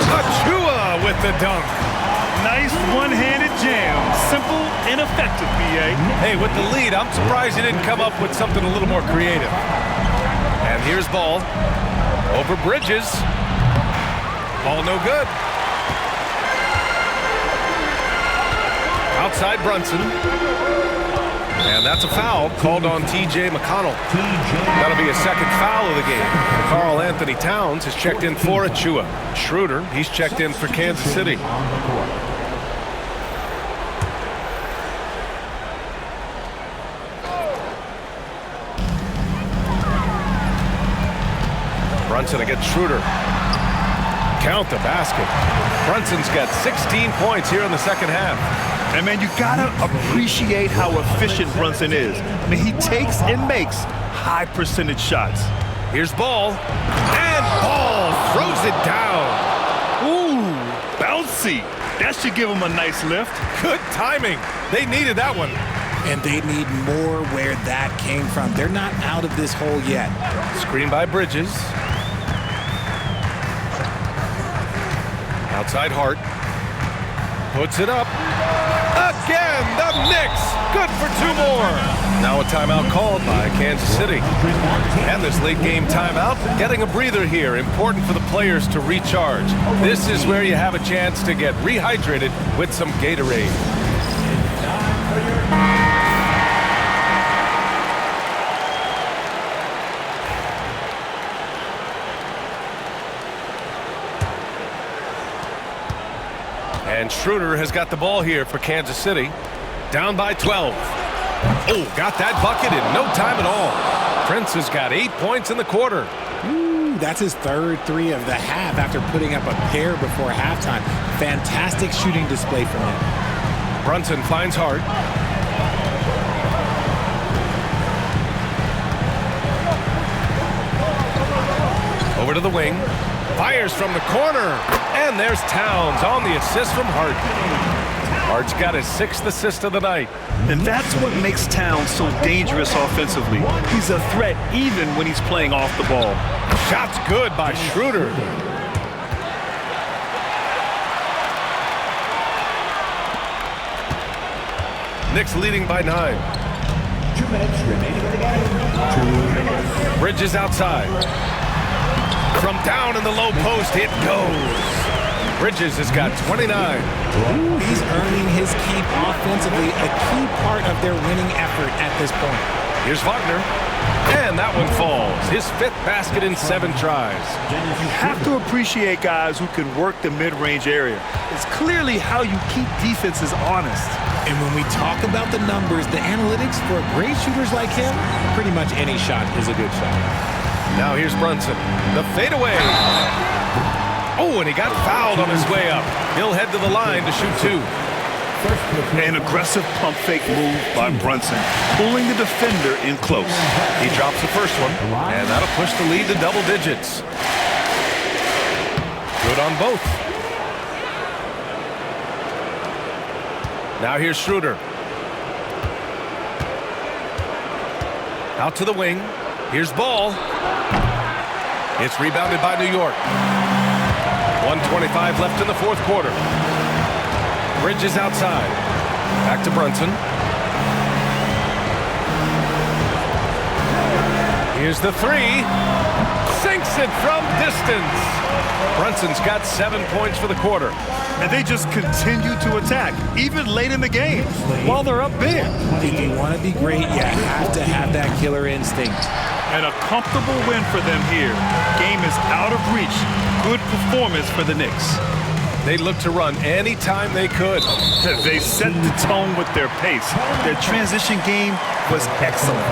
[SPEAKER 11] Achua with the dunk.
[SPEAKER 12] Nice one-handed jam. Simple and effective, B.A.
[SPEAKER 11] Hey, with the lead, I'm surprised he didn't come up with something a little more creative. And here's Ball. Over Bridges. Ball no good. Outside Brunson. And that's a foul called on T.J. McConnell. That'll be a second foul of the game. Karl Anthony Towns has checked in for Achua. Schroeder, he's checked in for Kansas City. Brunson against Schroeder. Count the basket. Brunson's got 16 points here in the second half.
[SPEAKER 12] And, man, you got to appreciate how efficient Brunson is. I mean, he takes and makes high percentage shots.
[SPEAKER 11] Here's Ball. And Ball throws it down.
[SPEAKER 12] Ooh, bouncy. That should give him a nice lift.
[SPEAKER 11] Good timing. They needed that one.
[SPEAKER 13] And they need more where that came from. They're not out of this hole yet.
[SPEAKER 11] Screen by Bridges. Outside Hart. Puts it up. Again, the Knicks. Good for 2 more. Now a timeout called by Kansas City. And this late game timeout, getting a breather here. Important for the players to recharge. This is where you have a chance to get rehydrated with some Gatorade. And Schroeder has got the ball here for Kansas City. Down by 12. Oh, got that bucket in no time at all. Prince has got 8 points in the quarter.
[SPEAKER 13] Ooh, that's his third 3 of the half after putting up a pair before halftime. Fantastic shooting display from him.
[SPEAKER 11] Brunson finds Hart. Over to the wing. Fires from the corner. And there's Towns on the assist from Hart. Hart's got his 6th assist of the night.
[SPEAKER 12] And that's what makes Towns so dangerous offensively. He's a threat even when he's playing off the ball.
[SPEAKER 11] Shot's good by Schroeder. Knicks leading by 9.
[SPEAKER 4] 2 minutes remaining in the game.
[SPEAKER 11] Bridges outside. From down in the low post, it goes. Bridges has got 29.
[SPEAKER 13] Ooh, he's earning his keep offensively, a key part of their winning effort at this point.
[SPEAKER 11] Here's Wagner. And that one falls. His 5th basket in 7 tries.
[SPEAKER 12] You have to appreciate guys who can work the mid-range area. It's clearly how you keep defenses honest.
[SPEAKER 13] And when we talk about the numbers, the analytics for great shooters like him, pretty much any shot is a good shot.
[SPEAKER 11] Now here's Brunson. The fadeaway. Oh, and he got fouled on his way up. He'll head to the line to shoot 2.
[SPEAKER 12] An aggressive pump fake move by Brunson, pulling the defender in close.
[SPEAKER 11] He drops the first one, and that'll push the lead to double digits. Good on both. Now here's Schroeder. Out to the wing. Here's Ball. It's rebounded by New York. 1:25 left in the 4th quarter. Bridges outside. Back to Brunson. Here's the 3. Sinks it from distance. Brunson's got 7 points for the quarter.
[SPEAKER 12] And they just continue to attack, even late in the game, while they're up big.
[SPEAKER 13] If you want to be great, you have to have that killer instinct.
[SPEAKER 12] And a comfortable win for them here. Game is out of reach. Good performance for the Knicks.
[SPEAKER 11] They looked to run anytime they could.
[SPEAKER 12] They set the tone with their pace. Their transition game was excellent.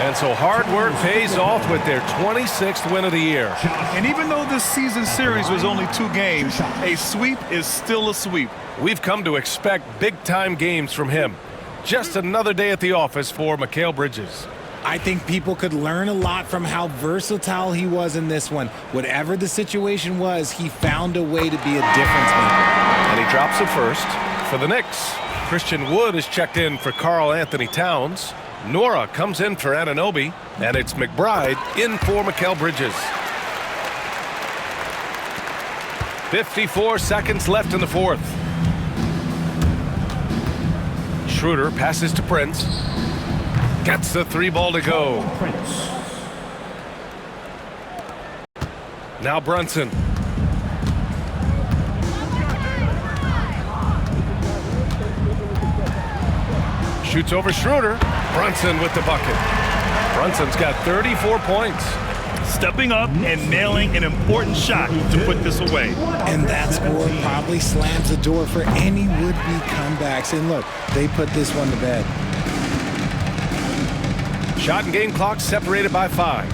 [SPEAKER 11] And so hard work pays off with their 26th win of the year.
[SPEAKER 12] And even though this season series was only 2 games, a sweep is still a sweep.
[SPEAKER 11] We've come to expect big-time games from him. Just another day at the office for Mikal Bridges.
[SPEAKER 13] I think people could learn a lot from how versatile he was in this one. Whatever the situation was, he found a way to be a difference maker.
[SPEAKER 11] And he drops it first for the Knicks. Christian Wood is checked in for Karl Anthony Towns. Nora comes in for Anunoby. And it's McBride in for Mikal Bridges. 54 seconds left in the 4th. Schroeder passes to Prince. Gets the 3 ball to go. Now Brunson. Shoots over Schroeder. Brunson with the bucket. Brunson's got 34 points.
[SPEAKER 12] Stepping up and nailing an important shot to put this away.
[SPEAKER 13] And that score probably slams the door for any would-be comebacks. And look, they put this one to bed.
[SPEAKER 11] Shot and game clock separated by 5.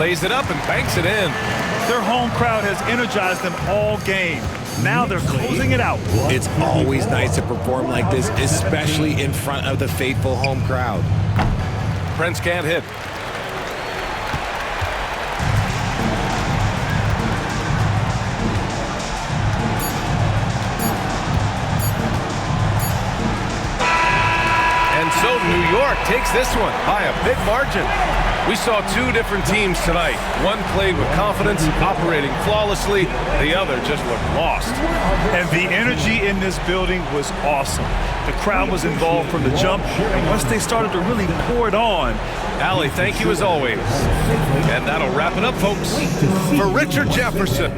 [SPEAKER 11] Lays it up and banks it in.
[SPEAKER 12] Their home crowd has energized them all game. Now they're closing it out.
[SPEAKER 13] It's always nice to perform like this, especially in front of the faithful home crowd.
[SPEAKER 11] Prince can't hit. And so New York takes this one by a big margin. We saw two different teams tonight. One played with confidence, operating flawlessly. The other just looked lost.
[SPEAKER 12] And the energy in this building was awesome. The crowd was involved from the jump, and once they started to really pour it on.
[SPEAKER 11] Allie, thank you as always. And that'll wrap it up, folks. For Richard Jefferson.